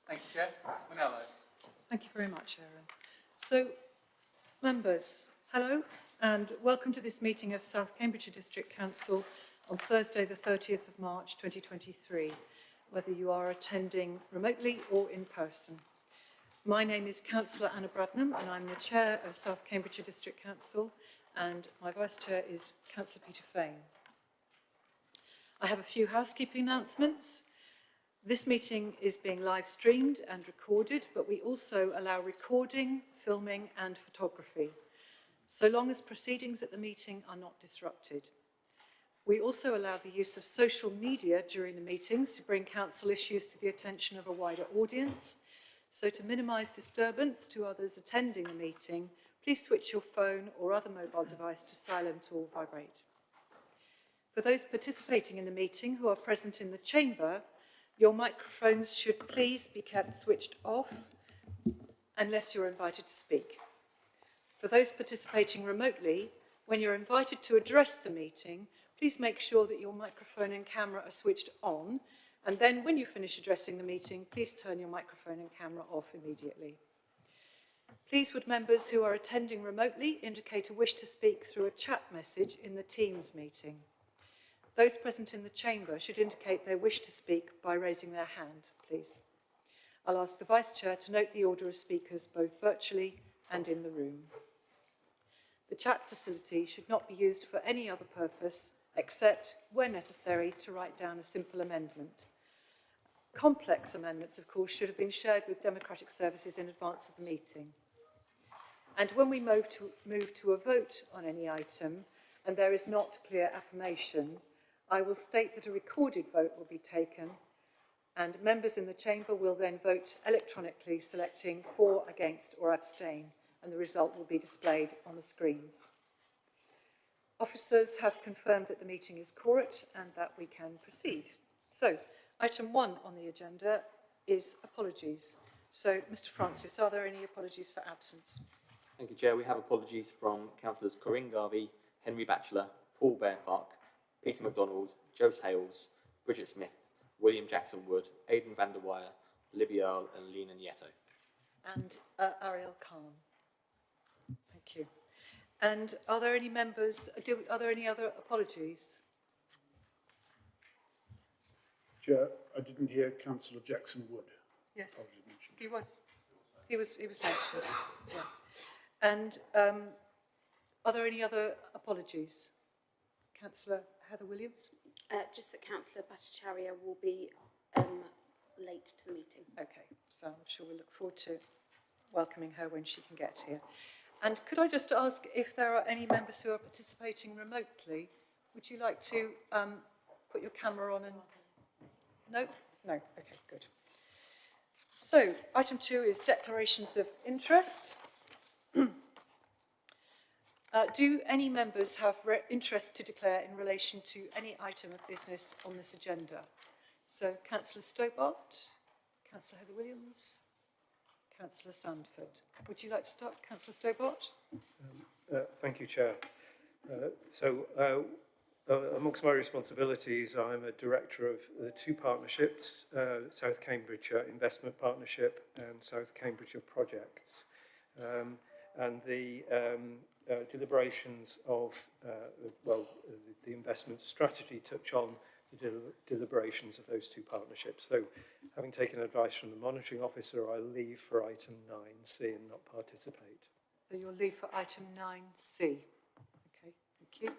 Thank you, Chair. Manello. Thank you very much, Aaron. So, members, hello and welcome to this meeting of South Cambridgeshire District Council on Thursday the 30th of March 2023, whether you are attending remotely or in person. My name is Councillor Anna Bradnam and I'm the Chair of South Cambridgeshire District Council, and my Vice Chair is Councillor Peter Fane. I have a few housekeeping announcements. This meeting is being live streamed and recorded, but we also allow recording, filming and photography, so long as proceedings at the meeting are not disrupted. We also allow the use of social media during the meetings to bring council issues to the attention of a wider audience. So to minimise disturbance to others attending the meeting, please switch your phone or other mobile device to silent or vibrate. For those participating in the meeting who are present in the chamber, your microphones should please be kept switched off unless you're invited to speak. For those participating remotely, when you're invited to address the meeting, please make sure that your microphone and camera are switched on, and then when you finish addressing the meeting, please turn your microphone and camera off immediately. Please would members who are attending remotely indicate a wish to speak through a chat message in the Teams meeting. Those present in the chamber should indicate they wish to speak by raising their hand, please. I'll ask the Vice Chair to note the order of speakers both virtually and in the room. The chat facility should not be used for any other purpose except, where necessary, to write down a simple amendment. Complex amendments, of course, should have been shared with Democratic Services in advance of the meeting. And when we move to a vote on any item, and there is not clear affirmation, I will state that a recorded vote will be taken, and members in the chamber will then vote electronically, selecting for, against or abstain, and the result will be displayed on the screens. Officers have confirmed that the meeting is quorate and that we can proceed. So, item 1 on the agenda is apologies. So, Mr. Francis, are there any apologies for absence? Thank you, Chair. We have apologies from Councillors Corinne Garvey, Henry Batchelor, Paul Bearpark, Peter MacDonald, Joe Hales, Bridget Smith, William Jackson Wood, Aidan van der Weyer, Olivia Earle and Lena Nieto. And Ariel Khan. Thank you. And are there any members, are there any other apologies? Chair, I didn't hear Councillor Jackson Wood. Yes, mentioned. he was mentioned. Yeah. And are there any other apologies? Councillor Heather Williams? Just that Councillor Bhattacharya will be late to the meeting. Okay, so I'm sure we'll look forward to welcoming her when she can get here. And could I just ask if there are any members who are participating remotely? Would you like to put your camera on and... No? No, okay, good. So, item 2 is declarations of interest. Do any members have interest to declare in relation to any item of business on this agenda? So, Councillor Stobart, Councillor Heather Williams, Councillor Sandford. Would you like to start, Councillor Stobart? Thank you, Chair. Amongst my responsibilities, I'm a director of the 2 partnerships, South Cambridgeshire Investment Partnership and South Cambridgeshire Projects. And the deliberations of, the investment strategy touch on the deliberations of those 2 partnerships. So, having taken advice from the monitoring officer, I'll leave for item 9C and not participate. So you'll leave for item 9C. Okay, thank you.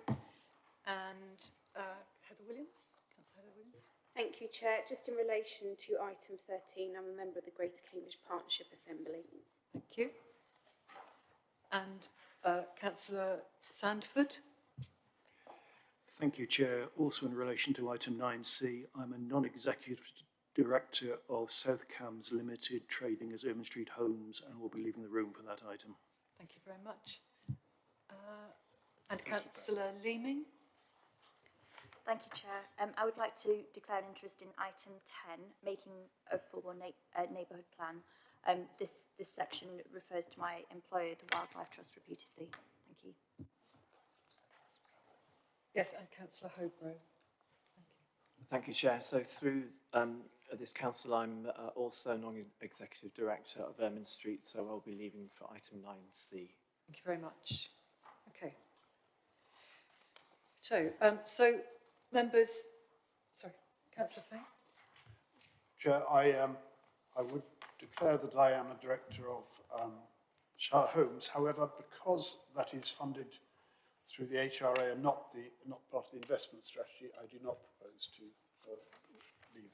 And Heather Williams, Councillor Heather Williams. Thank you, Chair. Just in relation to item 13, I'm a member of the Greater Cambridge Partnership Assembly. Thank you. And Councillor Sandford. Thank you, Chair. Also in relation to item 9C, I'm a non-executive director of South Cambs Limited, trading as Ermine Street Homes, and will be leaving the room for that item. Thank you very much. And Councillor Leeming. Thank you, Chair. I would like to declare an interest in item 10, making a full-blown neighbourhood plan. This section refers to my employer, the Wildlife Trust, repeatedly. Thank you. Yes, and Councillor Hobro. Thank you. Thank you, Chair. So through this council, I'm also non-executive director of Ermine Street, so I'll be leaving for item 9C. Thank you very much. Okay. So members, sorry, Councillor Fane. Chair, I would declare that I am a director of Shire Homes. However, because that is funded through the HRA and not part of the investment strategy, I do not propose to leave.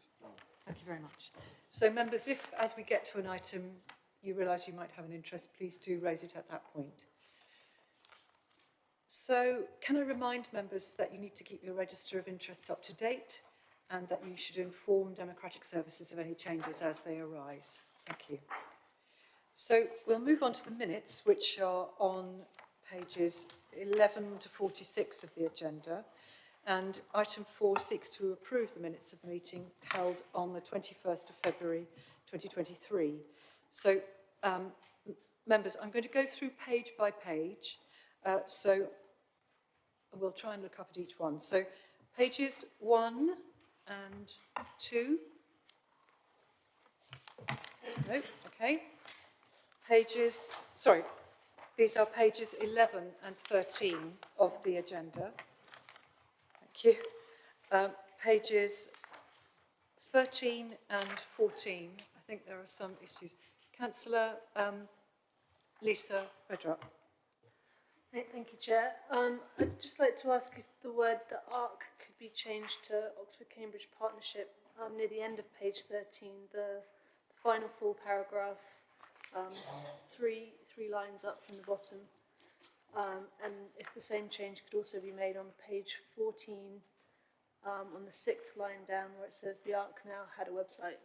Thank you very much. So members, if as we get to an item you realise you might have an interest, please do raise it at that point. So can I remind members that you need to keep your register of interests up to date and that you should inform Democratic Services of any changes as they arise. Thank you. So we'll move on to the minutes, which are on pages 11 to 46 of the agenda. And item 4 seeks to approve the minutes of the meeting held on the 21st of February 2023. So members, I'm going to go through page by page. So we'll try and look up at each one. So pages 1 and 2. No, okay. These are pages 11 and 13 of the agenda. Thank you. Pages 13 and 14, I think there are some issues. Councillor Lisa Redrup. Thank you, Chair. I'd just like to ask if the word "the ARC" could be changed to Oxford-Cambridge Partnership near the end of page 13, the final full paragraph, three lines up from the bottom. And if the same change could also be made on page 14, on the 6th line down, where it says the ARC now had a website.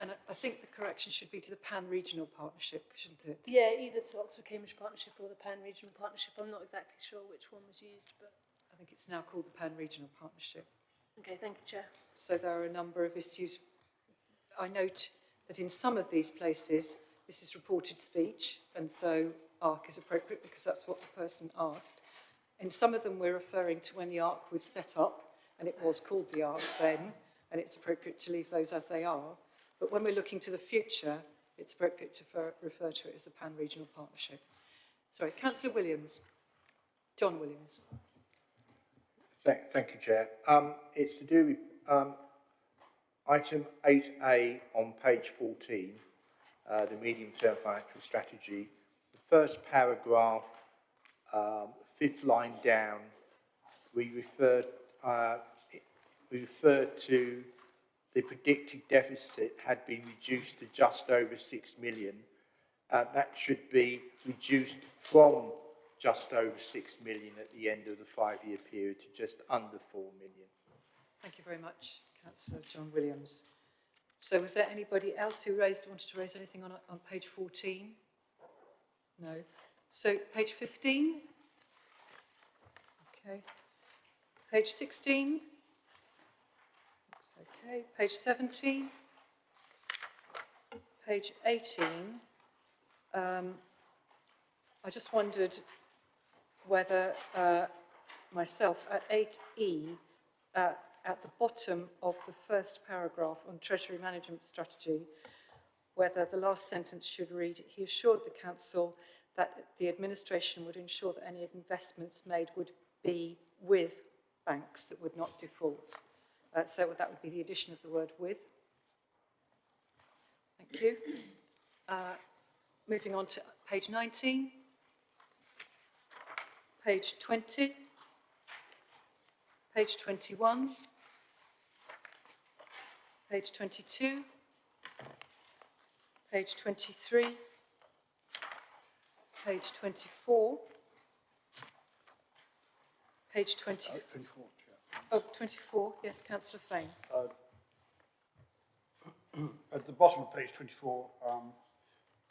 And I think the correction should be to the Pan-Regional Partnership, shouldn't it? Yeah, either to Oxford-Cambridge Partnership or the Pan-Regional Partnership. I'm not exactly sure which one was used, but... I think it's now called the Pan-Regional Partnership. Okay, thank you, Chair. So there are a number of issues. I note that in some of these places, this is reported speech, and so ARC is appropriate because that's what the person asked. In some of them, we're referring to when the ARC was set up, and it was called the ARC then, and it's appropriate to leave those as they are. But when we're looking to the future, it's appropriate to refer to it as the Pan-Regional Partnership. Sorry, Councillor Williams. John Williams. Thank you, Chair. It's to do with item 8A on page 14, the medium-term financial strategy. The first paragraph, 5th line down, we referred to the predicted deficit had been reduced to just over 6 million. That should be reduced from just over 6 million at the end of the 5-year period to just under 4 million. Thank you very much, Councillor John Williams. So was there anybody else who wanted to raise anything on page 14? No. So page 15? Okay. Page 16? Looks okay. Page 17? Page 18? I just wondered whether myself at 8E, at the bottom of the first paragraph on Treasury Management Strategy, whether the last sentence should read, he assured the Council that the administration would ensure that any investments made would be with banks that would not default. So that would be the addition of the word with. Thank you. Moving on to page 19. Page 20. Page 21. Page 22. Page 23. Page 24. Page 20. 24, Chair. Oh, 24. Yes, Councillor Fane. At the bottom of page 24,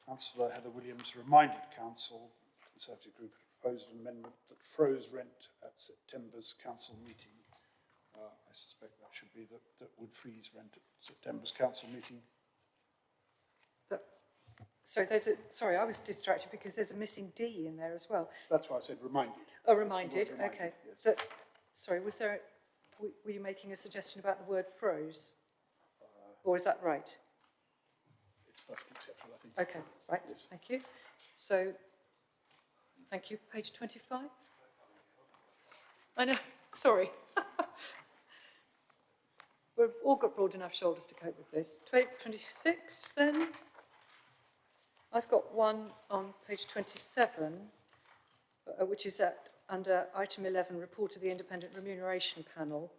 Councillor Heather Williams reminded Council, Conservative Group, proposed an amendment that froze rent at September's council meeting. I suspect that should be that would freeze rent at September's council meeting. Sorry, I was distracted because there's a missing D in there as well. That's why I said reminded. Oh, reminded. Reminded, Okay. yes. Sorry, was there were you making a suggestion about the word froze? Or is that right? It's perfectly acceptable, I think. Okay, right, Yes. thank you. So, thank you. Page 25. I know, sorry. We've all got broad enough shoulders to cope with this. 26 then. I've got one on page 27, which is under item 11, report of the Independent Remuneration Panel.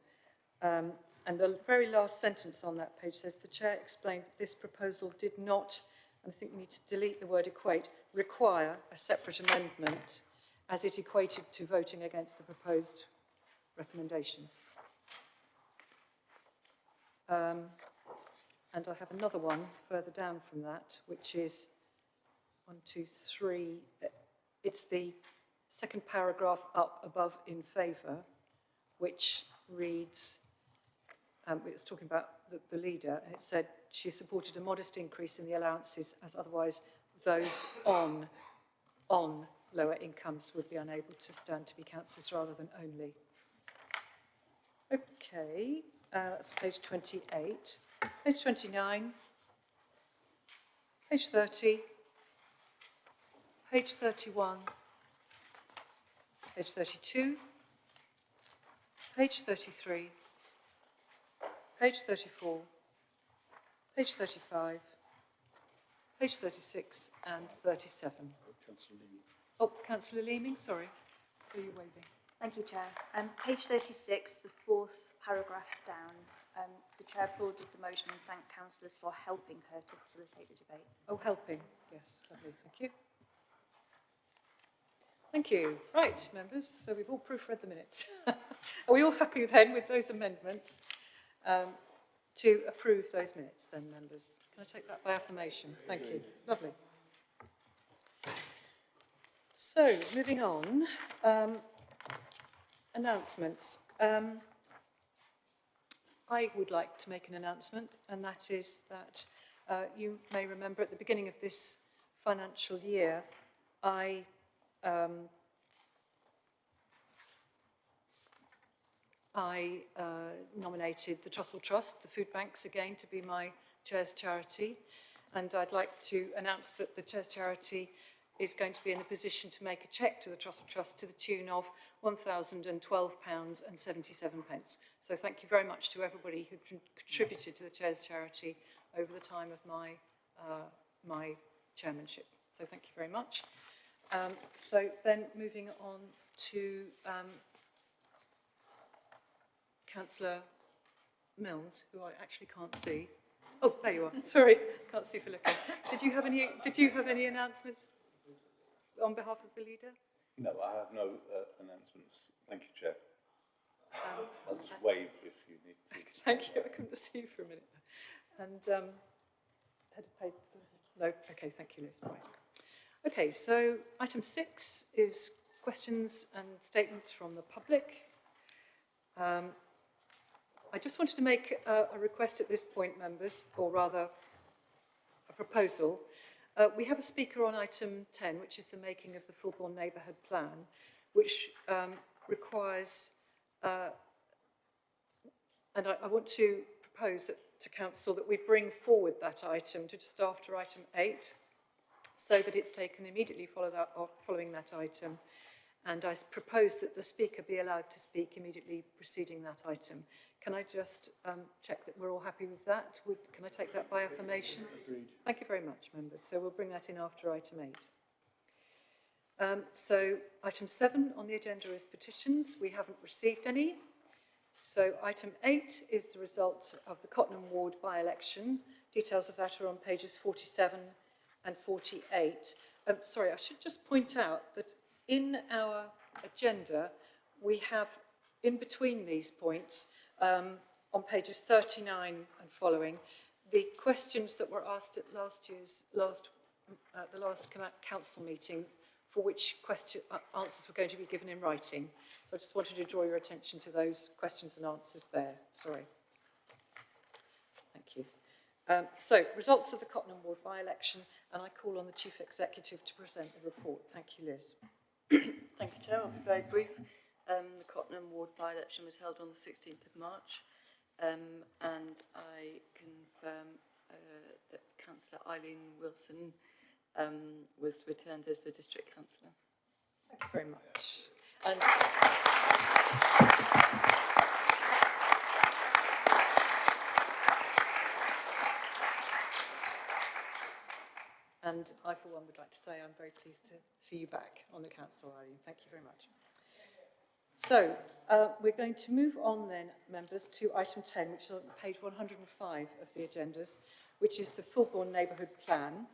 And the very last sentence on that page says, the Chair explained that this proposal did not, and I think we need to delete the word equate, require a separate amendment as it equated to voting against the proposed recommendations. And I have another one further down from that, which is 1, 2, 3. It's the second paragraph up above in favour, which reads, it was talking about the leader, and it said she supported a modest increase in the allowances as otherwise those on lower incomes would be unable to stand to be councillors rather than only. Okay, that's page 28. Page 29, page 30, page 31, page 32, page 33, page 34, page 35, page 36 and 37. Councillor Leaming. Oh, Councillor Leaming, sorry. So you're waving. Thank you, Chair. Page 36, the fourth paragraph down, the Chair applauded the motion and thanked councillors for helping her to facilitate the debate. Oh, helping. Yes, lovely. Thank you. Thank you. Right, members, so we've all proofread the minutes. Are we all happy then with those amendments to approve those minutes then, members? Can I take that by affirmation? Thank you. Lovely. So, moving on, announcements. I would like to make an announcement, and that is that you may remember at the beginning of this financial year, I nominated the Trussell Trust, the food banks again, to be my Chair's charity, and I'd like to announce that the Chair's charity is going to be in a position to make a cheque to the Trussell Trust to the tune of £1,012.77. So thank you very much to everybody who contributed to the Chair's charity over the time of my chairmanship. So thank you very much. So then moving on to Councillor Milnes, who I actually can't see. Oh, there you are. Sorry, can't see for looking. Did you have any announcements on behalf of the leader? No, I have no announcements. Thank you, Chair. I'll just wave if you need to. Thank you. I couldn't see you for a minute. And head of paper. No. Okay. Thank you, Liz. Right. Okay. So item 6 is questions and statements from the public. I just wanted to make a request at this point, members, or rather a proposal. We have a speaker on item 10, which is the making of the Fulbourn Neighbourhood Plan, which requires, and I want to propose to Council that we bring forward that item to just after item 8, so that it's taken immediately following that item. And I propose that the speaker be allowed to speak immediately preceding that item. Can I just check that we're all happy with that? Can I take that by affirmation? Agreed. Thank you very much, members. So we'll bring that in after item 8. So item 7 on the agenda is petitions. We haven't received any. So item 8 is the result of the Cottenham Ward by-election. Details of that are on pages 47 and 48. Sorry, I should just point out that in our agenda, we have, in between these points, on pages 39 and following, the questions that were asked at the last council meeting, for which answers were going to be given in writing. So I just wanted to draw your attention to those questions and answers there. Sorry. Thank you. So, results of the Cottenham Ward by-election, and I call on the Chief Executive to present the report. Thank you, Liz. Thank you, Chair. I'll be very brief. The Cottenham Ward by-election was held on the 16th of March, and I confirm that Councillor Eileen Wilson was returned as the District Councillor. Thank you very much. And And I, for one, would like to say I'm very pleased to see you back on the council, Eileen. Thank you very much. So, we're going to move on then, members, to item 10, which is on page 105 of the agendas, which is the Fulbourn Neighbourhood Plan.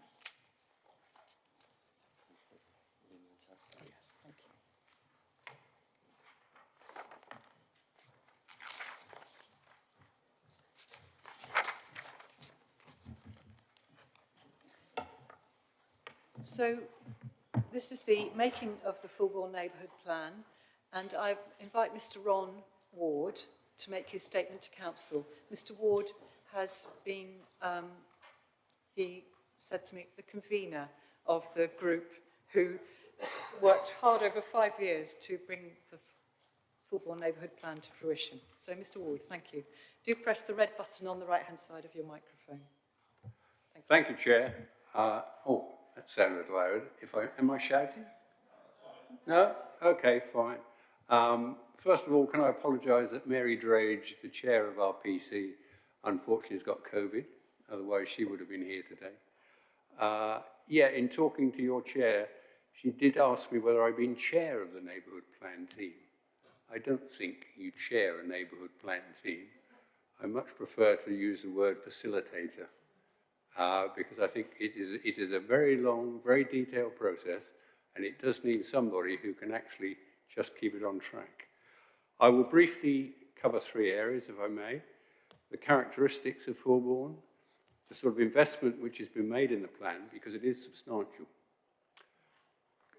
Yes, thank you. So, this is the making of the Fulbourn Neighbourhood Plan, and I invite Mr. Ron Ward to make his statement to council. Mr. Ward has been, he said to me, the convener of the group who has worked hard over 5 years to bring the Fulbourn Neighbourhood Plan to fruition. So, Mr. Ward, thank you. Do press the red button on the right-hand side of your microphone. Thank you, Chair. Oh, that sounded loud. Am I shouting? No? Okay, fine. First of all, can I apologise that Mary Drage, the chair of our PC, unfortunately has got COVID. Otherwise, she would have been here today. Yeah, in talking to your chair, she did ask me whether I'd been chair of the neighbourhood plan team. I don't think you chair a neighbourhood plan team. I much prefer to use the word facilitator. Because I think it is a very long, very detailed process, and it does need somebody who can actually just keep it on track. I will briefly cover 3 areas, if I may. The characteristics of Fulbourn, the sort of investment which has been made in the plan, because it is substantial,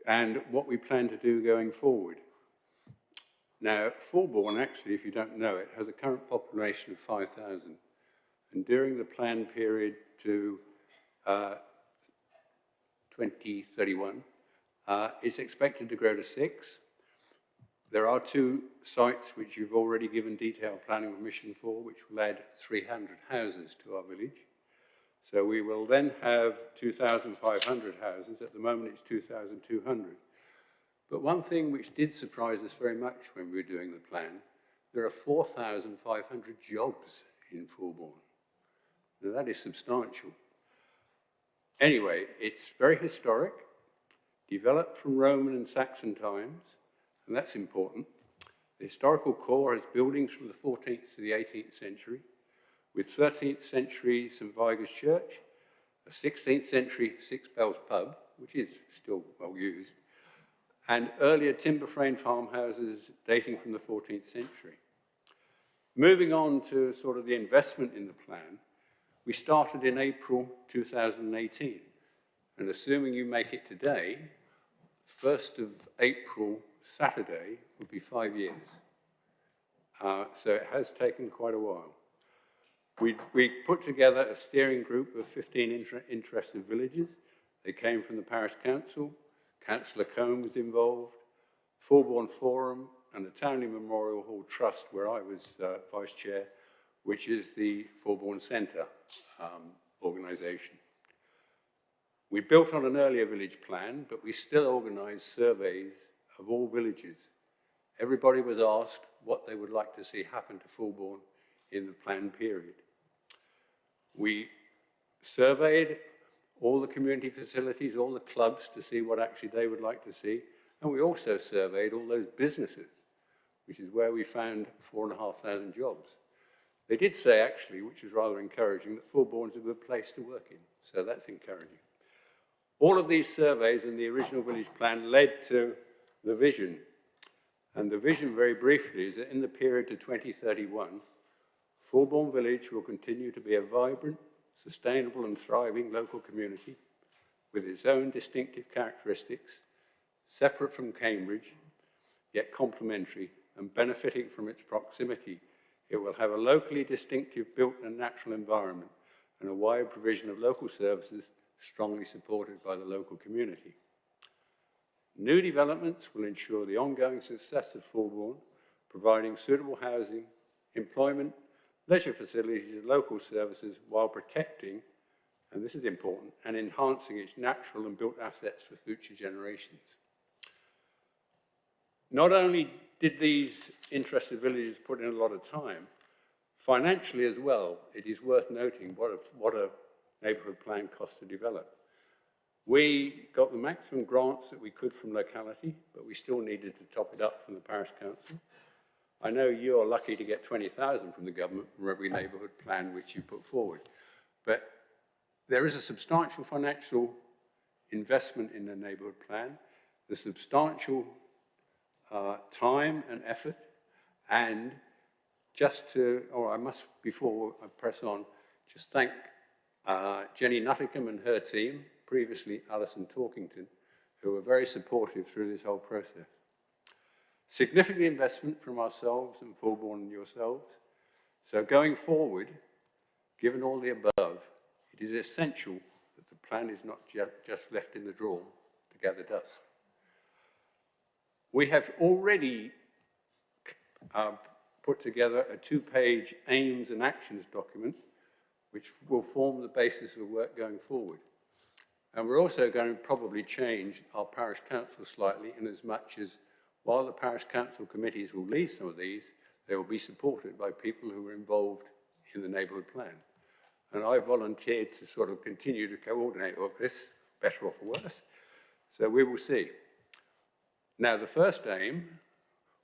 and what we plan to do going forward. Now, Fulbourn, actually, if you don't know it, has a current population of 5,000. And during the plan period to 2031, it's expected to grow to 6. There are 2 sites which you've already given detailed planning permission for, which will add 300 houses to our village. So we will then have 2,500 houses. At the moment, it's 2,200. But one thing which did surprise us very much when we were doing the plan, there are 4,500 jobs in Fulbourn. Now, that is substantial. Anyway, it's very historic, developed from Roman and Saxon times, and that's important. The historical core has buildings from the 14th to the 18th century, with 13th century St. Vigus Church, a 16th century Six Bells pub, which is still well used, and earlier timber frame farmhouses dating from the 14th century. Moving on to sort of the investment in the plan, we started in April 2018, and assuming you make it today, 1st of April, Saturday, would be 5 years. So it has taken quite a while. We put together a steering group of 15 interested villages. They came from the Parish Council, Councillor Combe was involved, Fulbourn Forum, and the Townley Memorial Hall Trust, where I was Vice Chair, which is the Fulbourn Centre organisation. We built on an earlier village plan, but we still organised surveys of all villages. Everybody was asked what they would like to see happen to Fulbourn in the planned period. We surveyed all the community facilities, all the clubs, to see what actually they would like to see, and we also surveyed all those businesses, which is where we found 4,500 jobs. They did say, actually, which is rather encouraging, that Fulbourn is a good place to work in, so that's encouraging. All of these surveys in the original village plan led to the vision, and the vision, very briefly, is that in the period to 2031, Fulbourn Village will continue to be a vibrant, sustainable and thriving local community with its own distinctive characteristics, separate from Cambridge, yet complementary, and benefiting from its proximity. It will have a locally distinctive built and natural environment and a wide provision of local services strongly supported by the local community. New developments will ensure the ongoing success of Fulbourn, providing suitable housing, employment, leisure facilities and local services while protecting, and this is important, and enhancing its natural and built assets for future generations. Not only did these interested villages put in a lot of time, financially as well, it is worth noting what a neighbourhood plan costs to develop. We got the maximum grants that we could from locality, but we still needed to top it up from the parish council. I know you're lucky to get 20,000 from the government for every neighbourhood plan which you put forward, but there is a substantial financial investment in the neighbourhood plan, the substantial time and effort, and just to, I must, before I press on, just thank Jenny Nutticombe and her team, previously Alison Torkington, who were very supportive through this whole process. Significant investment from ourselves and Fulbourn and yourselves. So going forward, given all the above, it is essential that the plan is not just left in the drawer to gather dust. We have already put together a 2-page aims and actions document, which will form the basis of work going forward. And we're also going to probably change our parish council slightly, in as much as while the parish council committees will lead some of these, they will be supported by people who are involved in the neighbourhood plan. And I volunteered to sort of continue to coordinate all this, better or for worse. So we will see. Now, the first aim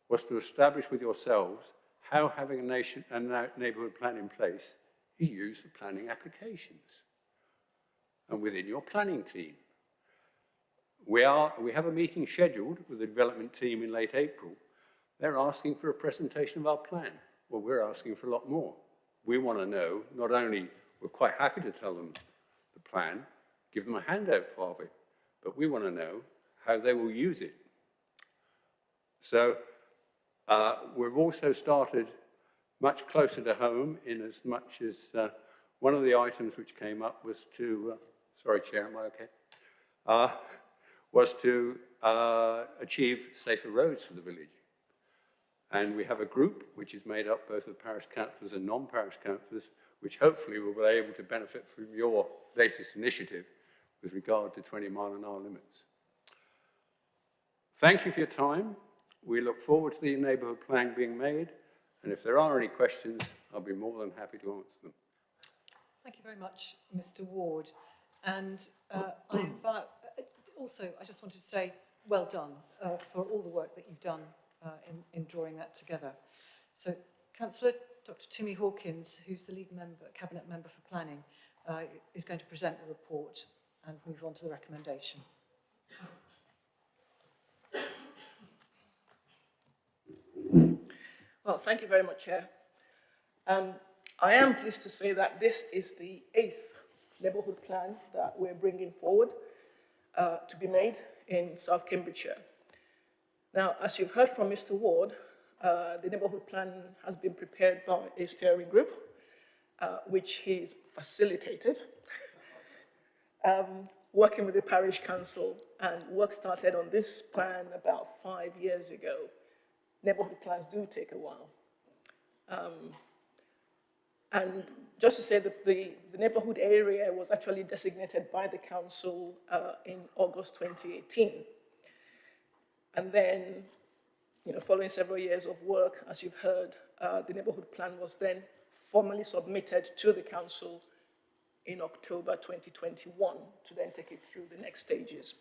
was to establish with yourselves how having a neighbourhood plan in place is used for planning applications and within your planning team. We have a meeting scheduled with the development team in late April. They're asking for a presentation of our plan. Well, we're asking for a lot more. We want to know, not only, we're quite happy to tell them the plan, give them a handout of it, but we want to know how they will use it. So we've also started much closer to home, in as much as one of the items which came up was to, sorry Chair, am I okay? Was to achieve safer roads for the village. And we have a group which is made up both of parish councillors and non-parish councillors, which hopefully will be able to benefit from your latest initiative with regard to 20-mile-an-hour limits. Thank you for your time. We look forward to the neighbourhood plan being made, and if there are any questions, I'll be more than happy to answer them. Thank you very much, Mr. Ward. And also, I just wanted to say well done for all the work that you've done in drawing that together. So, Councillor Dr. Timmy Hawkins, who's the lead cabinet member for planning, is going to present the report and move on to the recommendation. Well, thank you very much, Chair. I am pleased to say that this is the 8th neighbourhood plan that we're bringing forward to be made in South Cambridgeshire. Now, as you've heard from Mr. Ward, the neighbourhood plan has been prepared by a steering group, which he's facilitated, working with the parish council, and work started on this plan about 5 years ago. Neighbourhood plans do take a while. And just to say that the neighbourhood area was actually designated by the council in August 2018. And then, following several years of work, as you've heard, the neighbourhood plan was then formally submitted to the council in October 2021 to then take it through the next stages.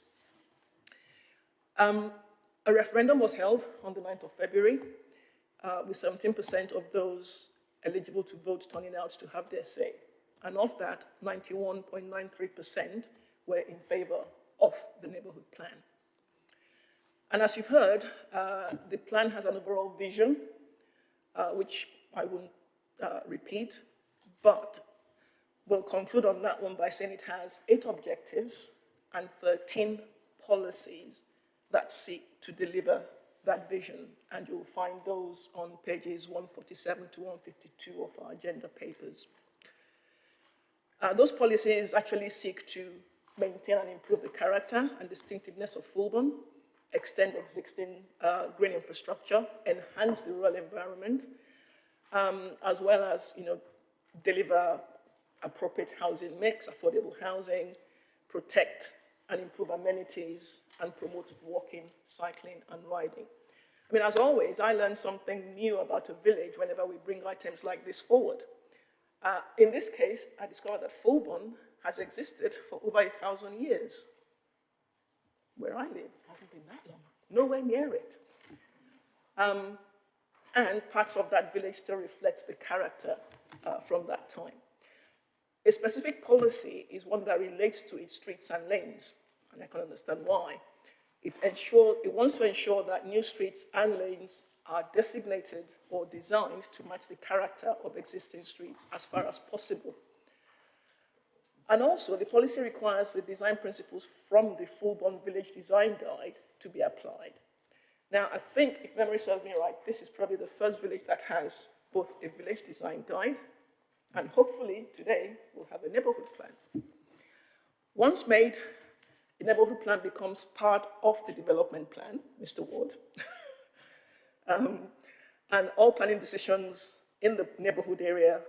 A referendum was held on the 9th of February, with 17% of those eligible to vote turning out to have their say. And of that, 91.93% were in favour of the neighbourhood plan. And as you've heard, the plan has an overall vision, which I won't repeat, but we'll conclude on that one by saying it has 8 objectives and 13 policies that seek to deliver that vision, and you'll find those on pages 147 to 152 of our agenda papers. Those policies actually seek to maintain and improve the character and distinctiveness of Fulbourn, extend existing green infrastructure, enhance the rural environment, as well as, deliver appropriate housing mix, affordable housing, protect and improve amenities, and promote walking, cycling, and riding. I mean, as always, I learn something new about a village whenever we bring items like this forward. In this case, I discovered that Fulbourn has existed for over 1,000 years. Where I live, it hasn't been that long, nowhere near it. And parts of that village still reflect the character from that time. A specific policy is one that relates to its streets and lanes, and I can understand why. It wants to ensure that new streets and lanes are designated or designed to match the character of existing streets as far as possible. And also, the policy requires the design principles from the Fulbourn Village Design Guide to be applied. Now, I think, if memory serves me right, this is probably the first village that has both a village design guide and hopefully today we'll have a neighborhood plan. Once made, the neighborhood plan becomes part of the development plan, Mr. Ward. And all planning decisions in the neighborhood area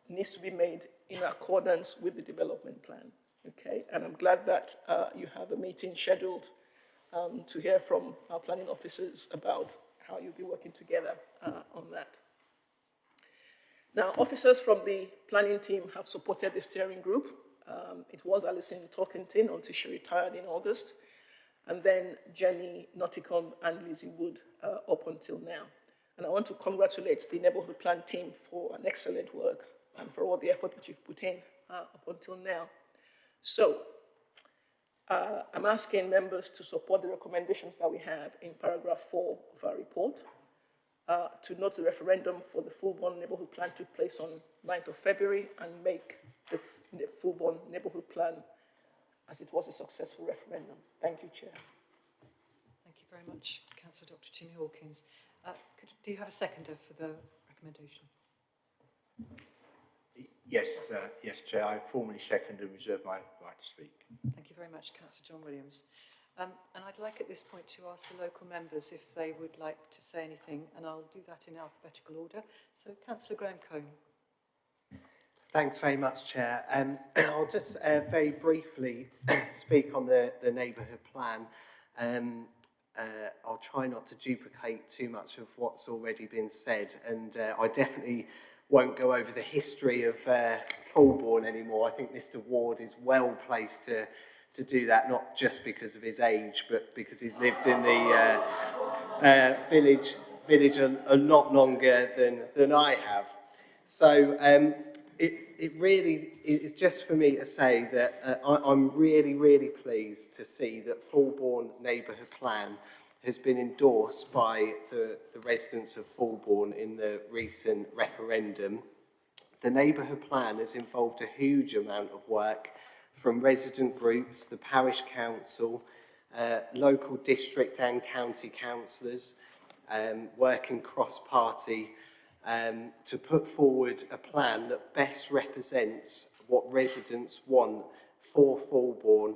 needs to be made in accordance with the development plan, okay? And I'm glad that you have a meeting scheduled to hear from our planning officers about how you'll be working together on that. Now, officers from the planning team have supported the steering group. It was Alison Torkington until she retired in August, and then Jenny Nottingham and Lizzie Wood up until now. And I want to congratulate the neighborhood plan team for an excellent work and for all the effort that you've put in up until now. So, I'm asking members to support the recommendations that we have in paragraph 4 of our report, to note the referendum for the Fulbourn neighbourhood plan took place on 9th of February and make the Fulbourn neighbourhood plan as it was a successful referendum. Thank you, Chair. Thank you very much, Councillor Dr. Jimmy Hawkins. Do you have a seconder for the recommendation? Yes, yes, Chair. I formally second and reserve my right to speak. Thank you very much, Councillor John Williams. And I'd like at this point to ask the local members if they would like to say anything, and I'll do that in alphabetical order. So, Councillor Graham Cohn. Thanks very much, Chair. I'll just very briefly speak on the neighbourhood plan. I'll try not to duplicate too much of what's already been said, and I definitely won't go over the history of Fulbourn anymore. I think Mr. Ward is well placed to do that, not just because of his age, but because he's lived in the village a lot longer than I have. So it really is just for me to say that I'm really, really pleased to see that Fulbourn Neighbourhood Plan has been endorsed by the residents of Fulbourn in the recent referendum. The neighbourhood plan has involved a huge amount of work from resident groups, the parish council, local district and county councillors, working cross-party to put forward a plan that best represents what residents want for Fulbourn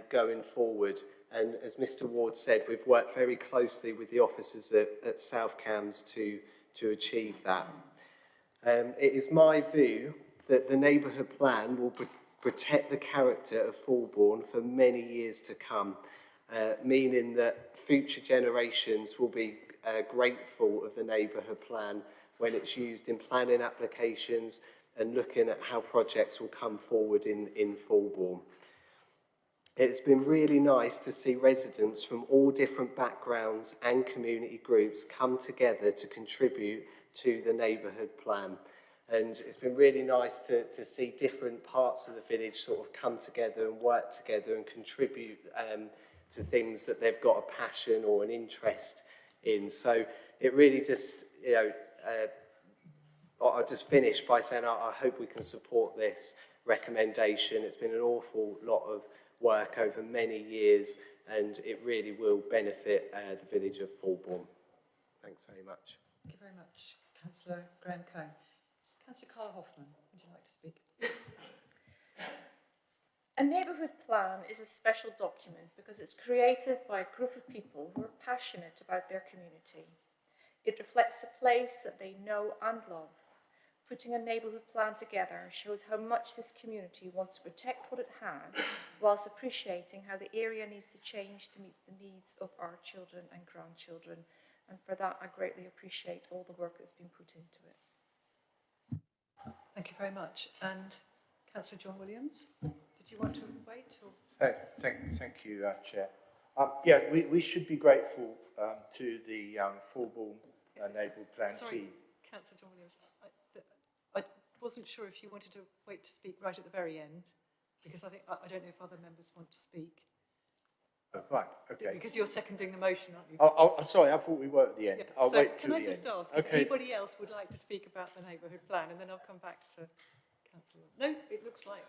going forward. And as Mr. Ward said, we've worked very closely with the officers at South Cambs to achieve that. It is my view that the neighbourhood plan will protect the character of Fulbourn for many years to come, meaning that future generations will be grateful of the neighbourhood plan when it's used in planning applications and looking at how projects will come forward in Fulbourn. It's been really nice to see residents from all different backgrounds and community groups come together to contribute to the neighbourhood plan. And it's been really nice to see different parts of the village sort of come together and work together and contribute to things that they've got a passion or an interest in. So it really just, I'll just finish by saying I hope we can support this recommendation. It's been an awful lot of work over many years, and it really will benefit the village of Fulbourn. Thanks very much. Thank you very much, Councillor Graham Cohn. Councillor Carla Hoffman, would you like to speak? A neighbourhood plan is a special document because it's created by a group of people who are passionate about their community. It reflects a place that they know and love. Putting a neighbourhood plan together shows how much this community wants to protect what it has, whilst appreciating how the area needs to change to meet the needs of our children and grandchildren. And for that, I greatly appreciate all the work that's been put into it. Thank you very much. And Councillor John Williams, did you want to wait? Or? Thank you, Chair. Yeah, we should be grateful to the Fulbourn neighbourhood plan team. Councillor John Williams, I wasn't sure if you wanted to wait to speak right at the very end, because I don't know if other members want to speak. Oh, right, okay. Because you're seconding the motion, aren't you? I'm sorry, I thought we were at the end. Yeah. I'll So wait till the end. can I just ask if anybody else would like to speak about the neighbourhood plan, and then I'll come back to Councillor. No, it looks like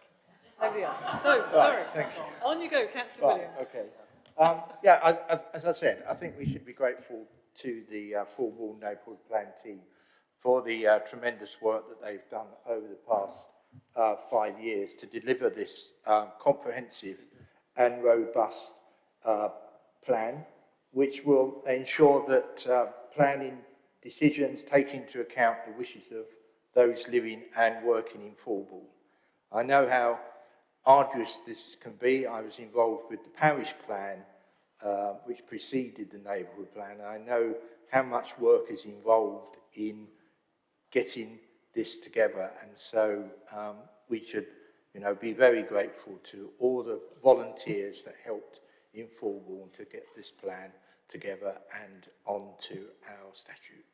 nobody else. So, right, sorry. thank you. On you go, Councillor Right, Williams. okay. Yeah, as I said, I think we should be grateful to the Fulbourn neighbourhood plan team for the tremendous work that they've done over the past 5 years to deliver this comprehensive and robust plan, which will ensure that planning decisions take into account the wishes of those living and working in Fulbourn. I know how arduous this can be. I was involved with the parish plan, which preceded the neighbourhood plan. I know how much work is involved in getting this together, and so we should, be very grateful to all the volunteers that helped in Fulbourn to get this plan together and onto our statute.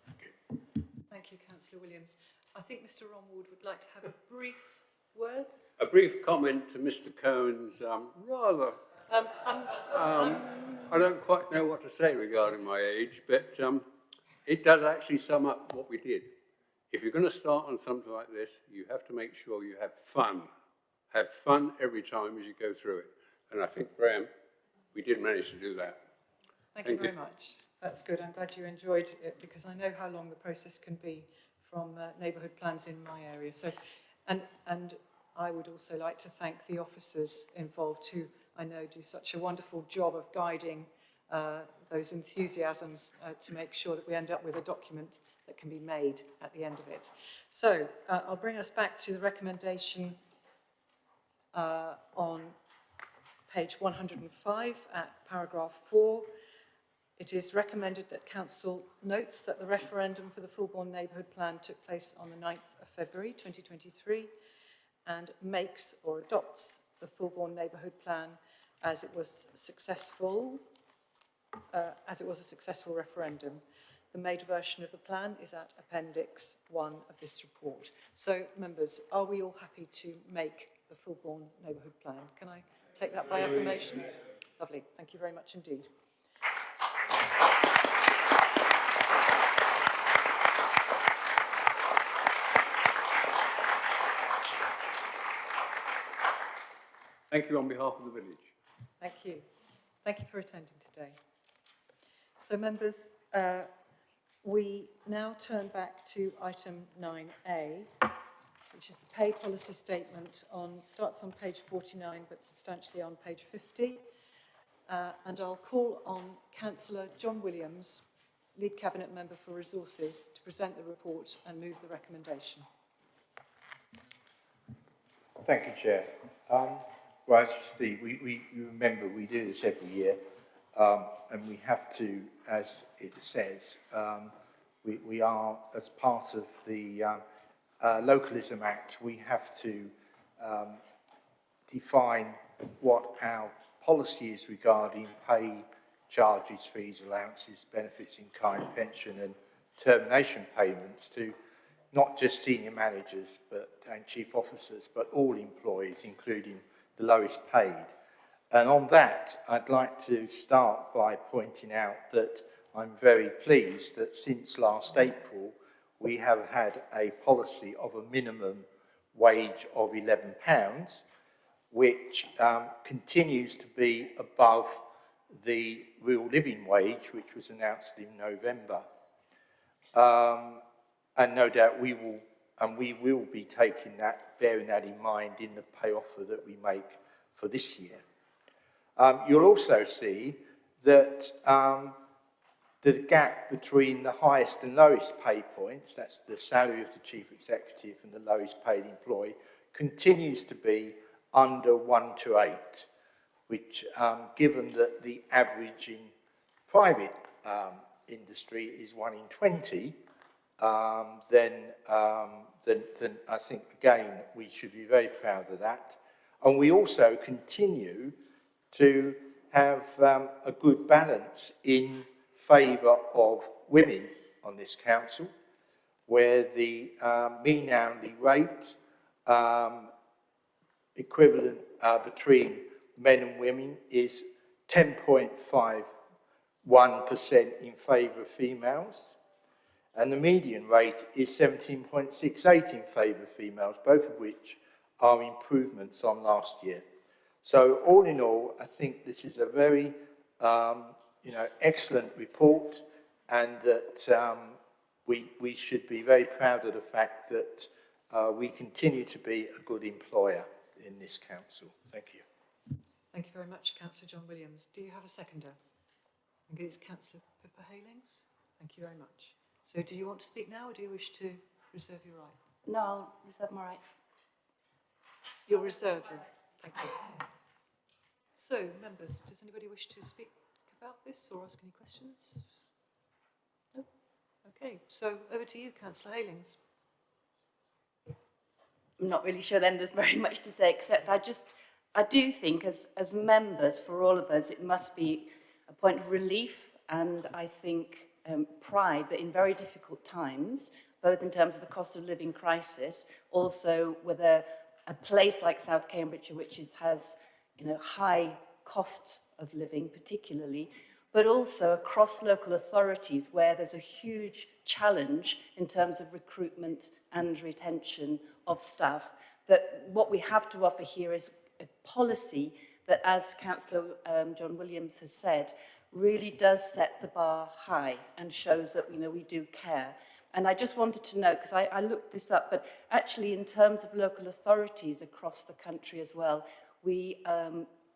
Thank you. Thank you, Councillor Williams. I think Mr. Ronwood would like to have a brief word. A brief comment to Mr. Cohen's rather... I don't quite know what to say regarding my age, but it does actually sum up what we did. If you're going to start on something like this, you have to make sure you have fun. Have fun every time as you go through it. And I think, Graham, we did manage to do that. Thank you very much. That's good. I'm glad you enjoyed it, because I know how long the process can be from neighbourhood plans in my area. So, and I would also like to thank the officers involved who I know do such a wonderful job of guiding those enthusiasms to make sure that we end up with a document that can be made at the end of it. So I'll bring us back to the recommendation on page 105 at paragraph 4. It is recommended that Council notes that the referendum for the Fulbourn Neighbourhood Plan took place on the 9th of February 2023 and makes or adopts the Fulbourn Neighbourhood Plan as it was a successful referendum. The made version of the plan is at Appendix 1 of this report. So, members, are we all happy to make the Fulbourn Neighbourhood Plan? Can I take that by affirmation? Lovely. Thank you very much indeed. Thank you on behalf of the village. Thank you. Thank you for attending today. So, members, we now turn back to item 9A, which is the pay policy statement starts on page 49, but substantially on page 50. And I'll call on Councillor John Williams, Lead Cabinet Member for Resources, to present the report and move the recommendation. Thank you, Chair. Right, Steve, you remember we do this every year, and we have to, as it says, we are, as part of the Localism Act, we have to define what our policy is regarding pay, charges, fees, allowances, benefits in kind, pension and termination payments to not just senior managers and chief officers, but all employees, including the lowest paid. And on that, I'd like to start by pointing out that I'm very pleased that since last April, we have had a policy of a minimum wage of £11, which continues to be above the real living wage, which was announced in November. And no doubt we will be taking that bearing that in mind in the pay offer that we make for this year. You'll also see that the gap between the highest and lowest pay points, that's the salary of the chief executive and the lowest paid employee, continues to be under 1 to 8, which, given that the average in private industry is 1 in 20, then I think, again, we should be very proud of that. And we also continue to have a good balance in favour of women on this council, where the mean hourly rate equivalent between men and women is 10.51% in favour of females, and the median rate is 17.68 in favour of females, both of which are improvements on last year. So all in all, I think this is a very excellent report, and that we should be very proud of the fact that we continue to be a good employer in this council. Thank you. Thank you very much, Councillor John Williams. Do you have a seconder? I think it's Councillor Pippa Halings. Thank you very much. So do you want to speak now, or do you wish to reserve your right? No, I'll reserve my right. You'll reserve your right. Thank you. So, members, does anybody wish to speak about this or ask any questions? No? Okay, so over to you, Councillor Halings. I'm not really sure then there's very much to say, except I do think as members, for all of us, it must be a point of relief, and I think pride that in very difficult times, both in terms of the cost of living crisis, also with a place like South Cambridgeshire, which has high cost of living particularly, but also across local authorities where there's a huge challenge in terms of recruitment and retention of staff, that what we have to offer here is a policy that, as Councillor John Williams has said, really does set the bar high and shows that we do care. And I just wanted to know, because I looked this up, but actually in terms of local authorities across the country as well, we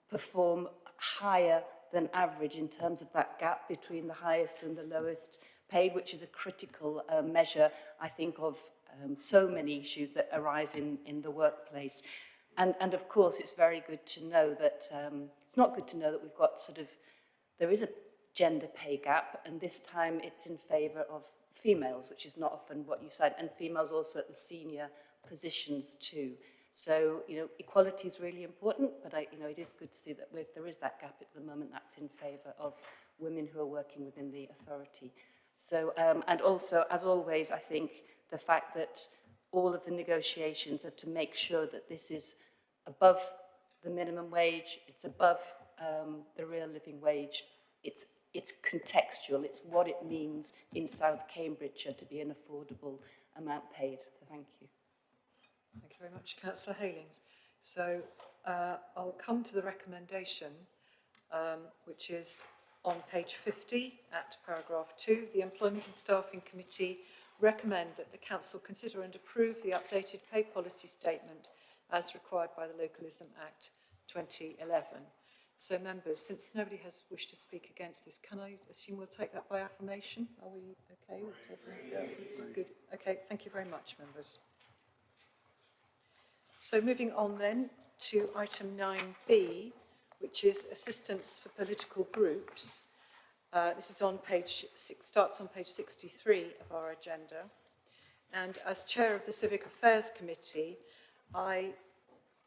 perform higher than average in terms of that gap between the highest and the lowest paid, which is a critical measure, I think, of so many issues that arise in the workplace. And of course, it's very good to know that, it's not good to know that we've got there is a gender pay gap, and this time it's in favour of females, which is not often what you said, and females also at the senior positions too. So, equality is really important, but it is good to see that if there is that gap at the moment, that's in favour of women who are working within the authority. So, and also, as always, I think the fact that all of the negotiations are to make sure that this is above the minimum wage, it's above the real living wage, it's contextual, it's what it means in South Cambridgeshire to be an affordable amount paid. So thank you. Thank you very much, Councillor Halings. So I'll come to the recommendation, which is on page 50 at paragraph 2. The Employment and Staffing Committee recommend that the Council consider and approve the updated pay policy statement as required by the Localism Act 2011. So members, since nobody has wished to speak against this, can I assume we'll take that by affirmation? Are we okay with taking that? Good. Okay, thank you very much, members. So moving on then to item 9B, which is assistance for political groups. This is on starts on page 63 of our agenda. And as chair of the Civic Affairs Committee, I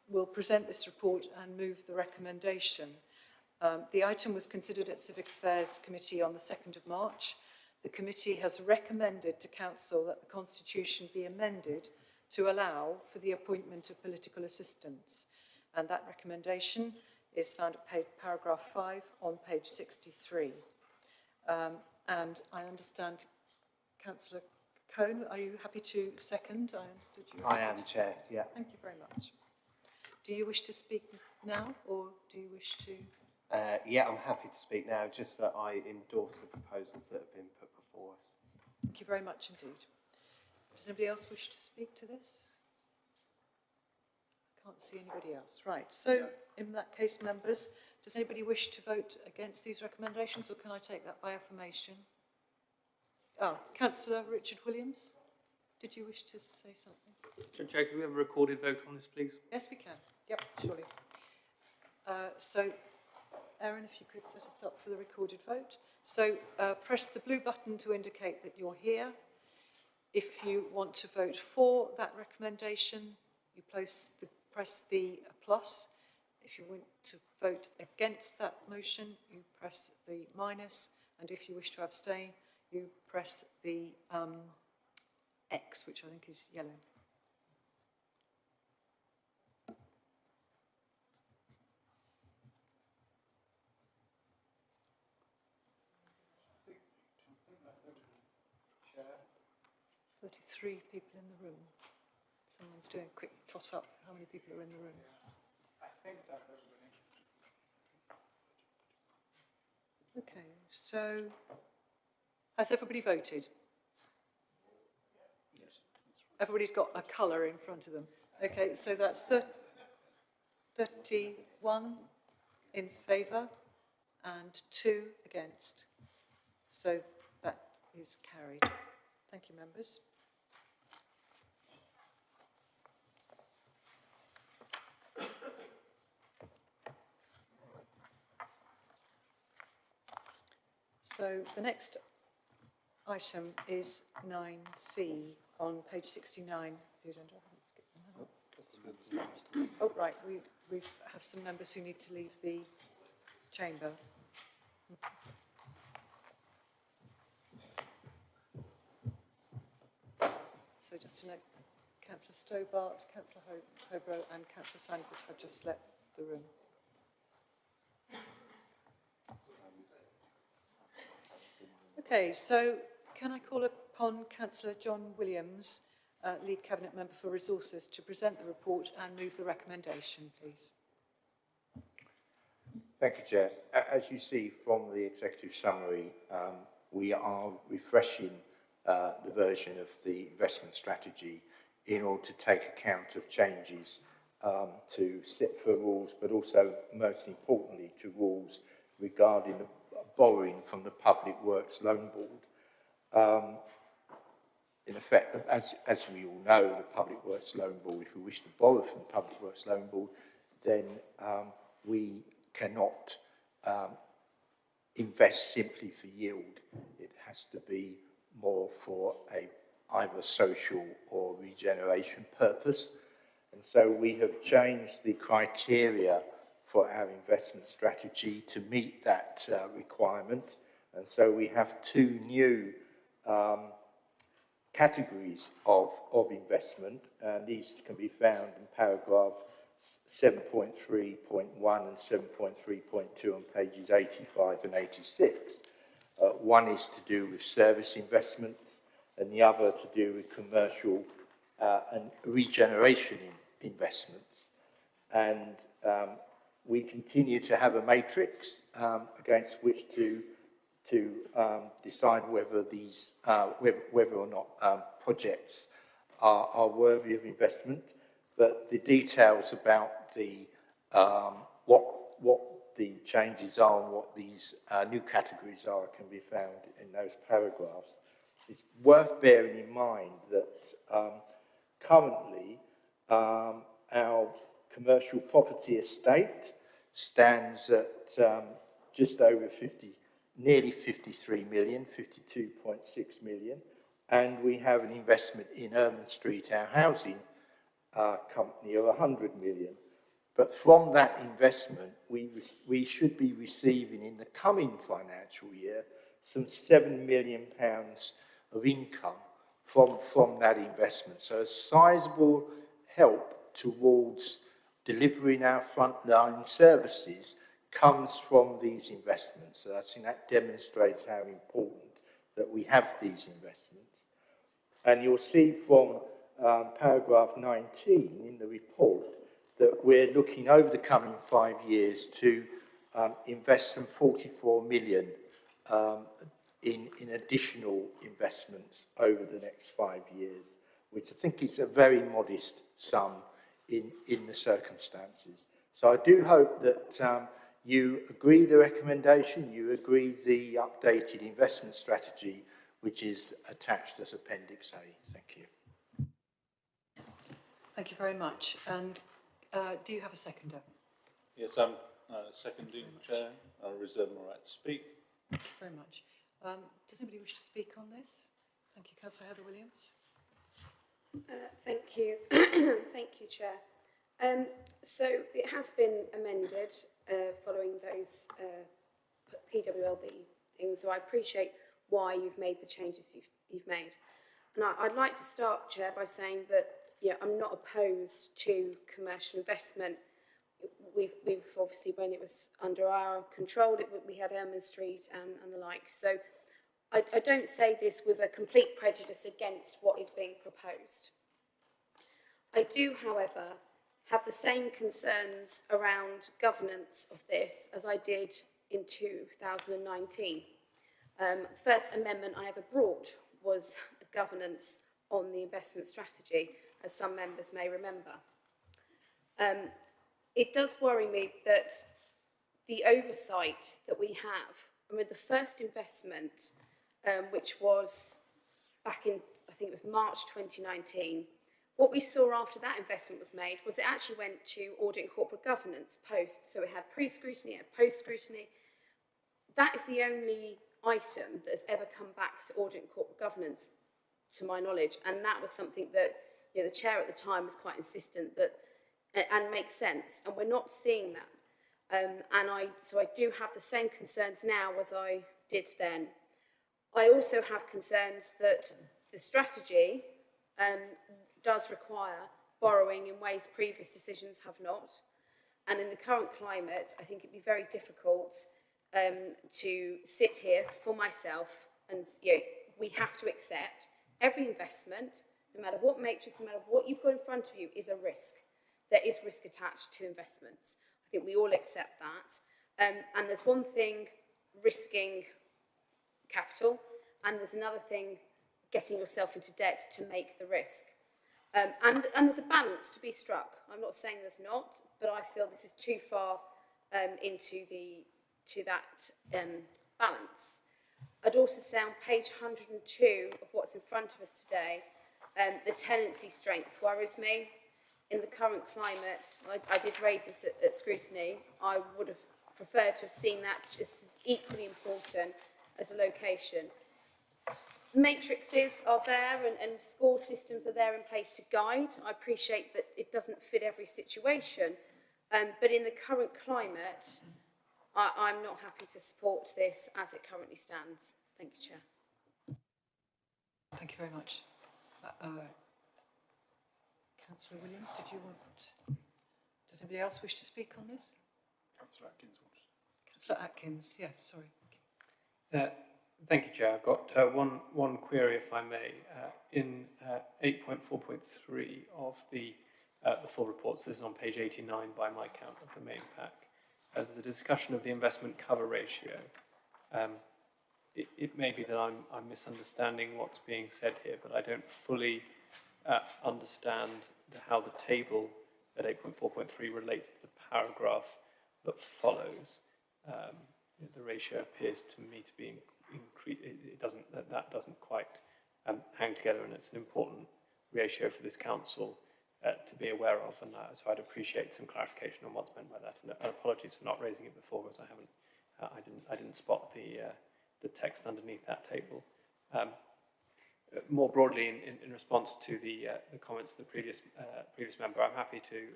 will present this report and move the recommendation. The item was considered at Civic Affairs Committee on the 2nd of March. The committee has recommended to Council that the Constitution be amended to allow for the appointment of political assistants. And that recommendation is found at paragraph 5 on page 63. And I understand, Councillor Cohn, are you happy to second? I understood you. I am, Chair, yeah. Thank you very much. Do you wish to speak now, or do you wish to? Yeah, I'm happy to speak now, just that I endorse the proposals that have been put before us. Thank you very much indeed. Does anybody else wish to speak to this? Can't see anybody else. Right, so in that case, members, does anybody wish to vote against these recommendations, or can I take that by affirmation? Oh, Councillor Richard Williams, did you wish to say something? Chair, can we have a recorded vote on this, please? Yes, we can. Yep, surely. So, Erin, if you could set us up for the recorded vote. So, press the blue button to indicate that you're here. If you want to vote for that recommendation, you press the plus. If you want to vote against that motion, you press the minus. And if you wish to abstain, you press the X, which I think is yellow. Chair. 33 people in the room. Someone's doing a quick tot up. How many people are in the room? I think that's everybody. Okay, so has everybody voted? Yes. Everybody's got a colour in front of them. Okay, so that's 31 in favour and 2 against. So that is carried. Thank you, members. So the next item is 9C on page 69 of the agenda. Oh, right, we have some members who need to leave the chamber. So just to note, Councillor Stobart, Councillor Hobro and Councillor Sanford have just left the room. Okay, so can I call upon Councillor John Williams, Lead Cabinet Member for Resources, to present the report and move the recommendation, please? Thank you, Chair. As you see from the executive summary, we are refreshing the version of the investment strategy in order to take account of changes to SIPFA rules, but also, most importantly, to rules regarding the borrowing from the Public Works Loan Board. In effect, as we all know, the Public Works Loan Board, if we wish to borrow from the Public Works Loan Board, then we cannot invest simply for yield. It has to be more for either social or regeneration purpose. And so we have changed the criteria for our investment strategy to meet that requirement. And so we have 2 new categories of investment, and these can be found in paragraph 7.3.1 and 7.3.2 on pages 85 and 86. One is to do with service investments, and the other to do with commercial and regeneration investments. And we continue to have a matrix against which to decide whether these whether or not projects are worthy of investment. But the details about the what the changes are and what these new categories are can be found in those paragraphs. It's worth bearing in mind that currently our commercial property estate stands at just over nearly 53 million, 52.6 million, and we have an investment in Ermine Street, our housing company, of 100 million. But from that investment, we should be receiving in the coming financial year some £7 million of income from that investment. So a sizable help towards delivering our frontline services comes from these investments. So I think that demonstrates how important that we have these investments. And you'll see from paragraph 19 in the report that we're looking over the coming 5 years to invest some 44 million in additional investments over the next 5 years, which I think is a very modest sum in the circumstances. So I do hope that you agree the recommendation, you agree the updated investment strategy, which is attached as Appendix A. Thank you. Thank you very much. And do you have a seconder? Yes, I'm seconding, Chair. I'll reserve my right to speak. Thank you very much. Does anybody wish to speak on this? Thank you, Councillor Heather Williams. Thank you. Thank you, Chair. So it has been amended following those PWLB things, so I appreciate why you've made the changes you've made. And I'd like to start, Chair, by saying that I'm not opposed to commercial investment. We've obviously, when it was under our control, we had Ermine Street and the like. So I don't say this with a complete prejudice against what is being proposed. I do, however, have the same concerns around governance of this as I did in 2019. The first amendment I ever brought was governance on the investment strategy, as some members may remember. It does worry me that the oversight that we have, I mean, the first investment, which was back in, I think it was March 2019, what we saw after that investment was made was it actually went to audit and corporate governance post. So it had pre-scrutiny and post-scrutiny. That is the only item that has ever come back to audit and corporate governance, to my knowledge. And that was something that the chair at the time was quite insistent that, and makes sense. And we're not seeing that. So I do have the same concerns now as I did then. I also have concerns that the strategy does require borrowing in ways previous decisions have not. And in the current climate, I think it'd be very difficult to sit here for myself and we have to accept every investment, no matter what matrix, no matter what you've got in front of you, is a risk. There is risk attached to investments. I think we all accept that. And there's one thing, risking capital, and there's another thing, getting yourself into debt to make the risk. And there's a balance to be struck. I'm not saying there's not, but I feel this is too far into that balance. I'd also say on page 102 of what's in front of us today, the tenancy strength worries me. In the current climate, I did raise this at scrutiny, I would have preferred to have seen that just as equally important as a location. Matrices are there and score systems are there in place to guide. I appreciate that it doesn't fit every situation, but in the current climate, I'm not happy to support this as it currently stands. Thank you, Chair. Thank you very much. Councillor Williams, does anybody else wish to speak on this? Councillor Atkins wants. Councillor Atkins, yes, sorry. Thank you, Chair. I've got one query, if I may. In 8.4.3 of the full report, so this is on page 89 by my count of the main pack, there's a discussion of the investment cover ratio. It may be that I'm misunderstanding what's being said here, but I don't fully understand how the table at 8.4.3 relates to the paragraph that follows. The ratio appears to me to be increased. That doesn't quite hang together, and it's an important ratio for this council to be aware of, and so I'd appreciate some clarification on what's meant by that. And apologies for not raising it before, because I didn't spot the text underneath that table. More broadly, in response to the comments of the previous member, I'm happy to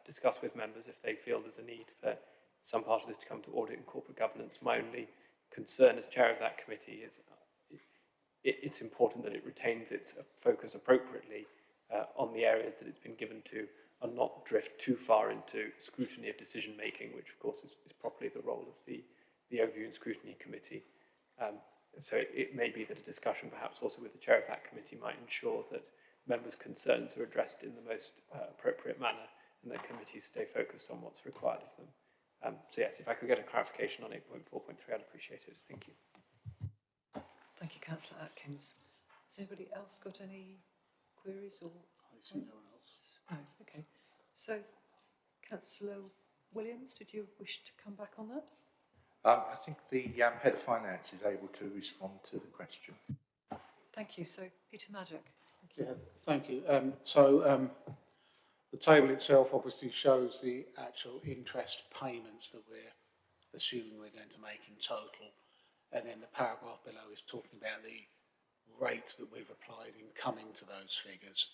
discuss with members if they feel there's a need for some part of this to come to audit and corporate governance. My only concern as chair of that committee is it's important that it retains its focus appropriately on the areas that it's been given to, and not drift too far into scrutiny of decision making, which of course is properly the role of the Overview and Scrutiny Committee. So it may be that a discussion perhaps also with the chair of that committee might ensure that members' concerns are addressed in the most appropriate manner, and that committees stay focused on what's required of them. So yes, if I could get a clarification on 8.4.3, I'd appreciate it. Thank you. Thank you, Councillor Atkins. Has anybody else got any queries or? I see no one else. No, okay. So, Councillor Williams, did you wish to come back on that? I think the Head of Finance is able to respond to the question. Thank you. So, Peter Maddock. Yeah, thank you. The table itself obviously shows the actual interest payments that we're assuming we're going to make in total. And then the paragraph below is talking about the rates that we've applied in coming to those figures.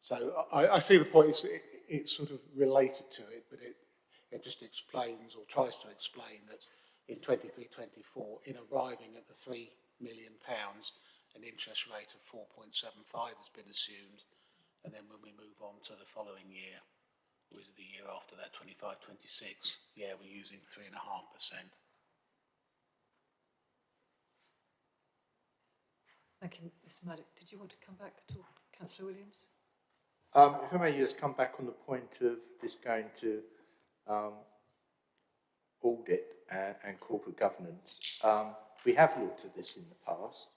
So I see the point, it's sort of related to it, but it just explains or tries to explain that in 23-24, in arriving at the £3 million, an interest rate of 4.75 has been assumed. And then when we move on to the following year, or is it the year after that, 25-26, yeah, we're using 3.5%. Thank you, Mr. Maddock. Did you want to come back at all, Councillor Williams? If I may just come back on the point of this going to audit and corporate governance. We have looked at this in the past,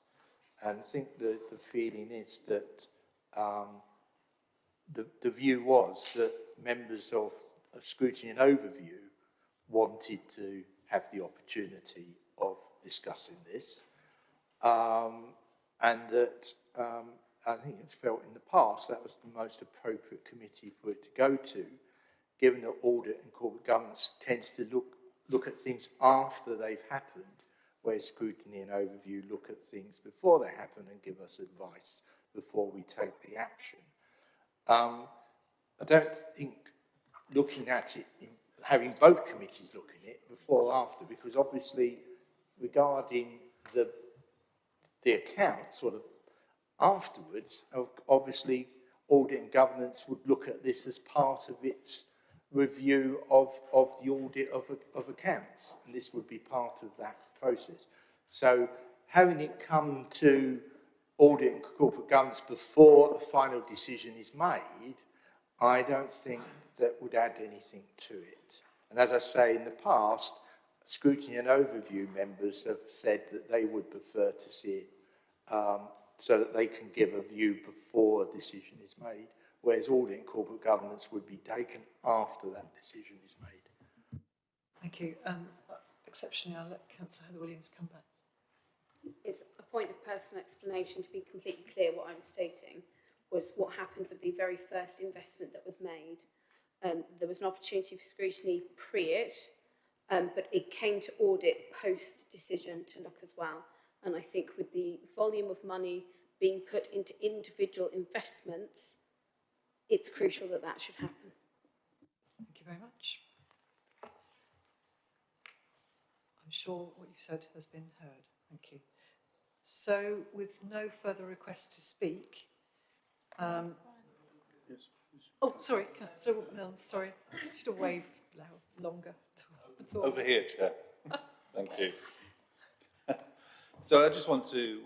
and I think the feeling is that the view was that members of Scrutiny and Overview wanted to have the opportunity of discussing this, and that I think it's felt in the past that was the most appropriate committee for it to go to, given that audit and corporate governance tends to look at things after they've happened, where Scrutiny and Overview look at things before they happen and give us advice before we take the action. I don't think looking at it, having both committees look at it before or after, because obviously regarding the accounts sort of afterwards, obviously audit and governance would look at this as part of its review of the audit of accounts, and this would be part of that process. So having it come to audit and corporate governance before a final decision is made, I don't think that would add anything to it. And as I say, in the past, Scrutiny and Overview members have said that they would prefer to see it so that they can give a view before a decision is made, whereas audit and corporate governance would be taken after that decision is made. Thank you. Exceptionally, I'll let Councillor Heather Williams come back. It's a point of personal explanation. To be completely clear, what I'm stating was what happened with the very first investment that was made. There was an opportunity for scrutiny pre it, but it came to audit post-decision to look as well. And I think with the volume of money being put into individual investments, it's crucial that that should happen. Thank you very much. I'm sure what you've said has been heard. Thank you. So, with no further requests to speak, oh, sorry, Councillor Mills, sorry, I should have waved longer. Over here, Chair. Thank you. So I just want to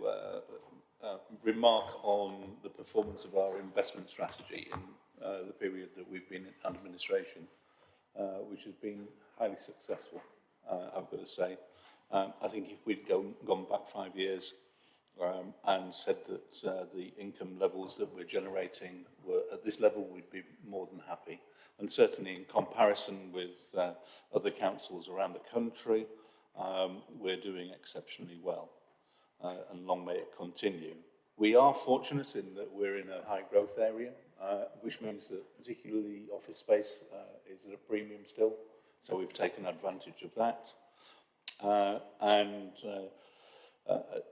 remark on the performance of our investment strategy in the period that we've been in administration, which has been highly successful, I've got to say. I think if we'd gone back 5 years and said that the income levels that we're generating were at this level, we'd be more than happy. And certainly in comparison with other councils around the country, we're doing exceptionally well. And long may it continue. We are fortunate in that we're in a high growth area, which means that particularly office space is at a premium still. So we've taken advantage of that.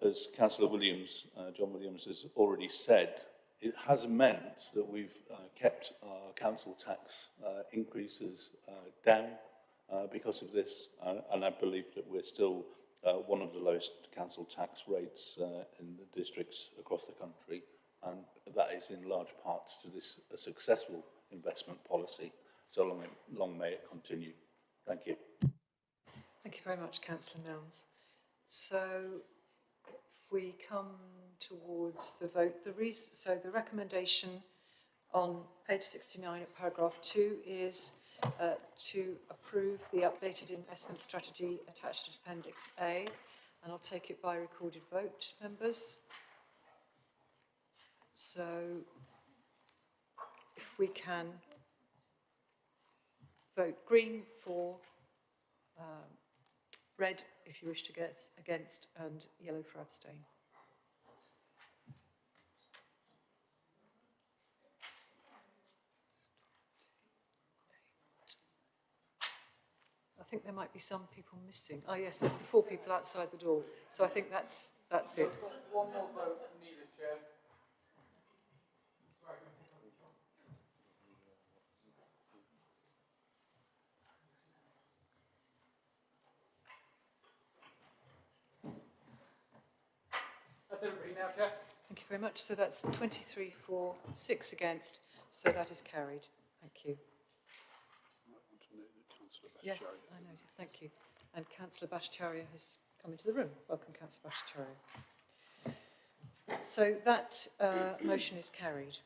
As Councillor Williams, John Williams has already said, it has meant that we've kept our council tax increases down because of this, and I believe that we're still one of the lowest council tax rates in the districts across the country, and that is in large part to this successful investment policy. So long may it continue. Thank you. Thank you very much, Councillor Mills. So, if we come towards the vote, so the recommendation on page 69 at paragraph 2 is to approve the updated investment strategy attached to Appendix A, and I'll take it by recorded vote, members. So, if we can vote green for, red if you wish to get against, and yellow for abstain. I think there might be some people missing. Oh yes, there's the 4 people outside the door. So I think that's it. One more vote needed, Chair. That's everybody now, Chair. Thank you very much. So that's 23 for, 6 against. So that is carried. Thank you. Yes, I noticed. Thank you. And Councillor Bhattacharya has come into the room. Welcome, Councillor Bhattacharya. So that motion is carried.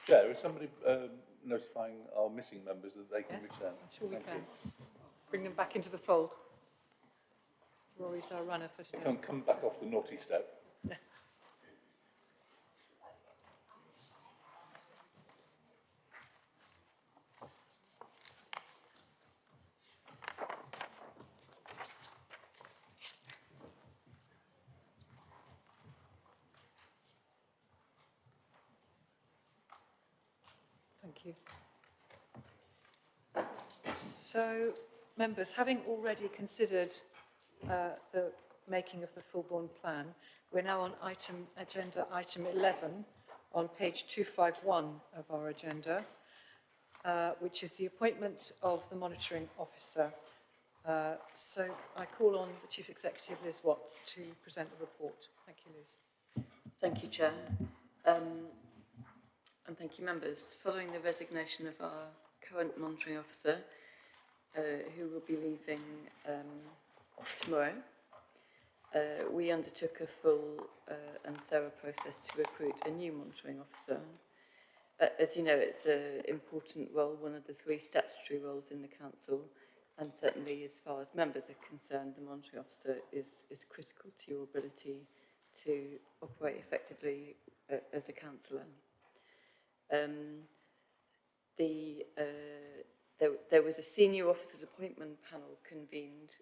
Chair, is somebody notifying our missing members that they can Yes, return? I'm sure we Thank can. you. Bring them back into the fold. Rory's our runner for today. Come back off the naughty step. Yes. Thank you. So, members, having already considered the making of the full-born plan, we're now on agenda item 11 on page 251 of our agenda, which is the appointment of the monitoring officer. So I call on the Chief Executive, Liz Watts, to present the report. Thank you, Liz. Thank you, Chair. And thank you, members. Following the resignation of our current monitoring officer, who will be leaving tomorrow, we undertook a full and thorough process to recruit a new monitoring officer. As you know, it's an important role, one of the 3 statutory roles in the council, and certainly as far as members are concerned, the monitoring officer is critical to your ability to operate effectively as a councillor. There was a senior officers appointment panel convened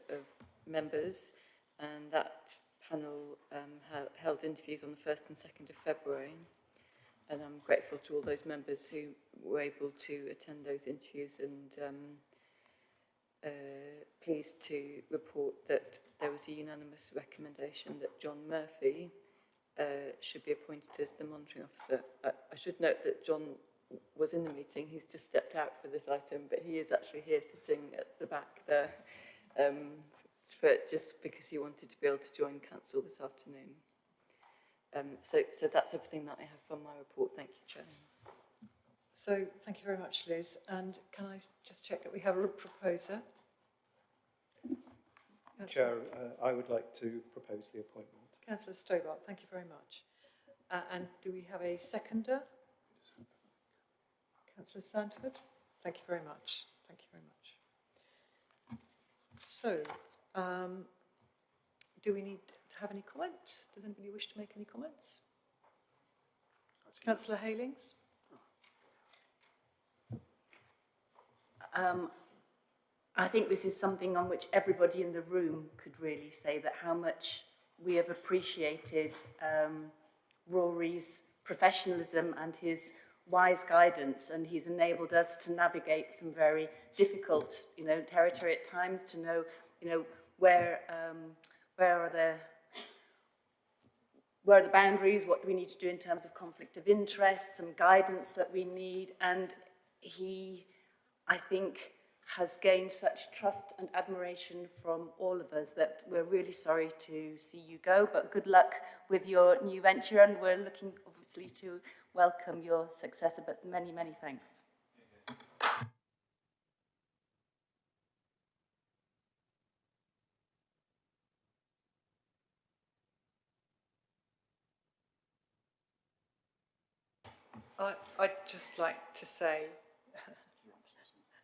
of members, and that panel held interviews on the 1st and 2nd of February. And I'm grateful to all those members who were able to attend those interviews, and pleased to report that there was a unanimous recommendation that John Murphy should be appointed as the monitoring officer. I should note that John was in the meeting. He's just stepped out for this item, but he is actually here sitting at the back there, just because he wanted to be able to join council this afternoon. So that's everything that I have from my report. Thank you, Chair. So thank you very much, Liz. And can I just check that we have a proposer? Chair, I would like to propose the appointment. Councillor Stobart, thank you very much. And do we have a seconder? Councillor Sandford, thank you very much. Thank you very much. So, do we need to have any comment? Does anybody wish to make any comments? Councillor Halings? I think this is something on which everybody in the room could really say that how much we have appreciated Rory's professionalism and his wise guidance, and he's enabled us to navigate some very difficult, territory at times, to know, where are the boundaries, what do we need to do in terms of conflict of interest, some guidance that we need, and he, I think, has gained such trust and admiration from all of us that we're really sorry to see you go, but good luck with your new venture, and we're looking obviously to welcome your successor, but many, many thanks. I'd just like to say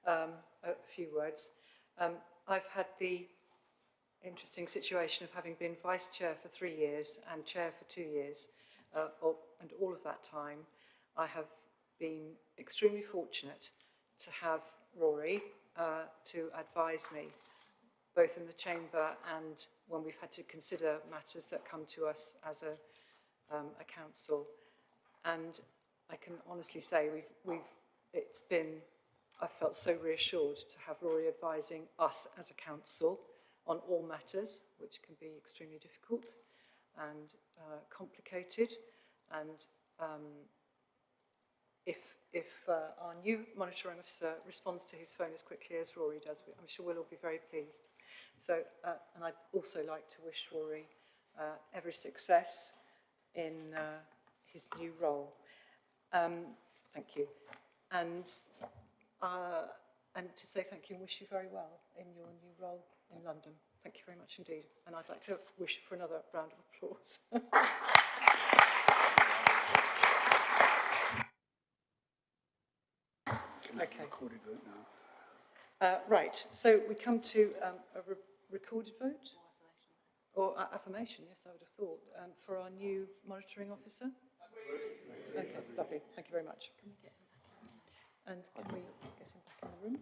a few words. I've had the interesting situation of having been vice chair for 3 years and chair for 2 years, and all of that time I have been extremely fortunate to have Rory to advise me, both in the chamber and when we've had to consider matters that come to us as a council. And I can honestly say I've felt so reassured to have Rory advising us as a council on all matters, which can be extremely difficult and complicated. And if our new monitoring officer responds to his phone as quickly as Rory does, I'm sure we'll all be very pleased. So, and I'd also like to wish Rory every success in his new role. Thank you. And to say thank you and wish you very well in your new role in London. Thank you very much indeed. And I'd like to wish for another round of applause. Okay. Recorded vote now. Right, so we come to a recorded vote? Or affirmation, yes, I would have thought, for our new monitoring officer. Okay, lovely, thank you very much. And can we get him back in the room?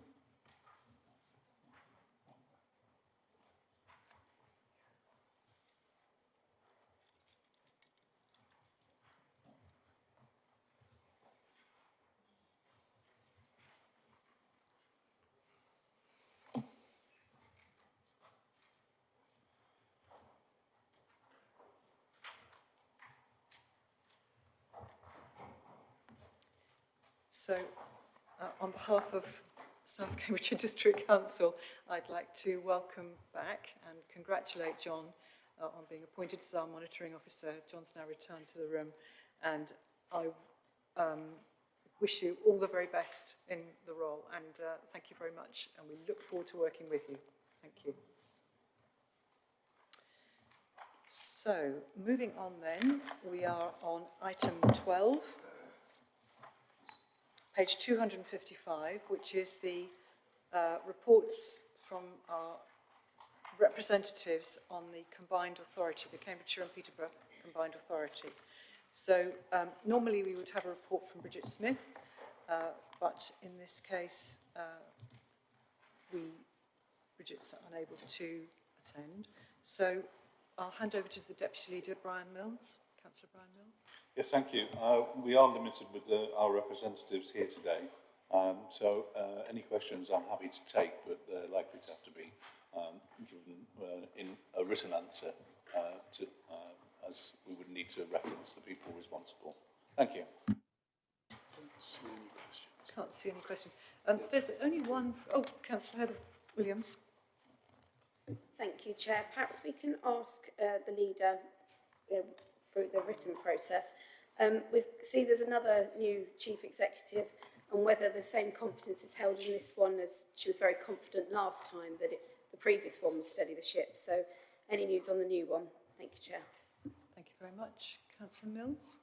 So, on behalf of South Cambridgeshire District Council, I'd like to welcome back and congratulate John on being appointed as our monitoring officer. John's now returned to the room, and I wish you all the very best in the role, and thank you very much, and we look forward to working with you. Thank you. So, moving on then, we are on item 12. Page 255, which is the reports from our representatives on the combined authority, the Cambridgeshire and Peterborough combined authority. So normally we would have a report from Bridget Smith, but in this case Bridget's unable to attend. So I'll hand over to the Deputy Leader, Brian Mills, Councillor Brian Mills. Yes, thank you. We are limited with our representatives here today, so any questions I'm happy to take, but they're likely to have to be given in a written answer, as we would need to reference the people responsible. Thank you. Can't see any questions. There's only one. Oh, Councillor Heather Williams. Thank you, Chair. Perhaps we can ask the leader through the written process. We see there's another new chief executive, and whether the same confidence is held in this one as she was very confident last time that the previous one would steady the ship. So any news on the new one? Thank you, Chair. Thank you very much. Councillor Mills?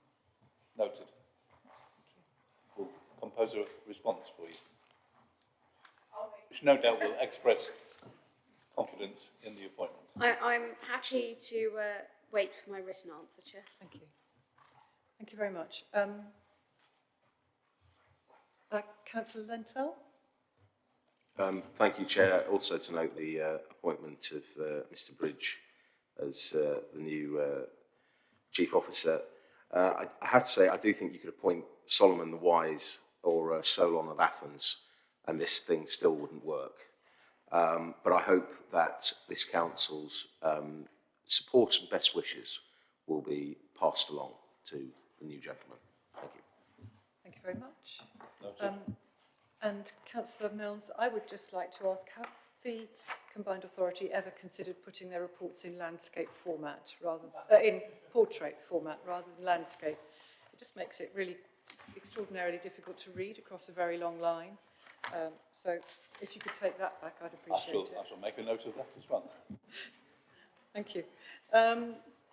Noted. We'll compose a response for you, which no doubt will express confidence in the appointment. I'm happy to wait for my written answer, Chair. Thank you. Thank you very much. Councillor Lentel? Thank you, Chair. Also to note the appointment of Mr Bridge as the new Chief Officer. I have to say, I do think you could appoint Solomon the Wise or Solon of Athens, and this thing still wouldn't work. But I hope that this Council's support and best wishes will be passed along to the new gentleman. Thank you. Thank you very much. And Councillor Mills, I would just like to ask, have the Combined Authority ever considered putting their reports in landscape format, rather in portrait format rather than landscape? It just makes it really extraordinarily difficult to read across a very long line. So if you could take that back, I'd appreciate it. I shall make a note of that as well. Thank you.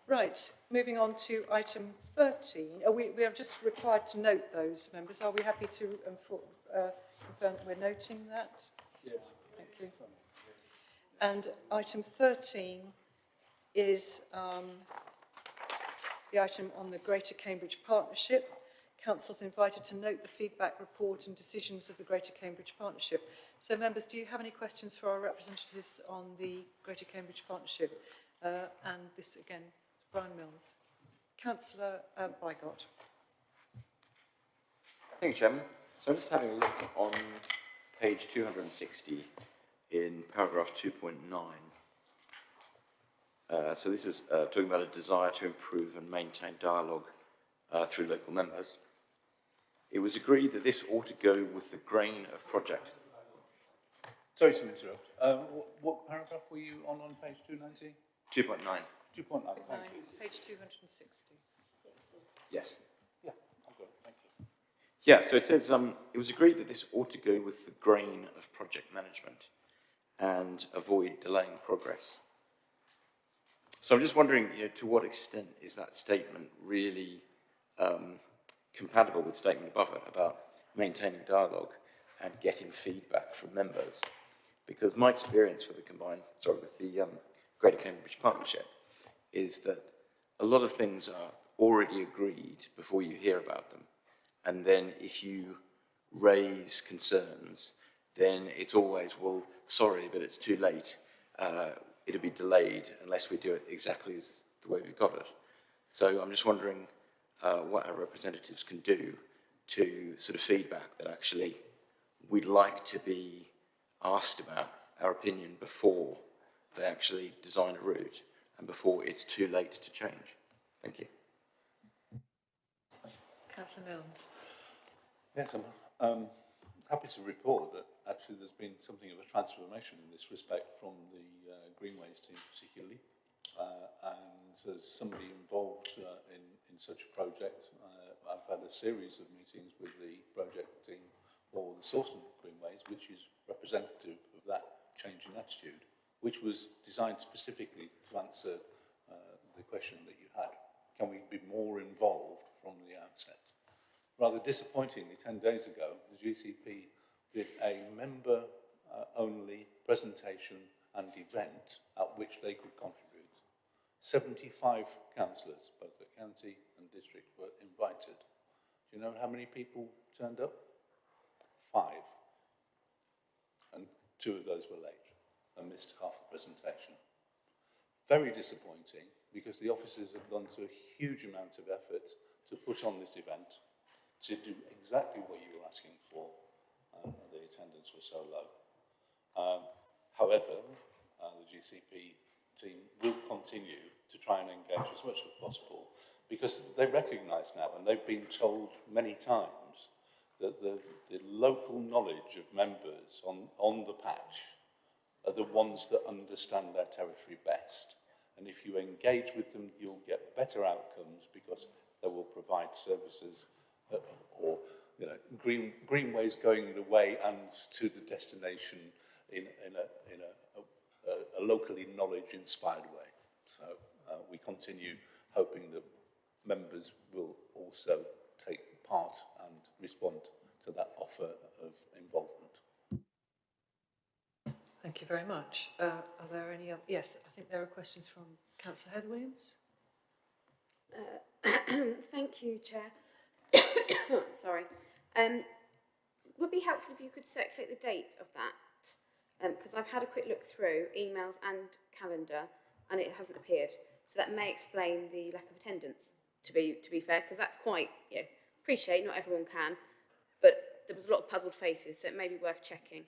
Right, moving on to item 13. We are just required to note those, members. Are we happy to confirm that we're noting that? Yes. Thank you. And item 13 is the item on the Greater Cambridge Partnership. Council's invited to note the feedback report and decisions of the Greater Cambridge Partnership. So members, do you have any questions for our representatives on the Greater Cambridge Partnership? And this again, Brian Mills. Councillor Bygott. Thank you, Chairman. So I'm just having a look on page 260 in paragraph 2.9. So this is talking about a desire to improve and maintain dialogue through local members. It was agreed that this ought to go with the grain of project. Sorry to interrupt. What paragraph were you on page 290? 2.9. 2.9, thank you. Page 260. Yes. Yeah, I've got it, thank you. Yeah, so it says, it was agreed that this ought to go with the grain of project management and avoid delaying progress. So I'm just wondering, to what extent is that statement really compatible with the statement above it about maintaining dialogue and getting feedback from members? Because my experience with the Greater Cambridge Partnership is that a lot of things are already agreed before you hear about them. And then if you raise concerns, then it's always, well, sorry, but it's too late. It'll be delayed unless we do it exactly as the way we've got it. So I'm just wondering what our representatives can do to sort of feedback that actually we'd like to be asked about our opinion before they actually design a route and before it's too late to change. Thank you. Councillor Mills. Yes, I'm happy to report that actually there's been something of a transformation in this respect from the Greenways team particularly. And as somebody involved in such a project, I've had a series of meetings with the project team for the Sawston Greenways, which is representative of that change in attitude, which was designed specifically to answer the question that you had. Can we be more involved from the outset? Rather disappointingly, 10 days ago, the GCP did a member-only presentation and event at which they could contribute. 75 councillors, both the county and district, were invited. Do you know how many people turned up? 5. And 2 of those were late and missed half the presentation. Very disappointing, because the officers have gone to a huge amount of effort to put on this event, to do exactly what you were asking for, and the attendance was so low. However, the GCP team will continue to try and engage as much as possible, because they recognise now, and they've been told many times, that the local knowledge of members on the patch are the ones that understand their territory best. And if you engage with them, you'll get better outcomes, because they will provide services or greenways going the way and to the destination in a locally knowledge-inspired way. So we continue hoping that members will also take part and respond to that offer of involvement. Thank you very much. Are there any other? Yes, I think there are questions from Councillor Heather Williams. Thank you, Chair. Sorry. Would be helpful if you could circulate the date of that, because I've had a quick look through emails and calendar, and it hasn't appeared. So that may explain the lack of attendance. To be fair, because that's quite appreciate not everyone can, but there was a lot of puzzled faces, so it may be worth checking.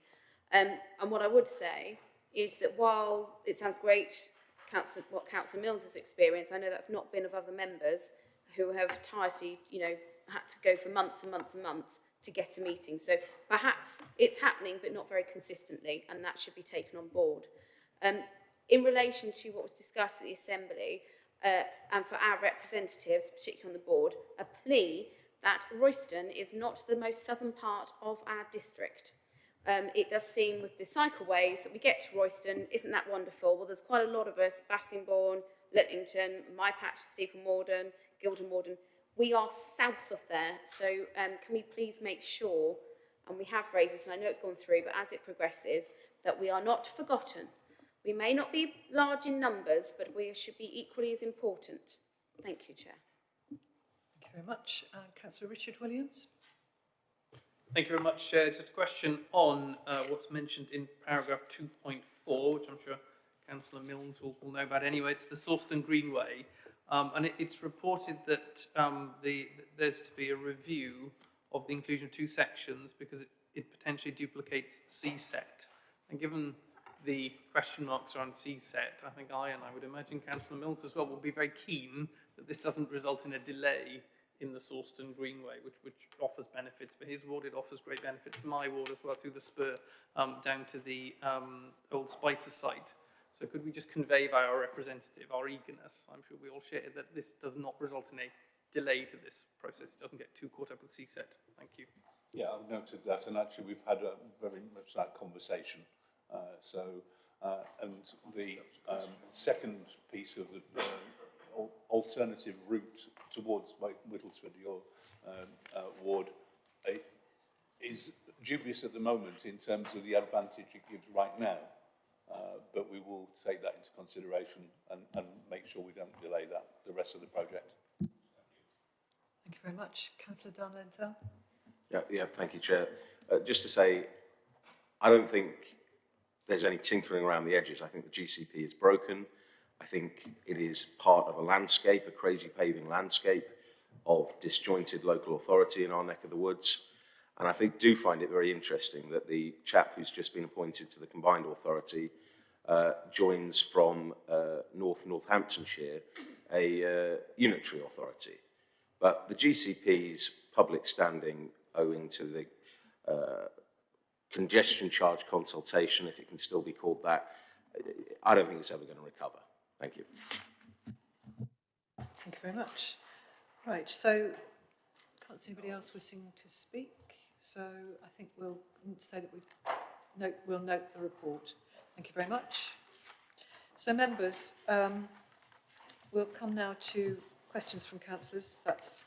And what I would say is that while it sounds great, what Councillor Mills has experienced, I know that's not been of other members who have tirelessly, had to go for months and months and months to get a meeting. So perhaps it's happening, but not very consistently, and that should be taken on board. In relation to what was discussed at the Assembly, and for our representatives, particularly on the board, a plea that Royston is not the most southern part of our district. It does seem with the cycleways that we get to Royston, isn't that wonderful? Well, there's quite a lot of us, Bassingbourn, Littlington, my patch, Steeple Morden, Guildham Morden, we are south of there. So can we please make sure, and we have raised this, and I know it's gone through, but as it progresses, that we are not forgotten. We may not be large in numbers, but we should be equally as important. Thank you, Chair. you very much. Councillor Richard Williams. Thank you very much, Chair. Just a question on what's mentioned in paragraph 2.4, which I'm sure Councillor Milnes will know about anyway. It's the Sawston Greenway. And it's reported that there's to be a review of the inclusion of two sections because it potentially duplicates CSET. And given the question marks around CSET, I think I would imagine Councillor Milnes as well, will be very keen that this doesn't result in a delay in the Sawston Greenway, which offers benefits for his ward. It offers great benefits to my ward as well, through the spur down to the old Spicer site. So could we just convey by our representative our eagerness, I'm sure we all share, that this does not result in a delay to this process. It doesn't get too caught up with CSET. Thank you. Yeah, I've noted that, and actually we've had very much that conversation. And the second piece of the alternative route towards Whittlesford, your ward, is dubious at the moment in terms of the advantage it gives right now. But we will take that into consideration and make sure we don't delay the rest of the project. Thank you very much. Councillor Dunn-Lentel. Yeah, thank you, Chair. Just to say, I don't think there's any tinkering around the edges. I think the GCP is broken. I think it is part of a landscape, a crazy paving landscape of disjointed local authority in our neck of the woods. And I do find it very interesting that the chap who's just been appointed to the combined authority joins from Northamptonshire, a unitary authority. But the GCP's public standing, owing to the congestion charge consultation, if it can still be called that, I don't think it's ever going to recover. Thank you. Thank you very much. Right, so can't see anybody else wishing to speak. So I think we'll say that we'll note the report. Thank you very much. So members, we'll come now to questions from councillors. That's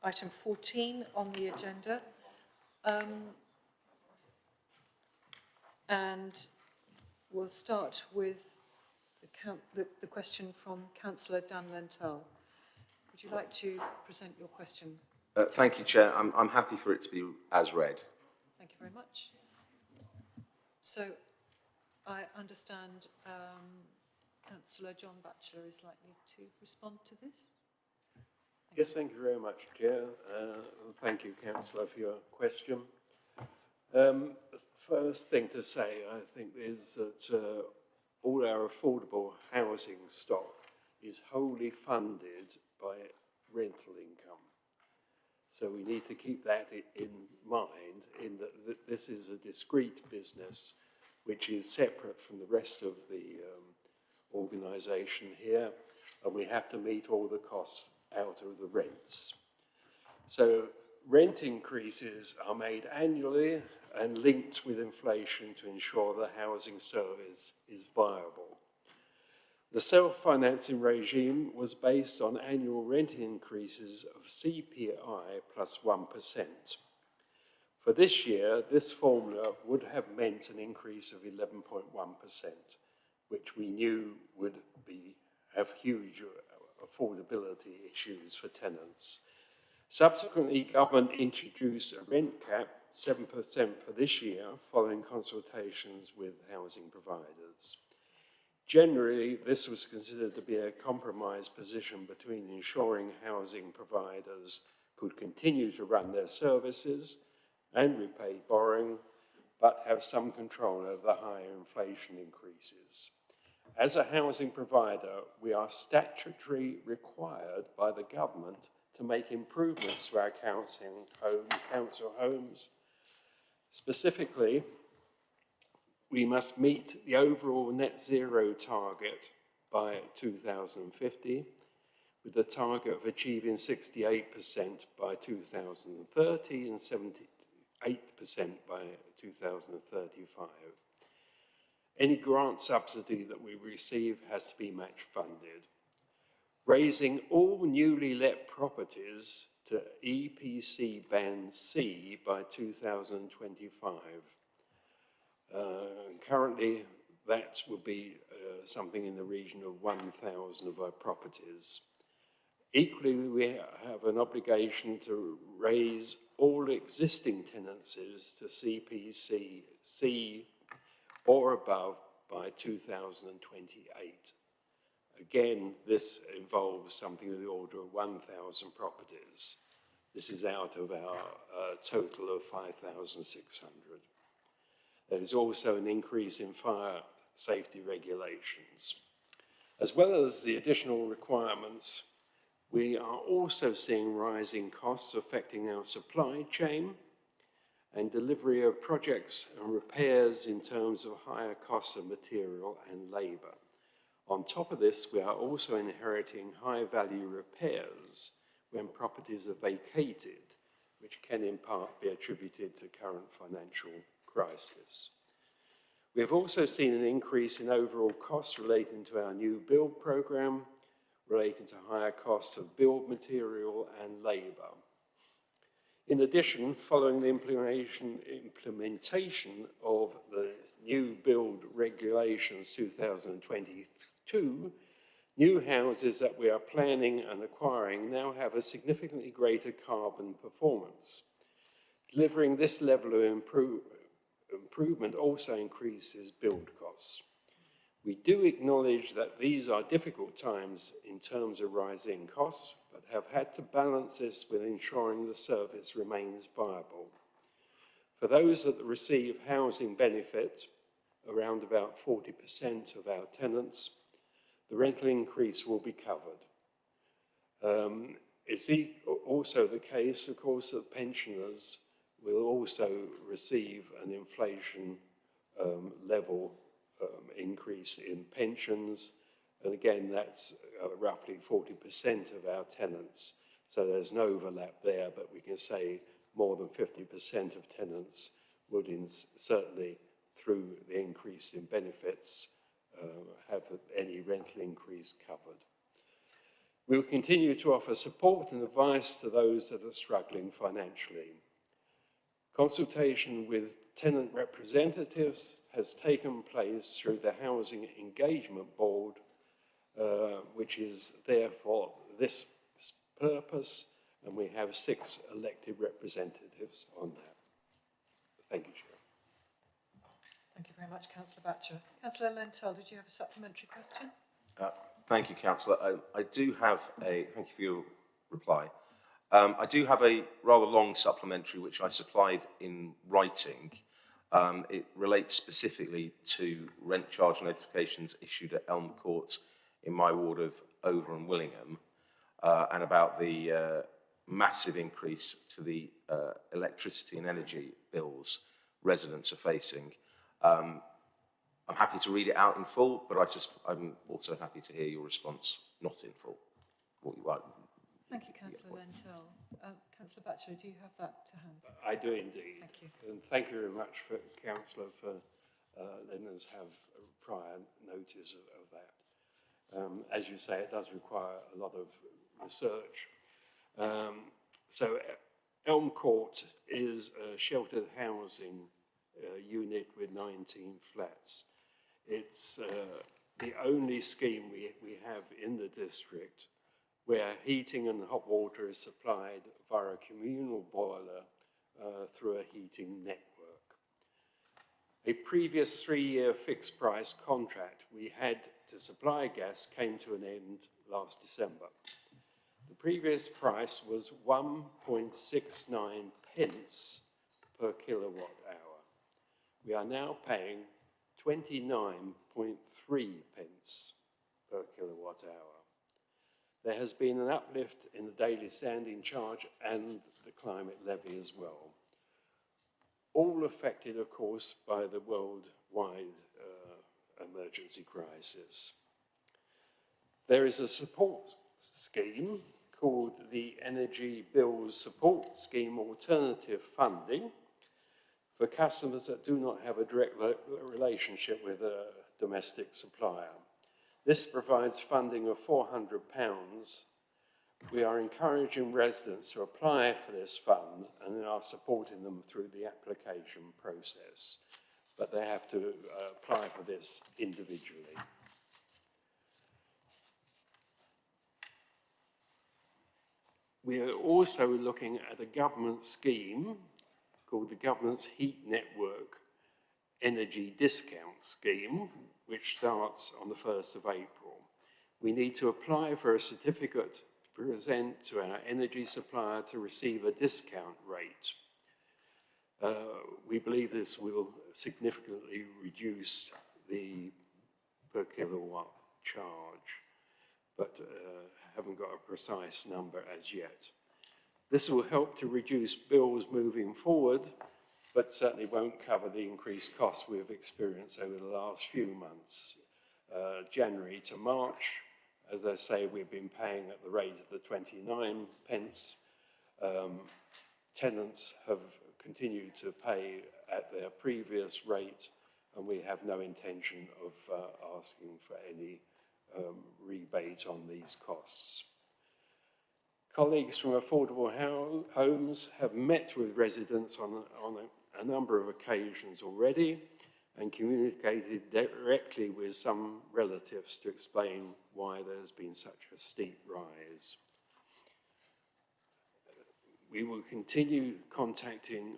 item 14 on the agenda. And we'll start with the question from Councillor Dunn-Lentel. Would you like to present your question? Thank you, Chair. I'm happy for it to be as read. Thank you very much. So I understand Councillor John Batchelor is likely to respond to this. Yes, thank you very much, Chair. Thank you, Councillor, for your question. First thing to say, I think, is that all our affordable housing stock is wholly funded by rental income. So we need to keep that in mind, in that this is a discrete business which is separate from the rest of the organisation here, and we have to meet all the costs out of the rents. So rent increases are made annually and linked with inflation to ensure the housing service is viable. The self-financing regime was based on annual rent increases of CPI plus 1%. For this year, this formula would have meant an increase of 11.1%, which we knew would have huge affordability issues for tenants. Subsequently, government introduced a rent cap, 7% for this year, following consultations with housing providers. Generally, this was considered to be a compromise position between ensuring housing providers could continue to run their services and repay borrowing, but have some control over the higher inflation increases. As a housing provider, we are statutorily required by the government to make improvements to our council homes. Specifically, we must meet the overall net zero target by 2050, with the target of achieving 68% by 2030 and 78% by 2035. Any grant subsidy that we receive has to be match funded. Raising all newly let properties to EPC Band C by 2025. Currently, that will be something in the region of 1,000 of our properties. Equally, we have an obligation to raise all existing tenancies to CPC C or above by 2028. Again, this involves something in the order of 1,000 properties. This is out of our total of 5,600. There is also an increase in fire safety regulations. As well as the additional requirements, we are also seeing rising costs affecting our supply chain and delivery of projects and repairs in terms of higher costs of material and labour. On top of this, we are also inheriting high-value repairs when properties are vacated, which can in part be attributed to current financial crisis. We have also seen an increase in overall costs relating to our new build programme, relating to higher costs of build material and labour. In addition, following the implementation of the new build regulations 2022, new houses that we are planning and acquiring now have a significantly greater carbon performance. Delivering this level of improvement also increases build costs. We do acknowledge that these are difficult times in terms of rising costs, but have had to balance this with ensuring the service remains viable. For those that receive housing benefit, around about 40% of our tenants, the rental increase will be covered. It's also the case, of course, that pensioners will also receive an inflation level increase in pensions. And again, that's roughly 40% of our tenants. So there's no overlap there, but we can say more than 50% of tenants would certainly, through the increase in benefits, have any rental increase covered. We will continue to offer support and advice to those that are struggling financially. Consultation with tenant representatives has taken place through the Housing Engagement Board, which is there for this purpose, and we have 6 elected representatives on that. Thank you, Chair. Thank you very much, Councillor Batcher. Councillor Lentel, did you have a supplementary question? Thank you, Councillor. I do have thank you for your reply. I do have a rather long supplementary which I supplied in writing. It relates specifically to rent charge notifications issued at Elm Court in my ward of Over and Willingham, and about the massive increase to the electricity and energy bills residents are facing. I'm happy to read it out in full, but I'm also happy to hear your response not in full. Thank you, Councillor Lentel. Councillor Batcher, do you have that to hand? I do indeed. Thank you. And thank you very much, Councillor, for letting us have prior notice of that. As you say, it does require a lot of research. So Elm Court is a sheltered housing unit with 19 flats. It's the only scheme we have in the district where heating and hot water is supplied via a communal boiler through a heating network. A previous 3-year fixed price contract we had to supply gas came to an end last December. The previous price was 1.69 pence per kilowatt hour. We are now paying 29.3 pence per kilowatt hour. There has been an uplift in the daily standing charge and the climate levy as well. All affected, of course, by the worldwide emergency crisis. There is a support scheme called the Energy Bills Support Scheme Alternative Funding for customers that do not have a direct relationship with a domestic supplier. This provides funding of £400. We are encouraging residents to apply for this fund and are supporting them through the application process, but they have to apply for this individually. We're also looking at a government scheme called the Government's Heat Network Energy Discount Scheme, which starts on the 1st of April. We need to apply for a certificate to present to our energy supplier to receive a discount rate. We believe this will significantly reduce the per kilowatt charge, but haven't got a precise number as yet. This will help to reduce bills moving forward, but certainly won't cover the increased costs we've experienced over the last few months. January to March, as I say, we've been paying at the rate of the 29 pence. Tenants have continued to pay at their previous rate, and we have no intention of asking for any rebate on these costs. Colleagues from Affordable Homes have met with residents on a number of occasions already and communicated directly with some relatives to explain why there's been such a steep rise. We will continue contacting,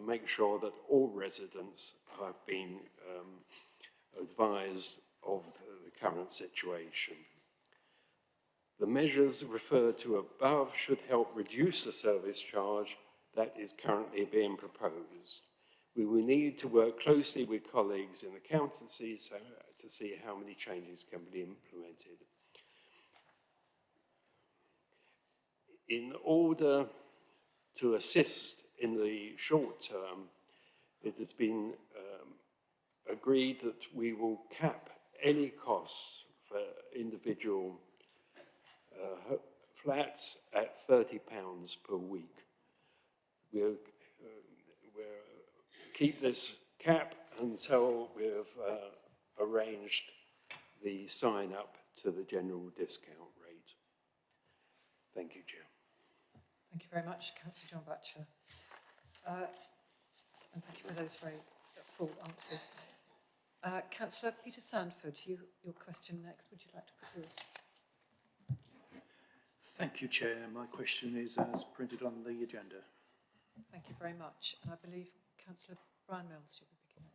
make sure that all residents have been advised of the current situation. The measures referred to above should help reduce the service charge that is currently being proposed. We will need to work closely with colleagues in accountancy to see how many changes can be implemented. In order to assist in the short term, it has been agreed that we will cap any costs for individual flats at £30 per week. We'll keep this cap until we've arranged the sign up to the general discount rate. Thank you, Chair. Thank you very much, Councillor John Batcher. And thank you for those very full answers. Councillor Peter Sandford, your question next. Would you like to put yours? Thank you, Chair. My question is as printed on the agenda. Thank you very much. And I believe Councillor Brian Mills, you'll be beginning.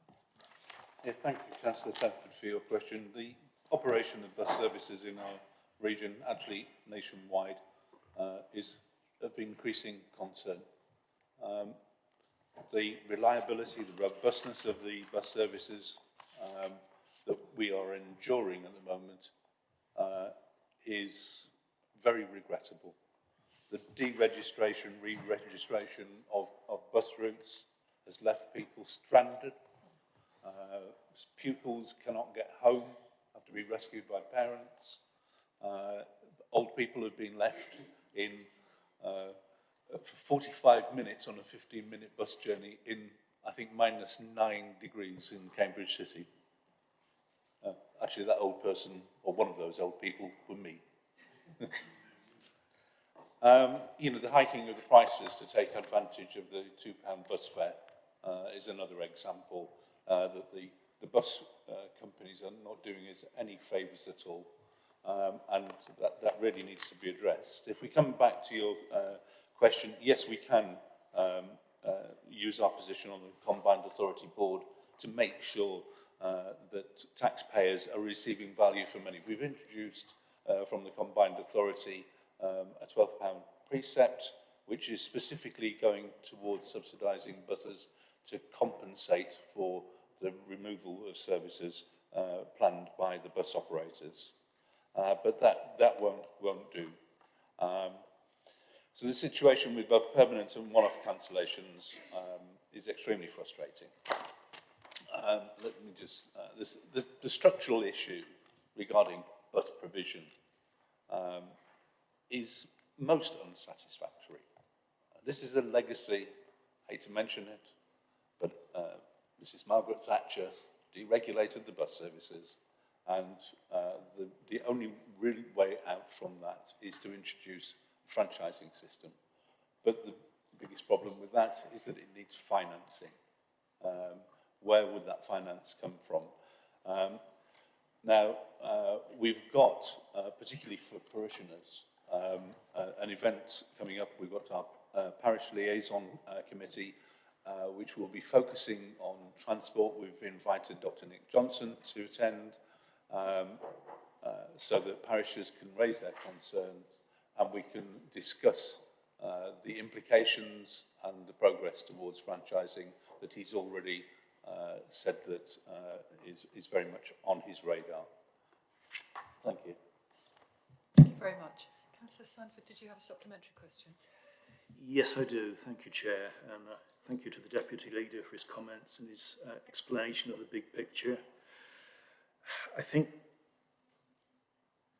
Yeah, thank you, Councillor Sanford, for your question. The operation of bus services in our region, actually nationwide, is of increasing concern. The reliability, the robustness of the bus services that we are enduring at the moment is very regrettable. The deregistration, re-registration of bus routes has left people stranded. Pupils cannot get home, have to be rescued by parents. Old people have been left in for 45 minutes on a 15-minute bus journey in, I think, -9 degrees in Cambridge City. Actually, that old person, or one of those old people, were me. You know, the hiking of the prices to take advantage of the £2 bus fare is another example that the bus companies are not doing us any favours at all, and that really needs to be addressed. If we come back to your question, yes, we can use our position on the Combined Authority Board to make sure that taxpayers are receiving value for money. We've introduced from the Combined Authority a £12 precept, which is specifically going towards subsidising buses to compensate for the removal of services planned by the bus operators. But that won't do. So the situation with both permanent and one-off cancellations is extremely frustrating. Let me just, the structural issue regarding bus provision is most unsatisfactory. This is a legacy, I hate to mention it, but Mrs. Margaret Thatcher deregulated the bus services, and the only real way out from that is to introduce a franchising system. But the biggest problem with that is that it needs financing. Where would that finance come from? Now, we've got, particularly for parishioners, an event coming up. We've got our parish liaison committee, which will be focusing on transport. We've invited Dr. Nick Johnson to attend, so that parishes can raise their concerns and we can discuss the implications and the progress towards franchising that he's already said that is very much on his radar. Thank you. Thank you very much. Councillor Sanford, did you have a supplementary question? Yes, I do. Thank you, Chair. And thank you to the Deputy Leader for his comments and his explanation of the big picture. I think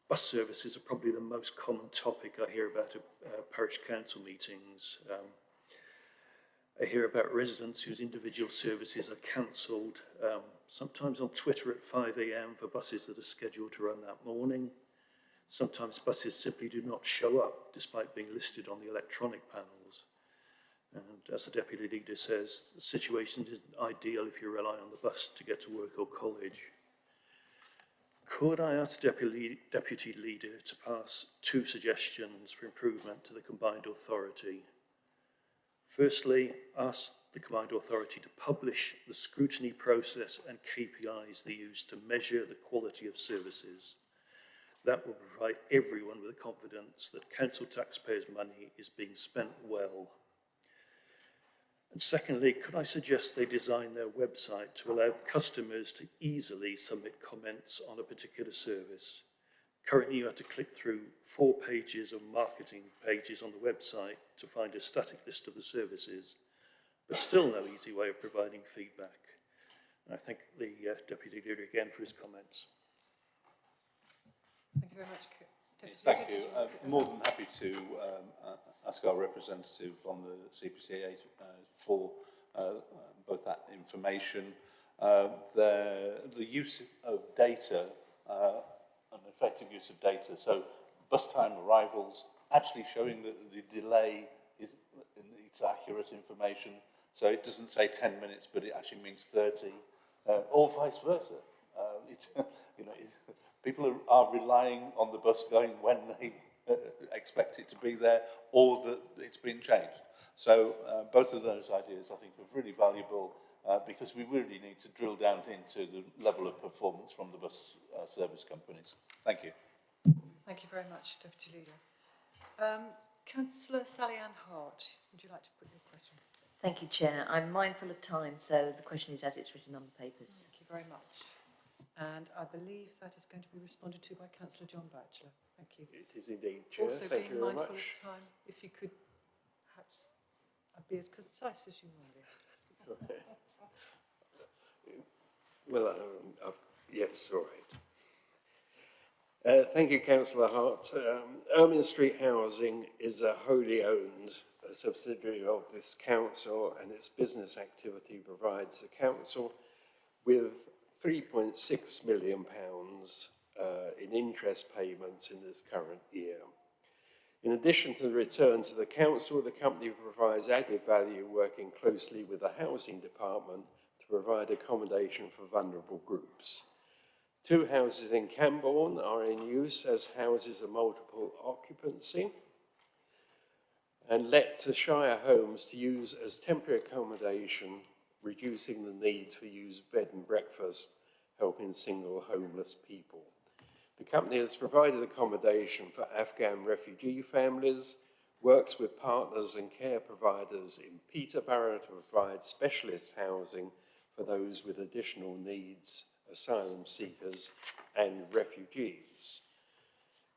bus services are probably the most common topic I hear about at parish council meetings. I hear about residents whose individual services are cancelled, sometimes on Twitter at 5 a.m. for buses that are scheduled to run that morning. Sometimes buses simply do not show up despite being listed on the electronic panels. And as the Deputy Leader says, the situation isn't ideal if you rely on the bus to get to work or college. Could I ask the Deputy Leader to pass 2 suggestions for improvement to the Combined Authority? Firstly, ask the Combined Authority to publish the scrutiny process and KPIs they use to measure the quality of services. That will provide everyone with the confidence that council taxpayers' money is being spent well. And secondly, could I suggest they design their website to allow customers to easily submit comments on a particular service? Currently, you have to click through 4 pages of marketing pages on the website to find a static list of the services, but still no easy way of providing feedback. And I thank the Deputy Leader again for his comments. Thank you very much. Thank you. More than happy to ask our representative on the CPCA for both that information. The use of data, an effective use of data, so bus time arrivals, actually showing that the delay is it's accurate information. So it doesn't say 10 minutes, but it actually means 30, or vice versa. People are relying on the bus going when they expect it to be there, or that it's been changed. So both of those ideas, I think, are really valuable because we really need to drill down into the level of performance from the bus service companies. Thank you. Thank you very much, Deputy Leader. Councillor Sally Ann Hart, would you like to put your question? Thank you, Chair. I'm mindful of time, so the question is as it's written on the papers. Thank you very much. And I believe that is going to be responded to by Councillor John Batchelor. Thank you. It is indeed, Chair. Also, Thank being you very mindful much. of time, if you could perhaps be as concise as you want to. Well, yes, all right. Thank you, Councillor Hart. Ermine Street Housing is a wholly owned subsidiary of this council, and its business activity provides the council with £3.6 million in interest payments in this current year. In addition to the return to the council, the company provides added value working closely with the housing department to provide accommodation for vulnerable groups. 2 houses in Camborne are in use as houses of multiple occupancy and let to Shire Homes to use as temporary accommodation, reducing the need for use of bed and breakfast, helping single homeless people. The company has provided accommodation for Afghan refugee families, works with partners and care providers in Peterborough to provide specialist housing for those with additional needs, asylum seekers and refugees.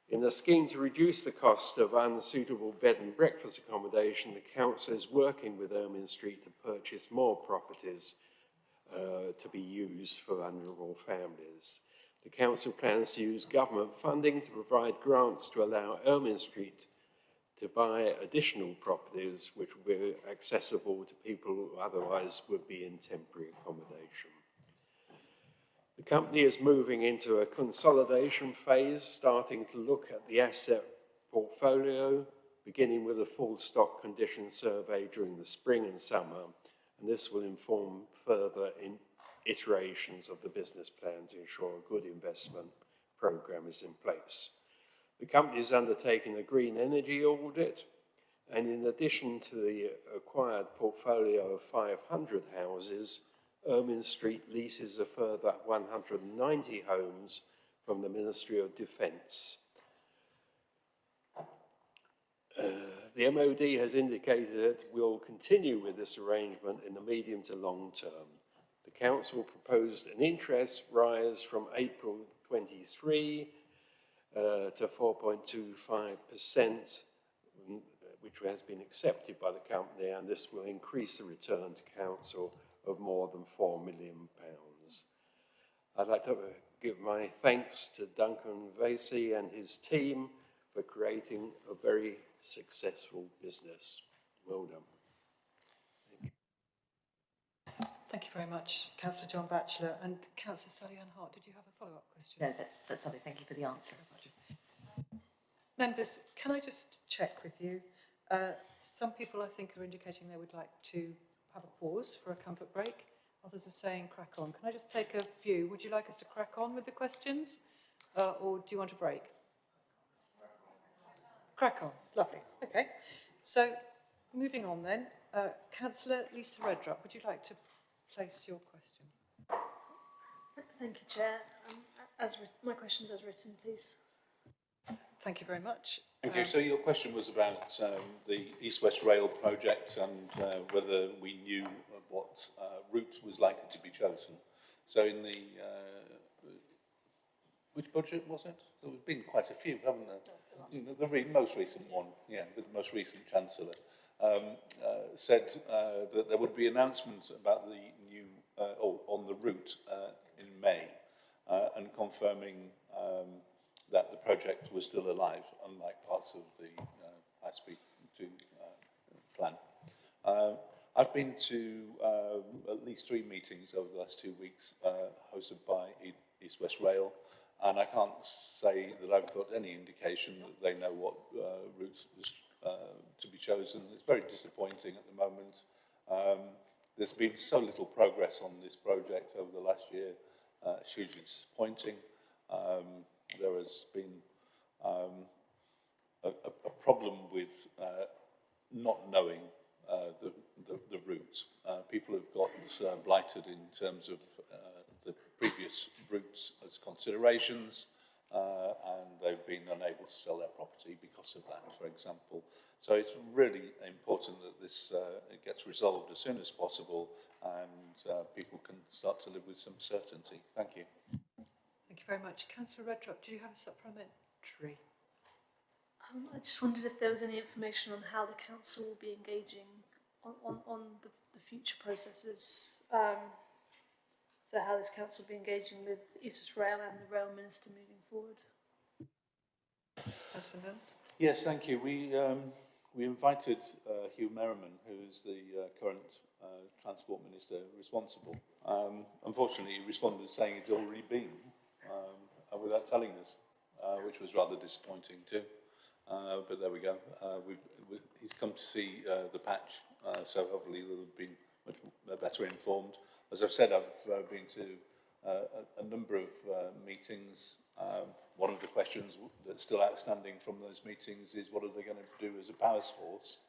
In a scheme to reduce the cost of unsuitable bed and breakfast accommodation, the council is working with Ermine Street to purchase more properties to be used for vulnerable families. The council plans to use government funding to provide grants to allow Ermine Street to buy additional properties which will be accessible to people who otherwise would be in temporary accommodation. The company is moving into a consolidation phase, starting to look at the asset portfolio, beginning with a full stock condition survey during the spring and summer, and this will inform further iterations of the business plan to ensure a good investment programme is in place. The company is undertaking a green energy audit, and in addition to the acquired portfolio of 500 houses, Ermine Street leases a further 190 homes from the Ministry of Defence. The MOD has indicated that we'll continue with this arrangement in the medium to long term. The Council proposed an interest rise from April 23 to 4.25%, which has been accepted by the company, and this will increase the return to Council of more than £4 million. I'd like to give my thanks to Duncan Vasey and his team for creating a very successful business. Well done. Thank you very much, Councillor John Batchelor. And Councillor Sally Ann Hart, did you have a follow-up question? No, that's lovely. Thank you for the answer. Members, can I just check with you? Some people, I think, are indicating they would like to have a pause for a comfort break. Others are saying crack on. Can I just take a view? Would you like us to crack on with the questions? Or do you want a break? Crack on. Lovely. Okay. So, moving on then. Councillor Lisa Redrup, would you like to place your question? Thank you, Chair. My question's as written, please. Thank you very much. Thank you. So your question was about the East-West Rail project and whether we knew what route was likely to be chosen. So in the, which budget was it? There have been quite a few, haven't there? The most recent one, yeah, the most recent Chancellor, said that there would be announcements about the new, on the route in May, and confirming that the project was still alive, unlike parts of the high-speed 2 plan. I've been to at least 3 meetings over the last 2 weeks, hosted by East-West Rail, and I can't say that I've got any indication that they know what routes is to be chosen. It's very disappointing at the moment. There's been so little progress on this project over the last year. It's hugely disappointing. There has been a problem with not knowing the route. People have got blighted in terms of the previous routes as considerations, and they've been unable to sell their property because of that, for example. So it's really important that this gets resolved as soon as possible, and people can start to live with some certainty. Thank you. Thank you very much. Councillor Redrup, do you have a supplementary? I just wondered if there was any information on how the council will be engaging on the future processes. So how this council will be engaging with East-West Rail and the Rail Minister moving forward. Councillor Mills? Yes, thank you. We invited Hugh Merriman, who is the current Transport Minister responsible. Unfortunately, he responded saying he'd already been, without telling us, which was rather disappointing too. But there we go. He's come to see the patch, so hopefully we'll be much better informed. As I've said, I've been to a number of meetings. One of the questions that's still outstanding from those meetings is what are they going to do as a power source,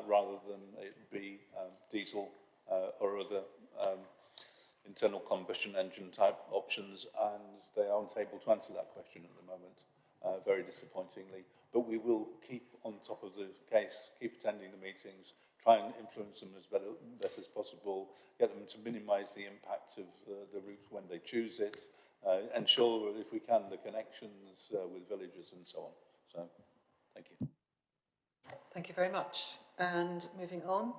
rather than it be diesel or other internal combustion engine type options, and they aren't able to answer that question at the moment, very disappointingly. But we will keep on top of the case, keep attending the meetings, try and influence them as best as possible, get them to minimise the impact of the route when they choose it, ensure, if we can, the connections with villages and so on. So, thank you. Thank you very much. And moving on,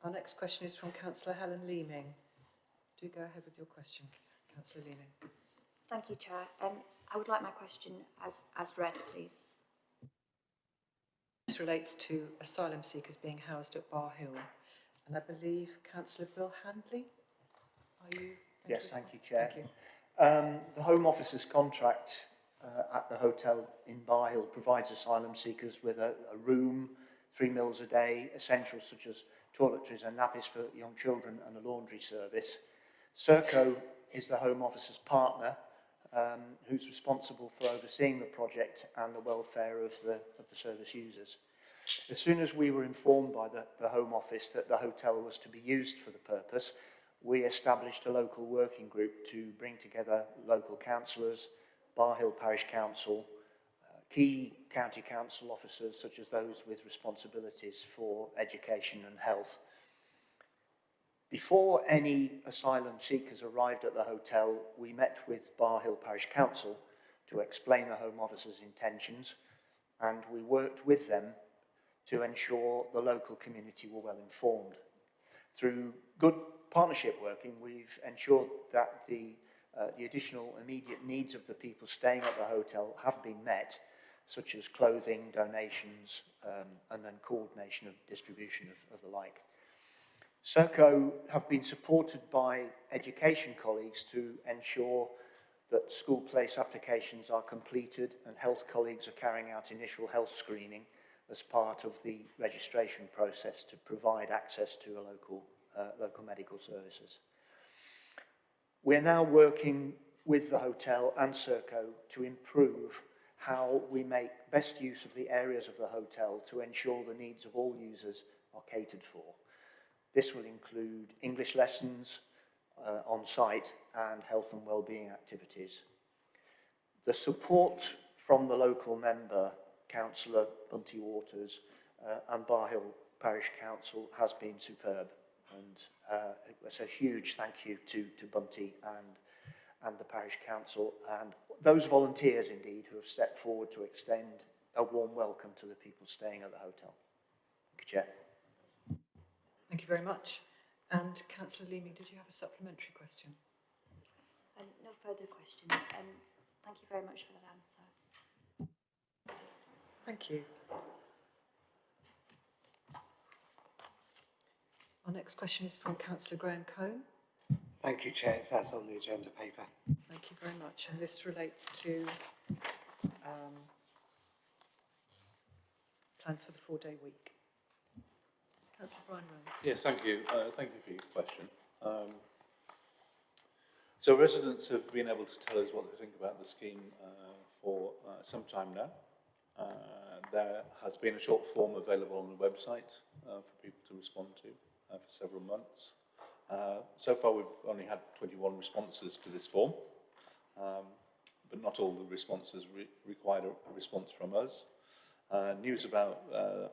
our next question is from Councillor Helen Leeming. Do go ahead with your question, Councillor Leeming. Thank you, Chair. I would like my question as read, please. This relates to asylum seekers being housed at Bar Hill, and I believe Councillor Bill Handley, are you? Yes, thank you, Chair. Thank you. The Home Office's contract at the hotel in Bar Hill provides asylum seekers with a room, 3 meals a day, essentials such as toiletries and nappies for young children, and a laundry service. Serco is the Home Office's partner who's responsible for overseeing the project and the welfare of the service users. As soon as we were informed by the Home Office that the hotel was to be used for the purpose, we established a local working group to bring together local councillors, Bar Hill Parish Council, key county council officers such as those with responsibilities for education and health. Before any asylum seekers arrived at the hotel, we met with Bar Hill Parish Council to explain the Home Office's intentions, and we worked with them to ensure the local community were well informed. Through good partnership working, we've ensured that the additional immediate needs of the people staying at the hotel have been met, such as clothing, donations, and then coordination of distribution of the like. Serco have been supported by education colleagues to ensure that school place applications are completed, and health colleagues are carrying out initial health screening as part of the registration process to provide access to a local medical services. We're now working with the hotel and Serco to improve how we make best use of the areas of the hotel to ensure the needs of all users are catered for. This will include English lessons on site and health and wellbeing activities. The support from the local member, Councillor Bunty Waters, and Bar Hill Parish Council has been superb, and it's a huge thank you to Bunty and the Parish Council and those volunteers indeed who have stepped forward to extend a warm welcome to the people staying at the hotel. Thank you, Chair. Thank you very much. And Councillor Leamy, did you have a supplementary question? No further questions. Thank you very much for that answer. Thank you. Our next question is from Councillor Graham Cohn. Thank you, Chair. That's on the agenda paper. Thank you very much. And this relates to plans for the 4-day week. Councillor Brian Rose. Yes, thank you. Thank you for your question. So residents have been able to tell us what they think about the scheme for some time now. There has been a short form available on the website for people to respond to for several months. So far we've only had 21 responses to this form, but not all the responses required a response from us. News about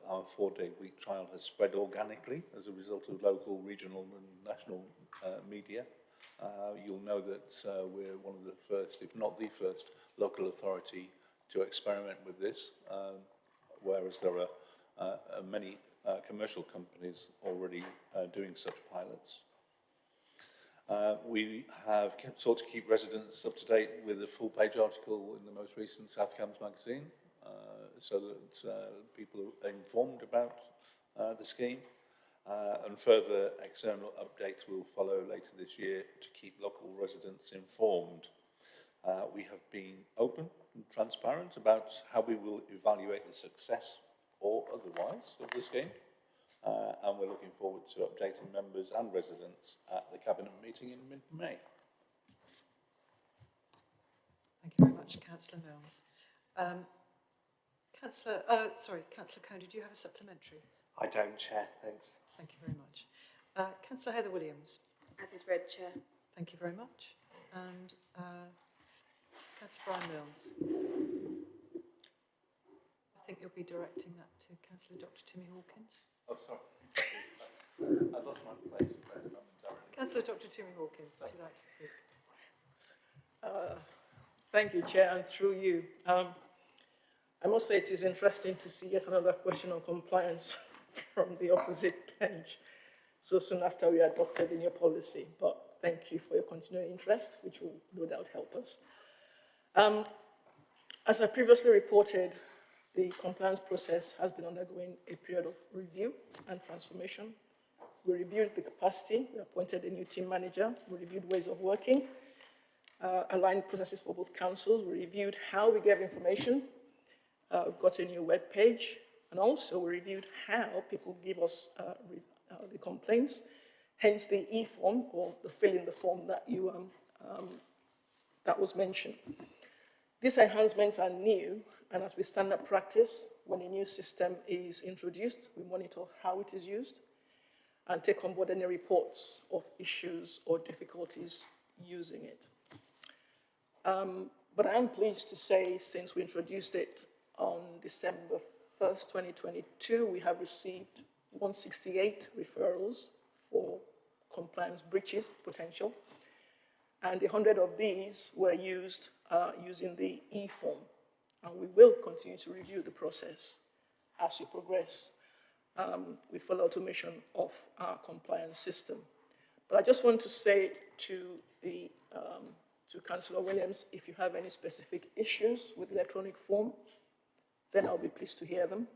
our 4-day week trial has spread organically as a result of local, regional and national media. You'll know that we're one of the first, if not the first, local authority to experiment with this, whereas there are many commercial companies already doing such pilots. We have sought to keep residents up to date with a full-page article in the most recent South Cambs magazine, so that people are informed about the scheme, and further external updates will follow later this year to keep local residents informed. We have been open and transparent about how we will evaluate the success or otherwise of the scheme, and we're looking forward to updating members and residents at the Cabinet meeting in mid-May. Thank you very much, Councillor Mills. Councillor Cohn, did you have a supplementary? I don't, Chair. Thanks. Thank you very much. Councillor Heather Williams. As is read, Chair. Thank you very much. And Councillor Brian Mills. I think you'll be directing that to Councillor Dr. Timmy Hawkins. Oh, sorry. I lost my place momentarily. Councillor Dr. Timmy Hawkins, would you like to speak? Thank you, Chair, and through you. I must say it is interesting to see yet another question on compliance from the opposite bench so soon after we adopted the new policy. But thank you for your continuing interest, which will no doubt help us. As I previously reported, the compliance process has been undergoing a period of review and transformation. We reviewed the capacity, we appointed a new team manager, we reviewed ways of working, aligned processes for both councils, we reviewed how we gave information, we've got a new web page, and also we reviewed how people give us the complaints, hence the e-form or the fill in the form that you that was mentioned. These enhancements are new, and as we standard practice, when a new system is introduced, we monitor how it is used and take on board any reports of issues or difficulties using it. But I am pleased to say, since we introduced it on December 1st, 2022, we have received 168 referrals for compliance breaches potential, and 100 of these were used using the e-form, and we will continue to review the process as we progress with full automation of our compliance system. But I just want to say to Councillor Williams, if you have any specific issues with electronic form, then I'll be pleased to hear them,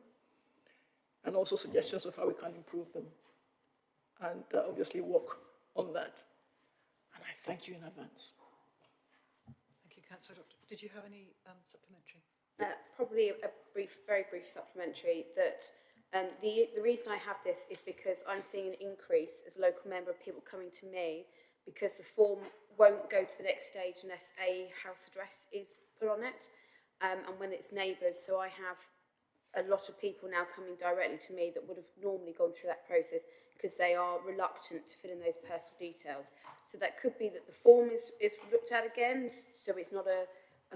and also suggestions of how we can improve them, and obviously work on that. And I thank you in advance. Thank you, Councillor Doctor. Did you have any supplementary? Probably a very brief supplementary that the reason I have this is because I'm seeing an increase as a local member of people coming to me because the form won't go to the next stage unless a house address is put on it, and when it's neighbours. So I have a lot of people now coming directly to me that would have normally gone through that process because they are reluctant to fill in those personal details. So that could be that the form is looked at again, so it's not a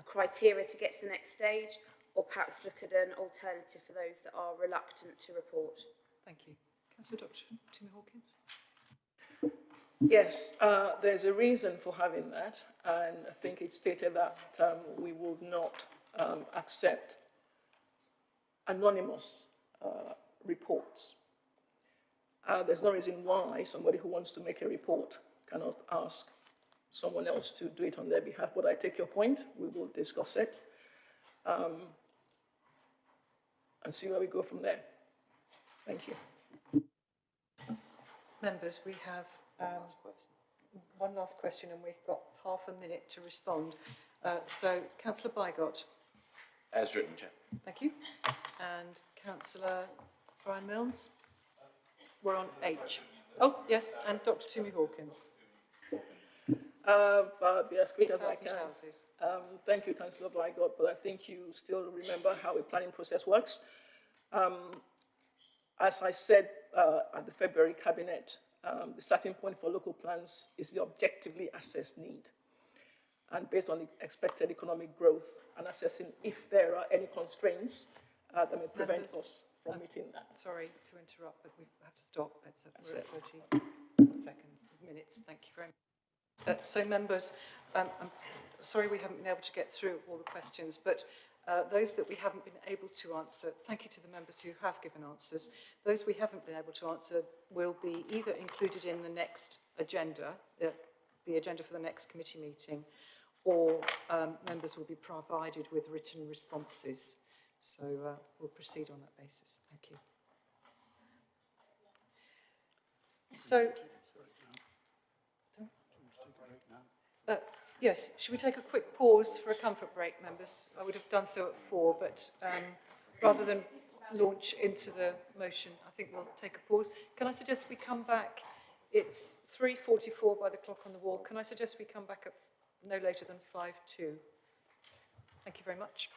criteria to get to the next stage, or perhaps look at an alternative for those that are reluctant to report. Thank you. Councillor Dr. Timmy Hawkins. Yes, there's a reason for having that, and I think it's stated that we would not accept anonymous reports. There's no reason why somebody who wants to make a report cannot ask someone else to do it on their behalf, but I take your point. We will discuss it and see where we go from there. Thank you. Members, we have one last question, and we've got half a minute to respond. So, Councillor Bygott. As written, Chair. Thank you. And Councillor Brian Milnes. We're on H. Oh, yes, and Dr. Timmy Hawkins. I'll be as quick as I 8,000 can. houses. Thank you, Councillor Bygott, but I think you still remember how a planning process works. As I said at the February Cabinet, the starting point for local plans is the objectively assessed need, and based on the expected economic growth, and assessing if there are any constraints that may prevent us from meeting that. Sorry to interrupt, but we have to stop. It's at 30 minutes. Thank you very much. So, members, I'm sorry we haven't been able to get through all the questions, but those that we haven't been able to answer, thank you to the members who have given answers. Those we haven't been able to answer will be either included in the next agenda, the agenda for the next committee meeting, or members will be provided with written responses. So we'll proceed on that basis. Thank you. So, yes, should we take a quick pause for a comfort break, members? I would have done so at 4, but rather than launch into the motion, I think we'll take a pause. Can I suggest we come back? It's 3:44 by the clock on the wall. Can I suggest we come back at no later than 5:02? Thank you very much.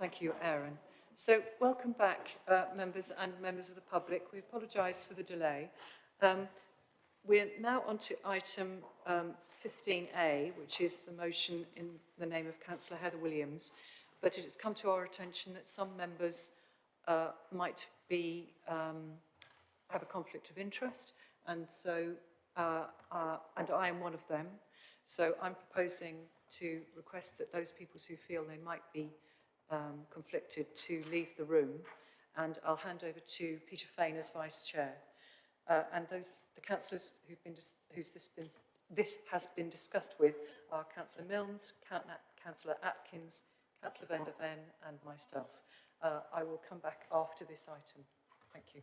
Thank you, Aaron. So welcome back, members and members of the public. We apologise for the delay. We're now on to item 15A, which is the motion in the name of Councillor Heather Williams. But it has come to our attention that some members might be have a conflict of interest, and so and I am one of them. So I'm proposing to request that those people who feel they might be conflicted to leave the room, and I'll hand over to Peter Fain as Vice Chair. And the councillors this has been discussed with are Councillor Milnes, Councillor Atkins, Councillor van der Ven and myself. I will come back after this item. Thank you.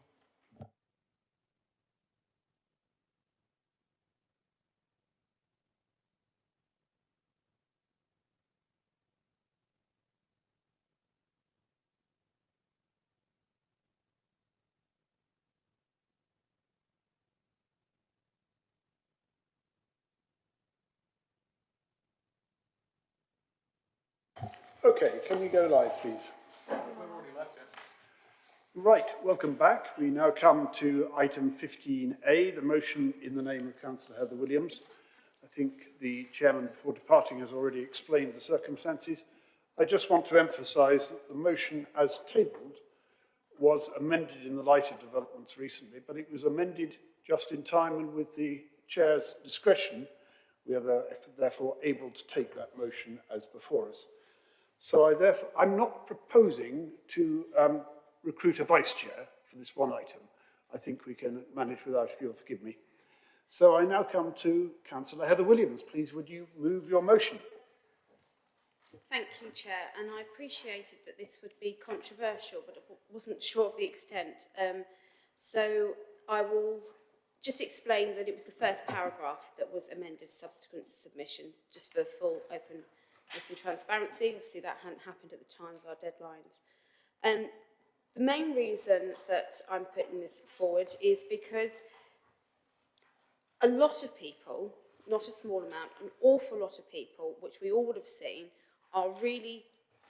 Okay, can we go live, please? Right, welcome back. We now come to item 15A, the motion in the name of Councillor Heather Williams. I think the chairman, before departing, has already explained the circumstances. I just want to emphasise that the motion as tabled was amended in the light of developments recently, but it was amended just in time, and with the chair's discretion, we are therefore able to take that motion as before us. So I'm not proposing to recruit a vice chair for this one item. I think we can manage without, if you'll forgive me. So I now come to Councillor Heather Williams. Please, would you move your motion? Thank you, Chair, and I appreciated that this would be controversial, but I wasn't sure of the extent. So I will just explain that it was the first paragraph that was amended subsequent to submission, just for full openness and transparency. Obviously, that hadn't happened at the time of our deadlines. The main reason that I'm putting this forward is because a lot of people, not a small amount, an awful lot of people, which we all would have seen, are really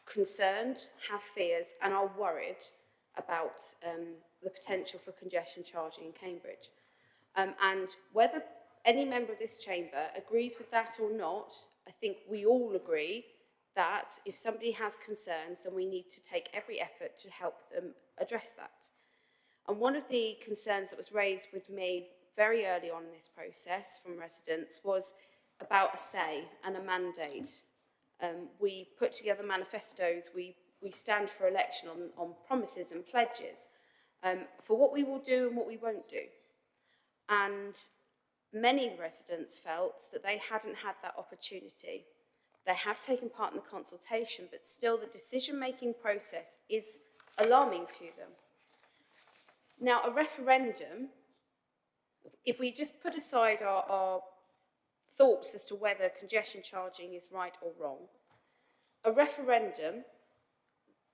concerned, have fears, and are worried about the potential for congestion charging in Cambridge. And whether any member of this chamber agrees with that or not, I think we all agree that if somebody has concerns, then we need to take every effort to help them address that. And one of the concerns that was raised with me very early on in this process from residents was about a say and a mandate. We put together manifestos, we stand for election on promises and pledges for what we will do and what we won't do. And many residents felt that they hadn't had that opportunity. They have taken part in the consultation, but still the decision-making process is alarming to them. Now, a referendum, if we just put aside our thoughts as to whether congestion charging is right or wrong, a referendum,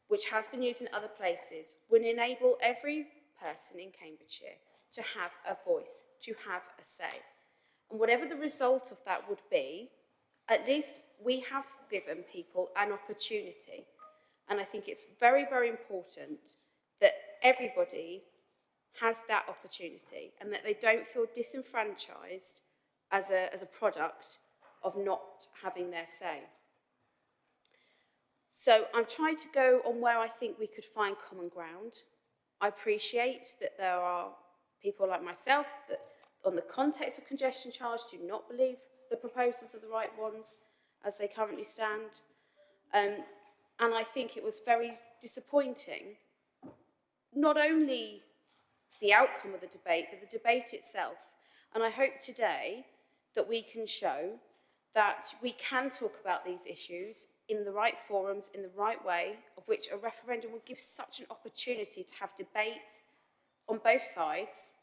which has been used in other places, would enable every person in Cambridgeshire to have a voice, to have a say. And whatever the result of that would be, at least we have given people an opportunity. And I think it's very, very important that everybody has that opportunity and that they don't feel disenfranchised as a product of not having their say. So I'm trying to go on where I think we could find common ground. I appreciate that there are people like myself that on the context of congestion charge do not believe the proposals are the right ones as they currently stand. And I think it was very disappointing, not only the outcome of the debate, but the debate itself. And I hope today that we can show that we can talk about these issues in the right forums, in the right way, of which a referendum would give such an opportunity to have debate on both sides,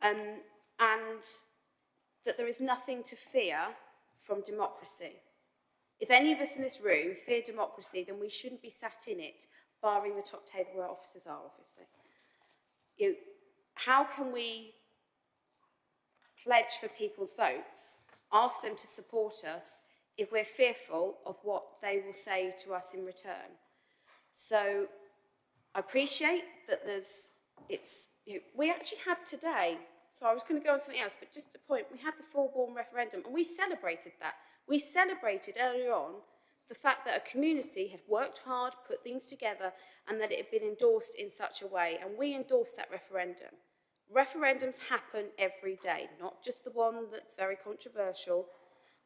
and that there is nothing to fear from democracy. If any of us in this room fear democracy, then we shouldn't be sat in it, barring the top table where officers are, obviously. How can we pledge for people's votes, ask them to support us, if we're fearful of what they will say to us in return? So I appreciate that we actually had today, so I was going to go on something else, but just a point, we had the full-born referendum and we celebrated that. We celebrated earlier on the fact that a community had worked hard, put things together, and that it had been endorsed in such a way, and we endorsed that referendum. Referendums happen every day, not just the one that's very controversial,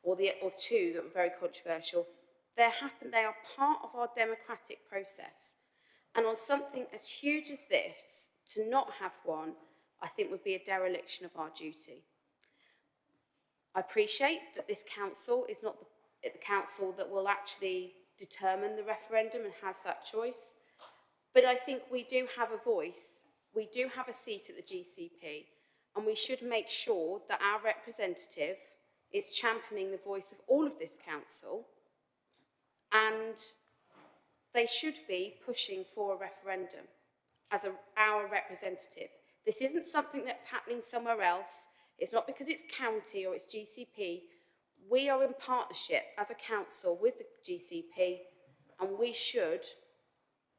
or two that were very controversial. They are part of our democratic process. And on something as huge as this, to not have one, I think would be a dereliction of our duty. I appreciate that this council is not the council that will actually determine the referendum and has that choice, but I think we do have a voice, we do have a seat at the GCP, and we should make sure that our representative is championing the voice of all of this council, and they should be pushing for a referendum as our representative. This isn't something that's happening somewhere else. It's not because it's county or it's GCP. We are in partnership as a council with the GCP, and we should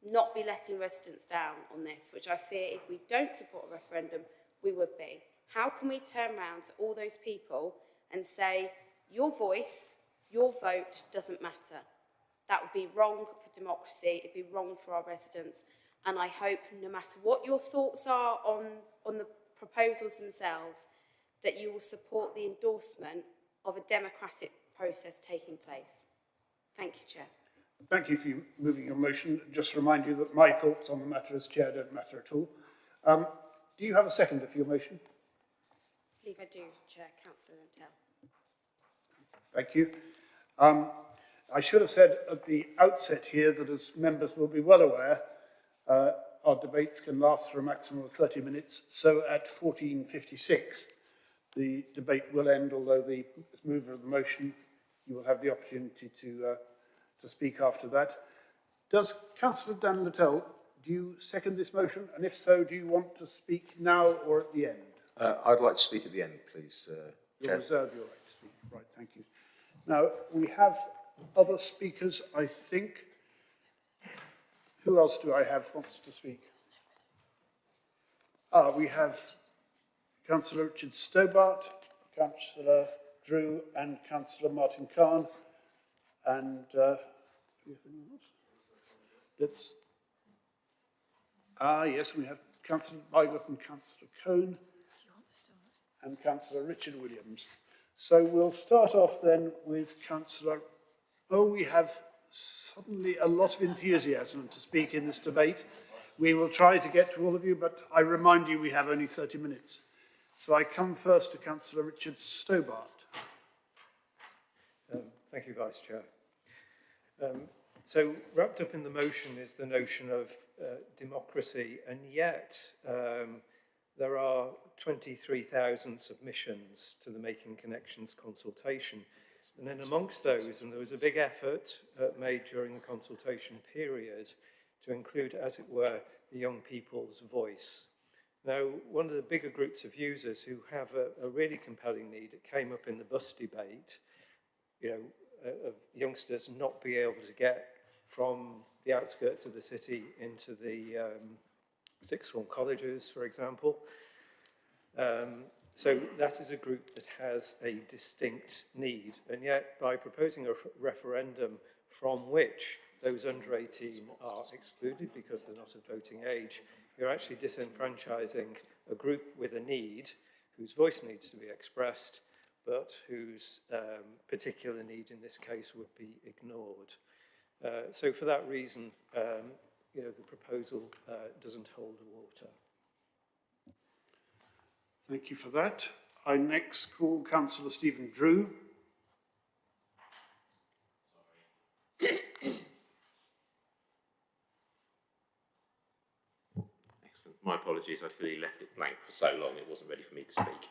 not be letting residents down on this, which I fear if we don't support a referendum, we would be. How can we turn around to all those people and say, your voice, your vote doesn't matter? That would be wrong for democracy, it'd be wrong for our residents, and I hope no matter what your thoughts are on the proposals themselves, that you will support the endorsement of a democratic process taking place. Thank you, Chair. Thank you for moving your motion. Just to remind you that my thoughts on the matter as chair don't matter at all. Do you have a seconder for your motion? I believe I do, Chair. Councillor Littell. Thank you. I should have said at the outset here that, as members will be well aware, our debates can last for a maximum of 30 minutes. So at 14:56, the debate will end, although the mover of the motion, you will have the opportunity to speak after that. Does Councillor Dan Littell, do you second this motion? And if so, do you want to speak now or at the end? I'd like to speak at the end, please, You'll reserve your right to speak. Right, thank you. Now, we have other speakers, I think. Who else do I have wants to speak? We have Councillor Richard Stobart, Councillor Drew and Councillor Martin Khan. And yes, we have Councillor Byworth and Councillor Cohn and Councillor Richard Williams. So we'll start off then with Councillor... Oh, we have suddenly a lot of enthusiasm to speak in this debate. We will try to get to all of you, but I remind you we have only 30 minutes. So I come first to Councillor Richard Stobart. Thank you, Vice Chair. So wrapped up in the motion is the notion of democracy, and yet there are 23,000 submissions to the Making Connections consultation. And then amongst those, and there was a big effort made during the consultation period to include, as it were, the young people's voice. Now, one of the bigger groups of users who have a really compelling need, it came up in the bus debate, of youngsters not being able to get from the outskirts of the city into the sixth form colleges, for example. So that is a group that has a distinct need, and yet by proposing a referendum from which those under 18 are excluded because they're not of voting age, you're actually disenfranchising a group with a need, whose voice needs to be expressed, but whose particular need in this case would be ignored. So for that reason, the proposal doesn't hold water. Thank you for that. I next call Councillor Stephen Drew. Excellent. My apologies, I clearly left it blank for so long, it wasn't ready for me to speak.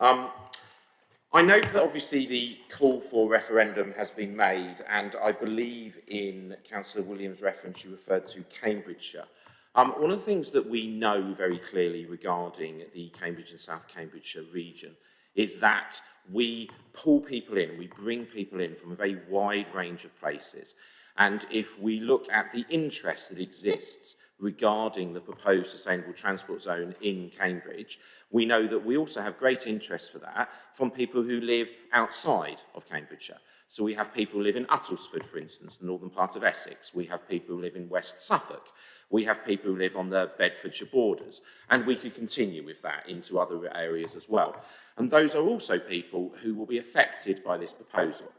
I note that obviously the call for referendum has been made, and I believe in Councillor Williams' reference you referred to Cambridgeshire. One of the things that we know very clearly regarding the Cambridge and South Cambridgeshire region is that we pull people in, we bring people in from a very wide range of places. And if we look at the interest that exists regarding the proposed sustainable transport zone in Cambridge, we know that we also have great interest for that from people who live outside of Cambridgeshire. So we have people who live in Uttlesford, for instance, the northern part of Essex. We have people who live in West Suffolk. We have people who live on the Bedfordshire borders. And we could continue with that into other areas as well. And those are also people who will be affected by this proposal.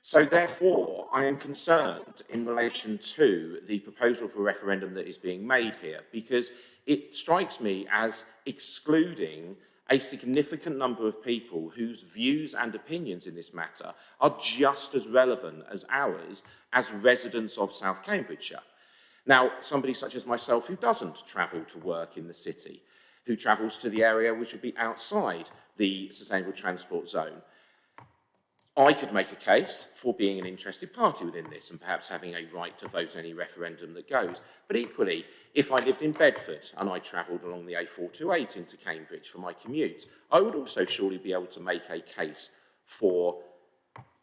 So therefore, I am concerned in relation to the proposal for referendum that is being made here, because it strikes me as excluding a significant number of people whose views and opinions in this matter are just as relevant as ours as residents of South Cambridgeshire. Now, somebody such as myself who doesn't travel to work in the city, who travels to the area which would be outside the sustainable transport zone, I could make a case for being an interested party within this and perhaps having a right to vote any referendum that goes. But equally, if I lived in Bedford and I travelled along the A428 into Cambridge for my commute, I would also surely be able to make a case for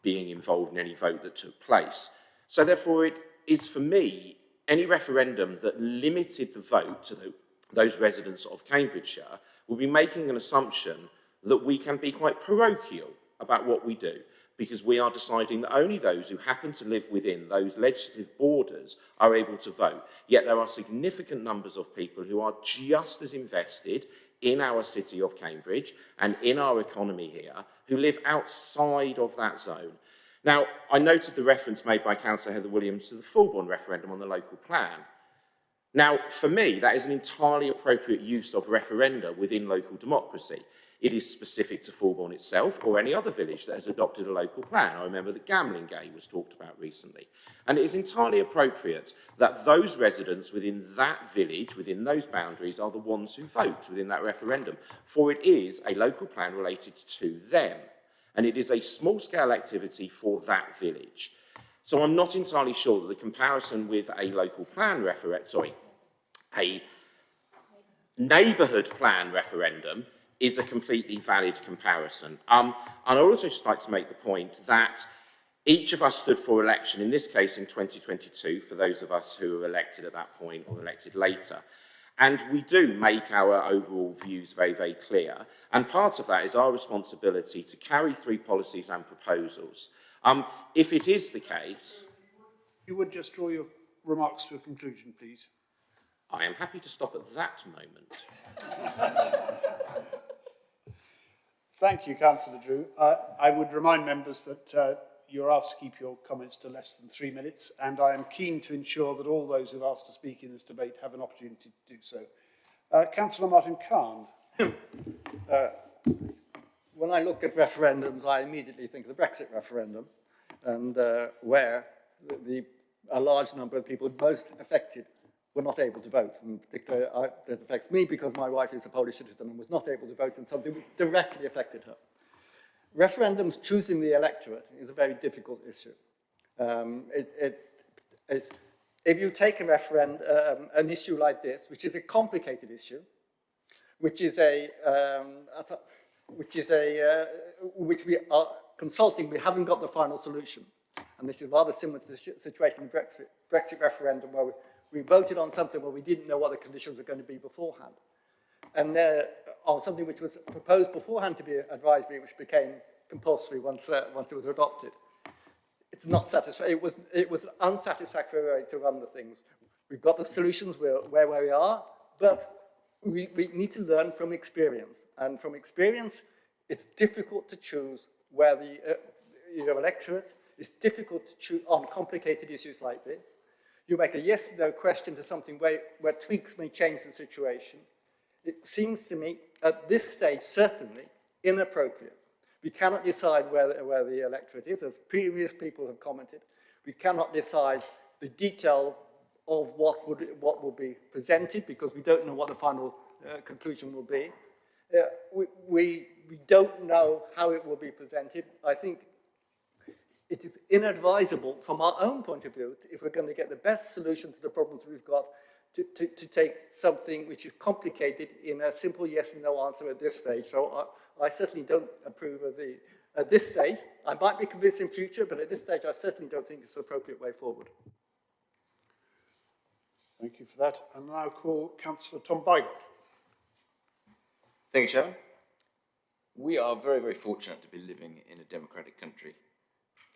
being involved in any vote that took place. So therefore, it is for me, any referendum that limited the vote to those residents of Cambridgeshire would be making an assumption that we can be quite parochial about what we do, because we are deciding that only those who happen to live within those legislative borders are able to vote. Yet there are significant numbers of people who are just as invested in our city of Cambridge and in our economy here who live outside of that zone. Now, I noted the reference made by Councillor Heather Williams to the Fulbourn referendum on the local plan. Now, for me, that is an entirely appropriate use of referenda within local democracy. It is specific to Fulbourn itself or any other village that has adopted a local plan. I remember that Gamlingay was talked about recently. And it is entirely appropriate that those residents within that village, within those boundaries, are the ones who vote within that referendum, for it is a local plan related to them. And it is a small-scale activity for that village. So I'm not entirely sure that the comparison with a local plan a neighbourhood plan referendum is a completely valid comparison. And I'd also just like to make the point that each of us stood for election, in this case in 2022, for those of us who were elected at that point or elected later. And we do make our overall views very, very clear. And part of that is our responsibility to carry through policies and proposals. If it is the case... You would just draw your remarks to a conclusion, please. I am happy to stop at that moment. Thank you, Councillor Drew. I would remind members that you're asked to keep your comments to less than 3 minutes, and I am keen to ensure that all those who've asked to speak in this debate have an opportunity to do so. Councillor Martin Khan. When I look at referendums, I immediately think of the Brexit referendum, and where a large number of people most affected were not able to vote. In particular, that affects me because my wife is a Polish citizen and was not able to vote in something which directly affected her. Referendums choosing the electorate is a very difficult issue. If you take a an issue like this, which is a complicated issue, which which we are consulting, we haven't got the final solution. And this is rather similar to the situation in the Brexit referendum, where we voted on something where we didn't know what the conditions were going to be beforehand. And on something which was proposed beforehand to be advisory, which became compulsory once it was adopted. It's not satisfactory. It was an unsatisfactory way to run the things. We've got the solutions where we are, but we need to learn from experience. And from experience, it's difficult to choose where your electorate. It's difficult to choose on complicated issues like this. You make a yes/no question to something where tweaks may change the situation. It seems to me, at this stage, certainly inappropriate. We cannot decide where the electorate is, as previous people have commented. We cannot decide the detail of what will be presented, because we don't know what the final conclusion will be. We don't know how it will be presented. I think it is inadvisable from our own point of view, if we're going to get the best solution to the problems we've got, to take something which is complicated in a simple yes and no answer at this stage. So I certainly don't approve of At this stage, I might be convinced in future, but at this stage, I certainly don't think it's the appropriate way forward. Thank you for that. I now call Councillor Tom Bygott. Thank you, Chairman. We are very, very fortunate to be living in a democratic country.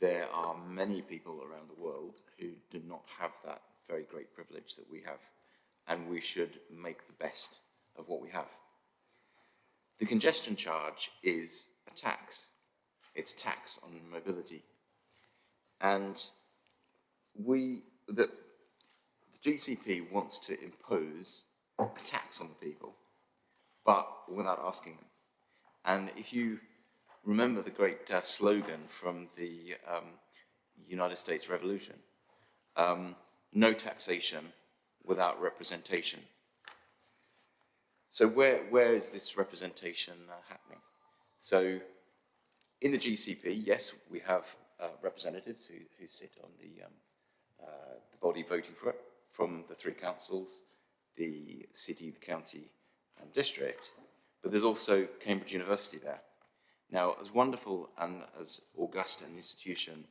There are many people around the world who do not have that very great privilege that we have, and we should make the best of what we have. The congestion charge is a tax. It's tax on mobility. And the GCP wants to impose a tax on the people, but without asking them. And if you remember the great slogan from the United States Revolution, no taxation without representation. So where is this representation happening? So in the GCP, yes, we have representatives who sit on the body voting for it, from the three councils, the city, the county, and district, but there's also Cambridge University there. Now, as wonderful and as august an institution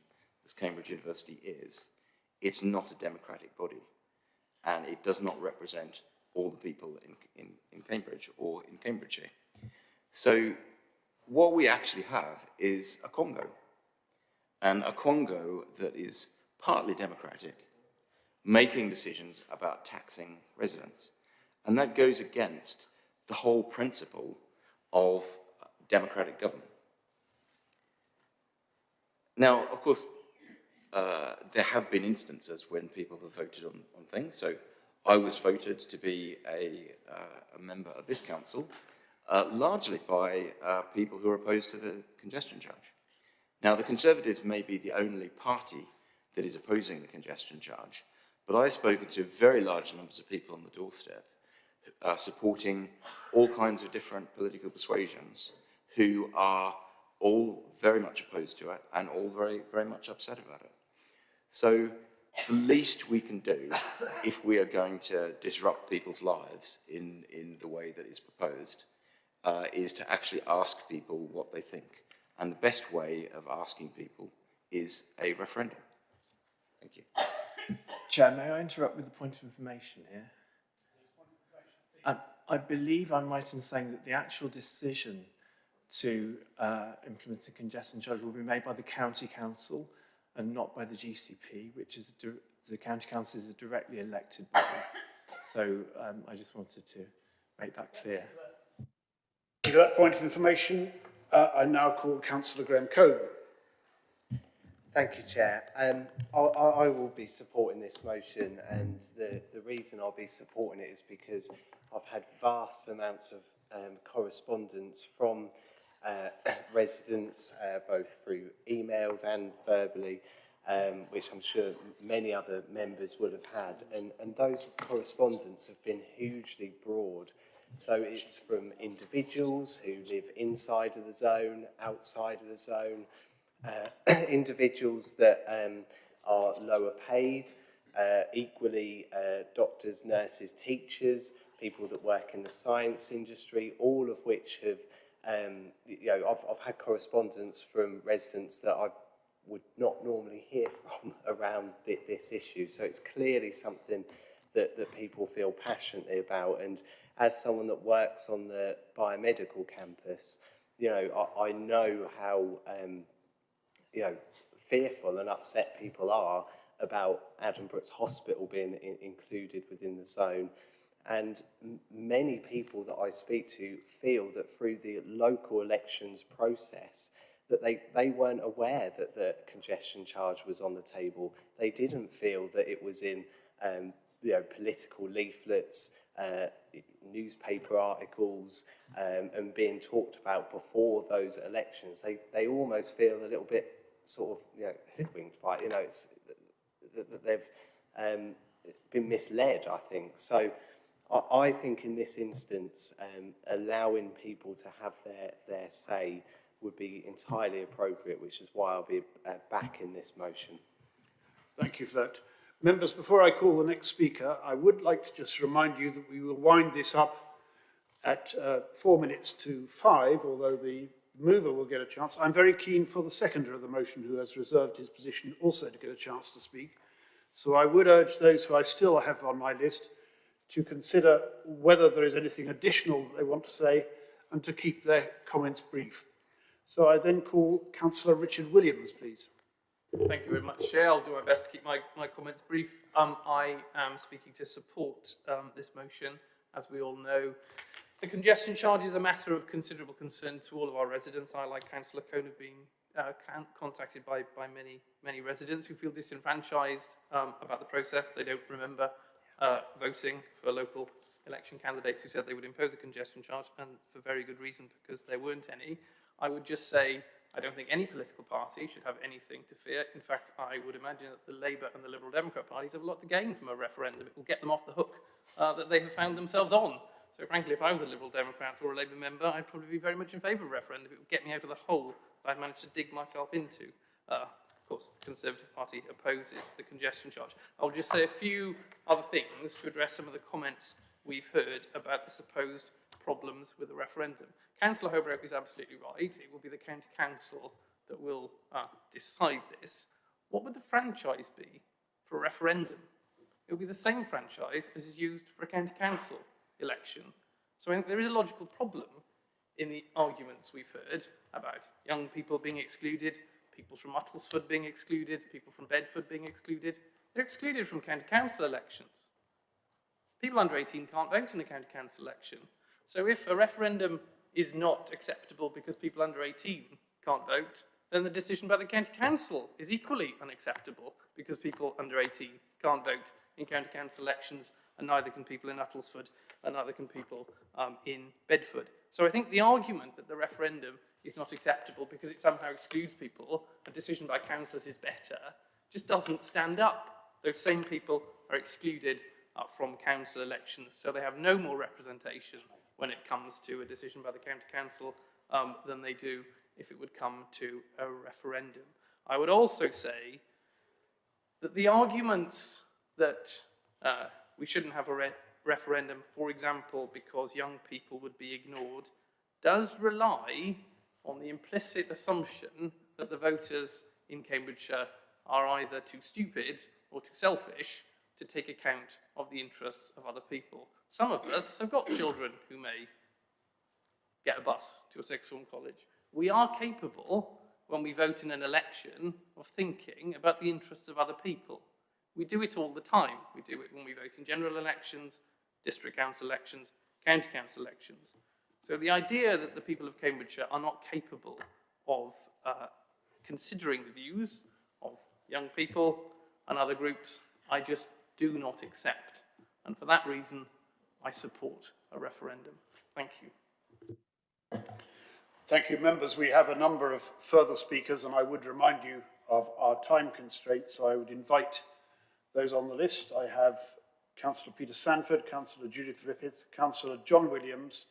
as Cambridge University is, it's not a democratic body, and it does not represent all the people in Cambridge or in Cambridgeshire. So what we actually have is a Congo, and a Congo that is partly democratic, making decisions about taxing residents. And that goes against the whole principle of democratic government. Now, of course, there have been instances when people have voted on things. So I was voted to be a member of this council, largely by people who are opposed to the congestion charge. Now, the Conservatives may be the only party that is opposing the congestion charge, but I've spoken to very large numbers of people on the doorstep supporting all kinds of different political persuasions who are all very much opposed to it and all very, very much upset about it. So the least we can do if we are going to disrupt people's lives in the way that is proposed is to actually ask people what they think. And the best way of asking people is a referendum. Thank you. Chair, may I interrupt with a point of information here? I believe I'm right in saying that the actual decision to implement a congestion charge will be made by the county council and not by the GCP, which is the county council is a directly elected body. So I just wanted to make that clear. With that point of information, I now call Councillor Graham Cohn. Thank you, Chair. I will be supporting this motion, and the reason I'll be supporting it is because I've had vast amounts of correspondence from residents, both through emails and verbally, which I'm sure many other members would have had, and those correspondence have been hugely broad. So it's from individuals who live inside of the zone, outside of the zone, individuals that are lower paid, equally doctors, nurses, teachers, people that work in the science industry, all of which have, I've had correspondence from residents that I would not normally hear from around this issue. So it's clearly something that people feel passionately about. And as someone that works on the biomedical campus, I know how, fearful and upset people are about Addenbrooke's Hospital being included within the zone. And many people that I speak to feel that through the local elections process, that they weren't aware that the congestion charge was on the table. They didn't feel that it was in political leaflets, newspaper articles, and being talked about before those elections. They almost feel a little bit sort of hoodwinked by it. It's that they've been misled, I think. So I think in this instance, allowing people to have their say would be entirely appropriate, which is why I'll be backing this motion. Thank you for that. Members, before I call the next speaker, I would like to just remind you that we will wind this up at 4 minutes to 5, although the mover will get a chance. I'm very keen for the seconder of the motion, who has reserved his position, also to get a chance to speak. So I would urge those who I still have on my list to consider whether there is anything additional they want to say and to keep their comments brief. So I then call Councillor Richard Williams, please. Thank you very much, Chair. I'll do my best to keep my comments brief. I am speaking to support this motion. As we all know, the congestion charge is a matter of considerable concern to all of our residents. I, like Councillor Cohn, have been contacted by many residents who feel disenfranchised about the process. They don't remember voting for local election candidates who said they would impose a congestion charge, and for very good reason, because there weren't any. I would just say I don't think any political party should have anything to fear. In fact, I would imagine that the Labour and the Liberal Democrat parties have a lot to gain from a referendum. It will get them off the hook that they have found themselves on. So frankly, if I was a Liberal Democrat or a Labour member, I'd probably be very much in favour of a referendum. It would get me out of the hole that I've managed to dig myself into. Of course, the Conservative Party opposes the congestion charge. I'll just say a few other things to address some of the comments we've heard about the supposed problems with the referendum. Councillor Holbrook is absolutely right. It will be the county council that will decide this. What would the franchise be for a referendum? It will be the same franchise as is used for a county council election. So I think there is a logical problem in the arguments we've heard about young people being excluded, people from Uttlesford being excluded, people from Bedford being excluded. They're excluded from county council elections. People under 18 can't vote in a county council election. So if a referendum is not acceptable because people under 18 can't vote, then the decision by the county council is equally unacceptable because people under 18 can't vote in county council elections, and neither can people in Uttlesford, and neither can people in Bedford. So I think the argument that the referendum is not acceptable because it somehow excludes people, a decision by council that is better, just doesn't stand up. Those same people are excluded from council elections, so they have no more representation when it comes to a decision by the county council than they do if it would come to a referendum. I would also say that the arguments that we shouldn't have a referendum, for example, because young people would be ignored, does rely on the implicit assumption that the voters in Cambridgeshire are either too stupid or too selfish to take account of the interests of other people. Some of us have got children who may get a bus to a sixth form college. We are capable, when we vote in an election, of thinking about the interests of other people. We do it all the time. We do it when we vote in general elections, district council elections, county council elections. So the idea that the people of Cambridgeshire are not capable of considering the views of young people and other groups, I just do not accept. And for that reason, I support a referendum. Thank you. Thank you, members. We have a number of further speakers, and I would remind you of our time constraints, so I would invite those on the list. I have Councillor Peter Sanford, Councillor Judith Rippeth, Councillor John Williams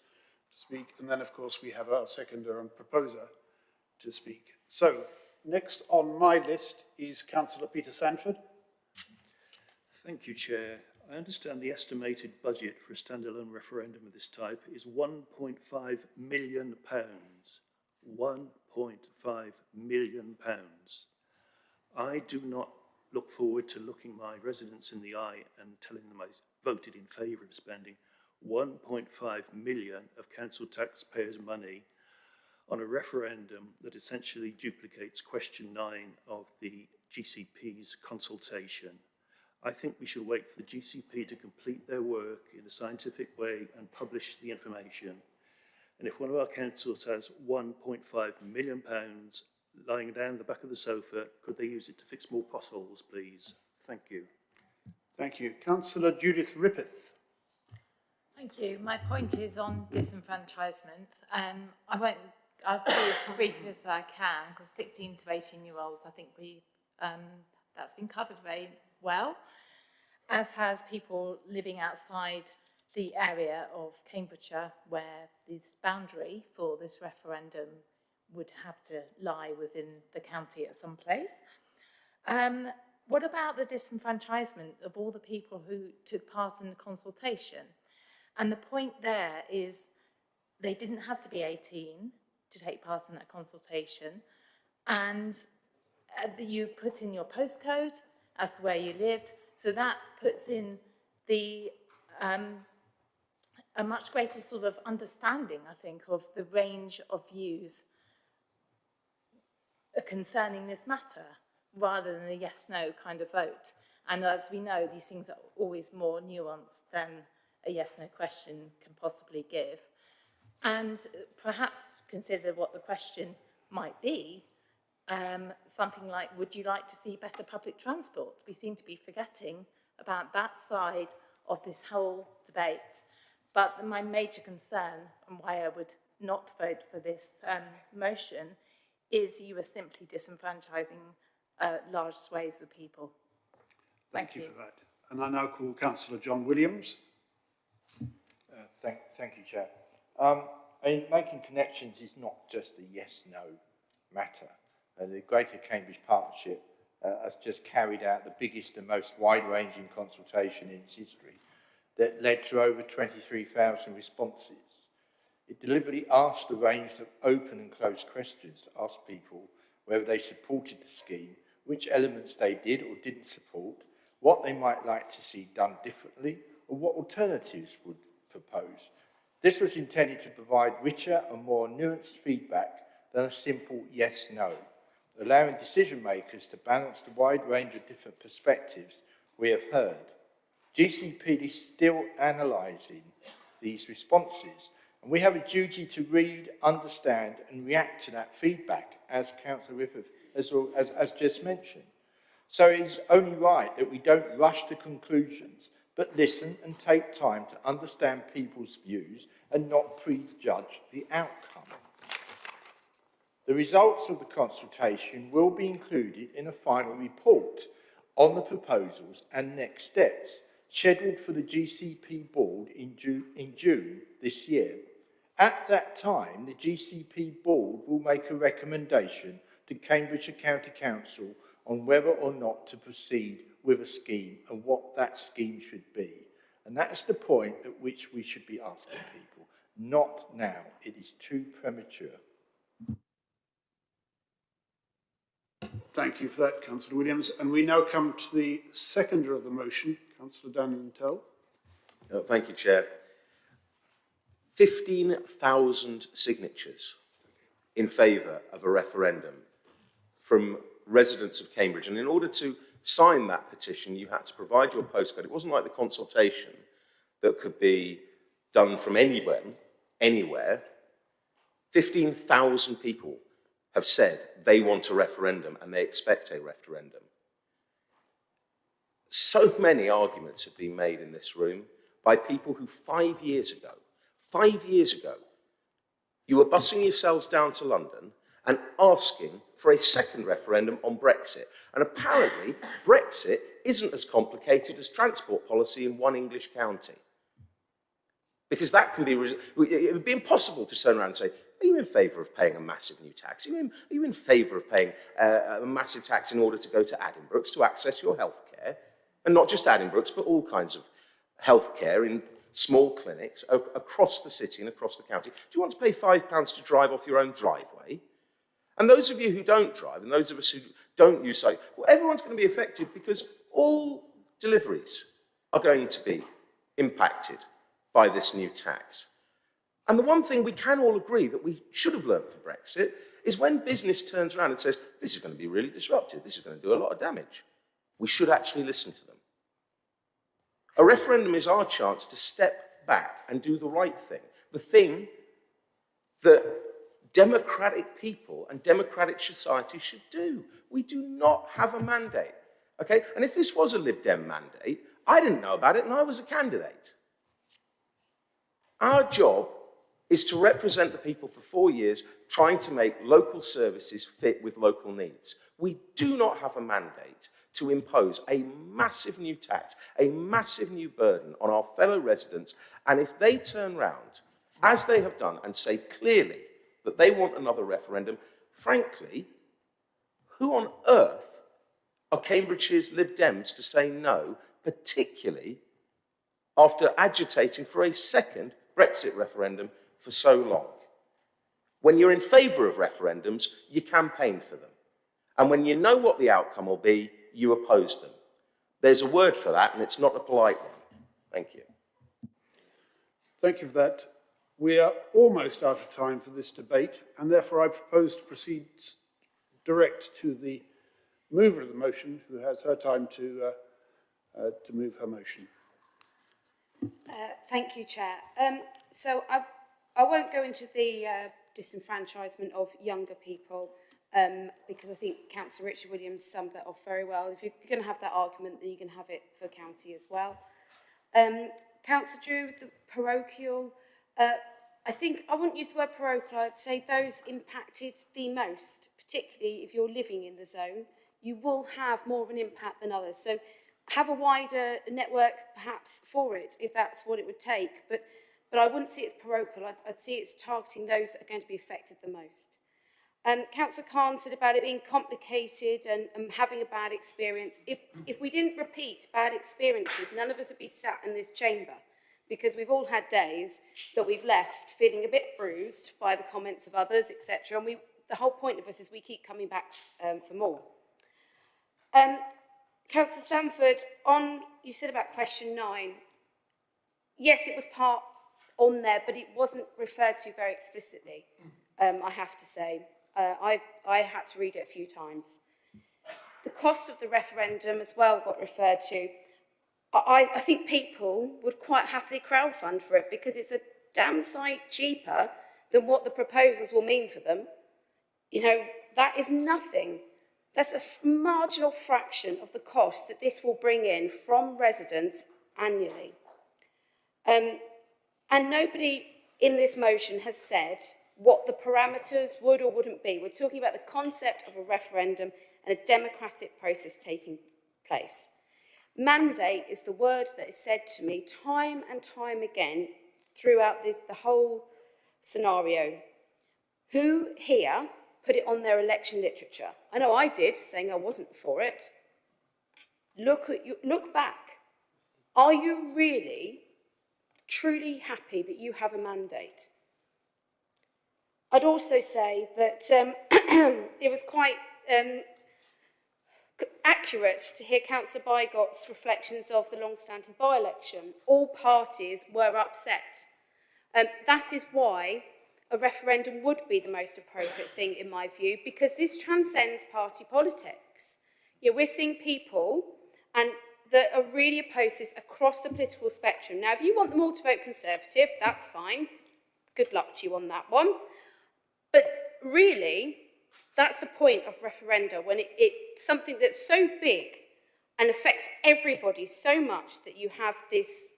to speak, and then, of course, we have our seconder and proposer to speak. So, next on my list is Councillor Peter Sanford. Thank you, Chair. I understand the estimated budget for a standalone referendum of this type is £1.5 million. £1.5 million. I do not look forward to looking my residents in the eye and telling them I voted in favour of spending 1.5 million of council taxpayers' money on a referendum that essentially duplicates question 9 of the GCP's consultation. I think we should wait for the GCP to complete their work in a scientific way and publish the information. And if one of our councils has £1.5 million lying down the back of the sofa, could they use it to fix more potholes, please? Thank you. Thank you. Councillor Judith Rippeth. Thank you. My point is on disenfranchisement. I'll be as brief as I can, because 16 to 18-year-olds, I think that's been covered very well, as has people living outside the area of Cambridgeshire where this boundary for this referendum would have to lie within the county at some place. What about the disenfranchisement of all the people who took part in the consultation? And the point there is they didn't have to be 18, to take part in that consultation. And you put in your postcode as to where you lived, so that puts in the a much greater sort of understanding, I think, of the range of views concerning this matter, rather than a yes-no kind of vote. And as we know, these things are always more nuanced than a yes-no question can possibly give. And perhaps consider what the question might be. Something like, would you like to see better public transport? We seem to be forgetting about that side of this whole debate. But my major concern, and why I would not vote for this motion, is you are simply disenfranchising large swathes of people. Thank you for that. And I now call Councillor John Williams. Thank you, Chair. Making connections is not just a yes-no matter. The Greater Cambridge Partnership has just carried out the biggest and most wide-ranging consultation in its history that led to over 23,000 responses. It deliberately asked a range of open and closed questions to ask people whether they supported the scheme, which elements they did or didn't support, what they might like to see done differently, or what alternatives would propose. This was intended to provide richer and more nuanced feedback than a simple yes-no, allowing decision makers to balance the wide range of different perspectives we have heard. GCP is still analysing these responses, and we have a duty to read, understand and react to that feedback, as Councillor Rippeth has just mentioned. So it is only right that we don't rush to conclusions, but listen and take time to understand people's views and not prejudge the outcome. The results of the consultation will be included in a final report on the proposals and next steps, scheduled for the GCP board in June this year. At that time, the GCP board will make a recommendation to Cambridgeshire County Council on whether or not to proceed with a scheme and what that scheme should be. And that's the point at which we should be asking people. Not now. It is too premature. Thank you for that, Councillor Williams. And we now come to the seconder of the motion, Councillor Dannentel. Thank you, Chair. 15,000 signatures in favour of a referendum from residents of Cambridge. And in order to sign that petition, you had to provide your postcode. It wasn't like the consultation that could be done from anywhere. 15,000 people have said they want a referendum and they expect a referendum. So many arguments have been made in this room by people who 5 years ago, you were bussing yourselves down to London and asking for a second referendum on Brexit. And apparently, Brexit isn't as complicated as transport policy in one English county. Because that can be, it would be impossible to turn around and say, are you in favour of paying a massive new tax? Are you in favour of paying a massive tax in order to go to Addenbrooke's to access your healthcare? And not just Addenbrooke's, but all kinds of healthcare in small clinics across the city and across the county. Do you want to pay £5 to drive off your own driveway? And those of you who don't drive, and those of us who don't use cycle, well, everyone's going to be affected because all deliveries are going to be impacted by this new tax. And the one thing we can all agree that we should have learned for Brexit is when business turns around and says, this is going to be really disruptive, this is going to do a lot of damage, we should actually listen to them. A referendum is our chance to step back and do the right thing, the thing that democratic people and democratic society should do. We do not have a mandate, okay? And if this was a Lib Dem mandate, I didn't know about it and I was a candidate. Our job is to represent the people for 4 years, trying to make local services fit with local needs. We do not have a mandate to impose a massive new tax, a massive new burden on our fellow residents. And if they turn round, as they have done, and say clearly that they want another referendum, frankly, who on earth are Cambridgeshire's Lib Dems to say no, particularly after agitating for a second Brexit referendum for so long? When you're in favour of referendums, you campaign for them. And when you know what the outcome will be, you oppose them. There's a word for that, and it's not a polite one. Thank you. Thank you for that. We are almost out of time for this debate, and therefore I propose to proceed direct to the mover of the motion, who has her time to move her motion. Thank you, Chair. So I won't go into the disenfranchisement of younger people because I think Councillor Richard Williams summed that off very well. If you're going to have that argument, then you can have it for county as well. Councillor Drew, the parochial, I think I wouldn't use the word parochial, I'd say those impacted the most, particularly if you're living in the zone, you will have more of an impact than others. So have a wider network perhaps for it, if that's what it would take. But I wouldn't see it as parochial. I'd see it's targeting those that are going to be affected the most. Councillor Khan said about it being complicated and having a bad experience. If we didn't repeat bad experiences, none of us would be sat in this chamber, because we've all had days that we've left feeling a bit bruised by the comments of others, etc. And the whole point of us is we keep coming back for more. Councillor Stanford, you said about question 9. Yes, it was part on there, but it wasn't referred to very explicitly, I have to say. I had to read it a few times. The cost of the referendum as well got referred to. I think people would quite happily crowdfund for it because it's a damn sight cheaper than what the proposals will mean for them. You know, that is nothing. That's a marginal fraction of the cost that this will bring in from residents annually. And nobody in this motion has said what the parameters would or wouldn't be. We're talking about the concept of a referendum and a democratic process taking place. Mandate is the word that is said to me time and time again throughout the whole scenario. Who here put it on their election literature? I know I did, saying I wasn't for it. Look back. Are you really, truly happy that you have a mandate? I'd also say that it was quite accurate to hear Councillor Bygot's reflections of the long-standing by-election. All parties were upset. That is why a referendum would be the most appropriate thing, in my view, because this transcends party politics. You know, we're seeing people that are really opposed to this across the political spectrum. Now, if you want them all to vote Conservative, that's fine. Good luck to you on that one. But really, that's the point of referenda, when it's something that's so big and affects everybody so much that you have this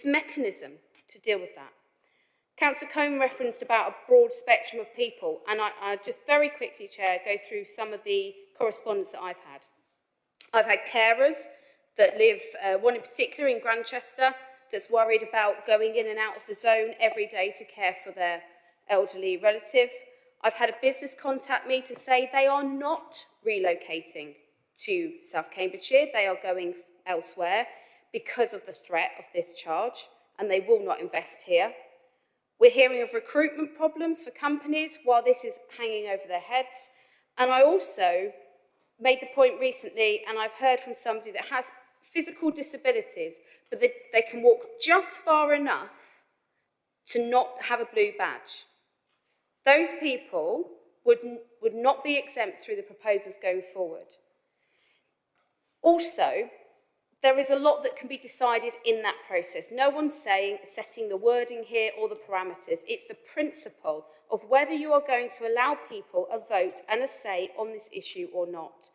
mechanism to deal with that. Councillor Combe referenced about a broad spectrum of people, and I just very quickly, Chair, go through some of the correspondence that I've had. I've had carers that live, one in particular in Grantchester, that's worried about going in and out of the zone every day to care for their elderly relative. I've had a business contact me to say they are not relocating to South Cambridgeshire. They are going elsewhere because of the threat of this charge, and they will not invest here. We're hearing of recruitment problems for companies while this is hanging over their heads. And I also made the point recently, and I've heard from somebody that has physical disabilities, but they can walk just far enough to not have a blue badge. Those people would not be exempt through the proposals going forward. Also, there is a lot that can be decided in that process. No one's setting the wording here or the parameters. It's the principle of whether you are going to allow people a vote and a say on this issue or not.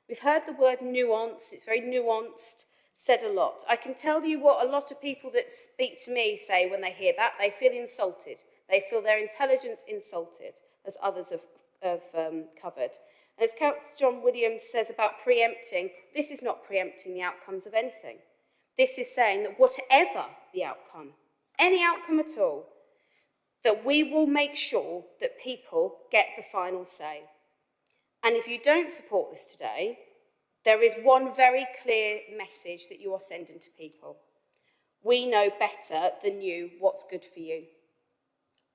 We've heard the word nuanced. It's very nuanced, said a lot. I can tell you what a lot of people that speak to me say when they hear that. They feel insulted. They feel their intelligence insulted, as others have covered. And as Councillor John Williams says about preempting, this is not preempting the outcomes of anything. This is saying that whatever the outcome, any outcome at all, that we will make sure that people get the final say. And if you don't support this today, there is one very clear message that you are sending to people. We know better than you what's good for you.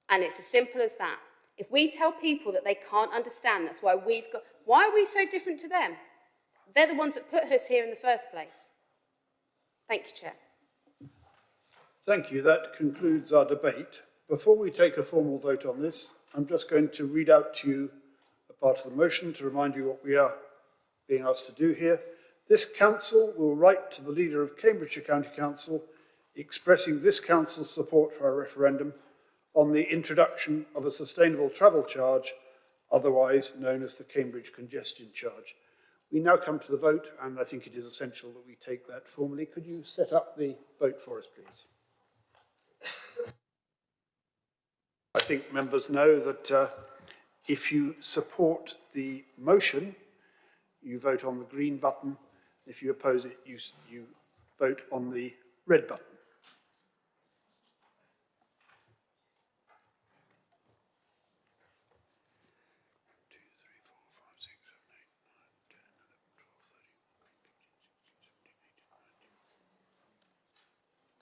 And it's as simple as that. If we tell people that they can't understand, that's why why are we so different to them? They're the ones that put us here in the first place. Thank you, Chair. Thank you. That concludes our debate. Before we take a formal vote on this, I'm just going to read out to you a part of the motion to remind you what we are being asked to do here. This council will write to the leader of Cambridgeshire County Council expressing this council's support for a referendum on the introduction of a sustainable travel charge, otherwise known as the Cambridge Congestion Charge. We now come to the vote, and I think it is essential that we take that formally. Could you set up the vote for us, please? I think members know that if you support the motion, you vote on the green button. If you oppose it, you vote on the red button.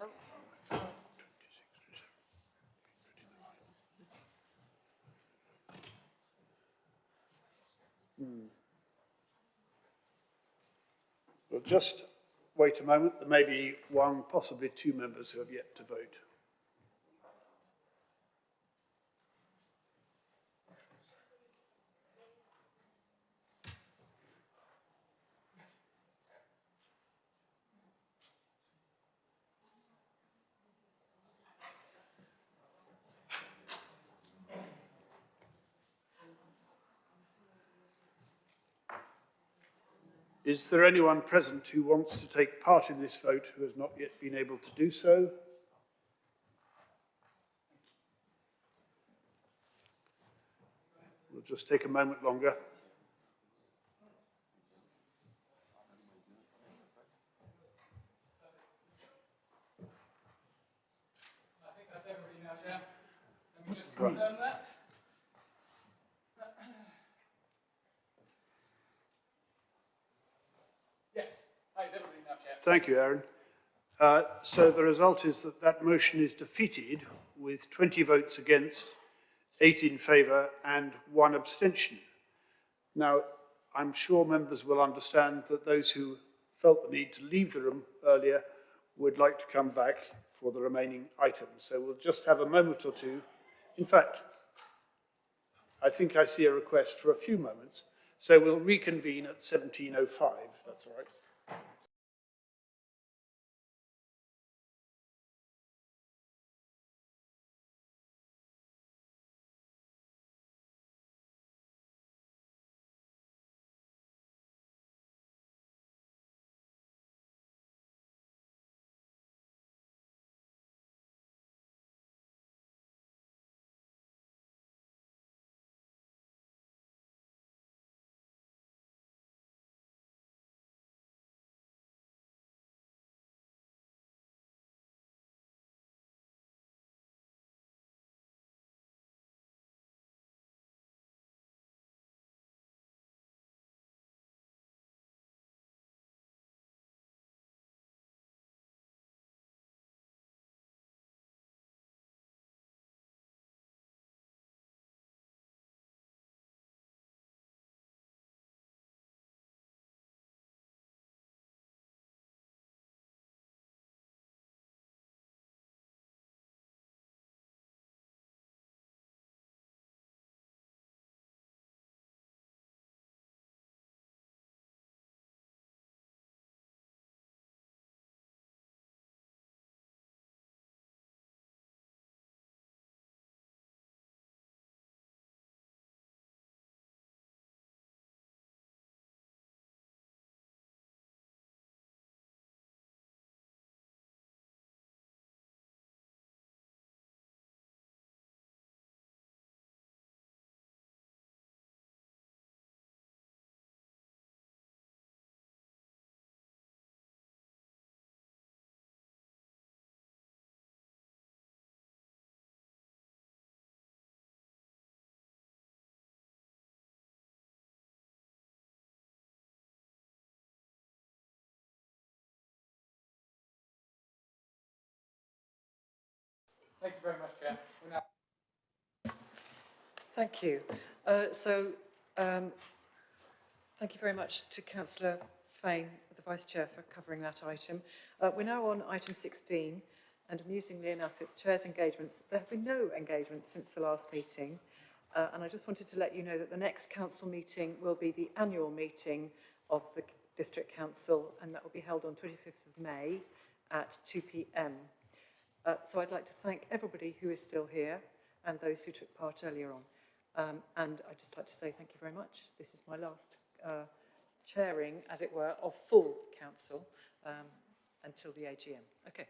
Oh, sorry. We'll just wait a moment. There may be one, possibly two members who have yet to vote. Is there anyone present who wants to take part in this vote who has not yet been able to do so? We'll just take a moment longer. I think that's everything now, Chair. Let me just confirm that. Yes, that is everything now, Chair. Thank you, Aaron. So the result is that that motion is defeated with 20 votes against, 8 in favour and 1 abstention. Now, I'm sure members will understand that those who felt the need to leave the room earlier would like to come back for the remaining items. So we'll just have a moment or two. In fact, I think I see a request for a few moments. So we'll reconvene at 17:05, if that's all right. Thank you very much, Chair. Thank you. Thank you very much to Councillor Fain, the Vice Chair, for covering that item. We're now on item 16, and amusingly enough, it's Chair's engagements. There have been no engagements since the last meeting, and I just wanted to let you know that the next council meeting will be the annual meeting of the District Council, and that will be held on 25th of May at 2 p.m. So I'd like to thank everybody who is still here and those who took part earlier on. And I'd just like to say thank you very much. This is my last chairing, as it were, of full council until the AGM. Okay.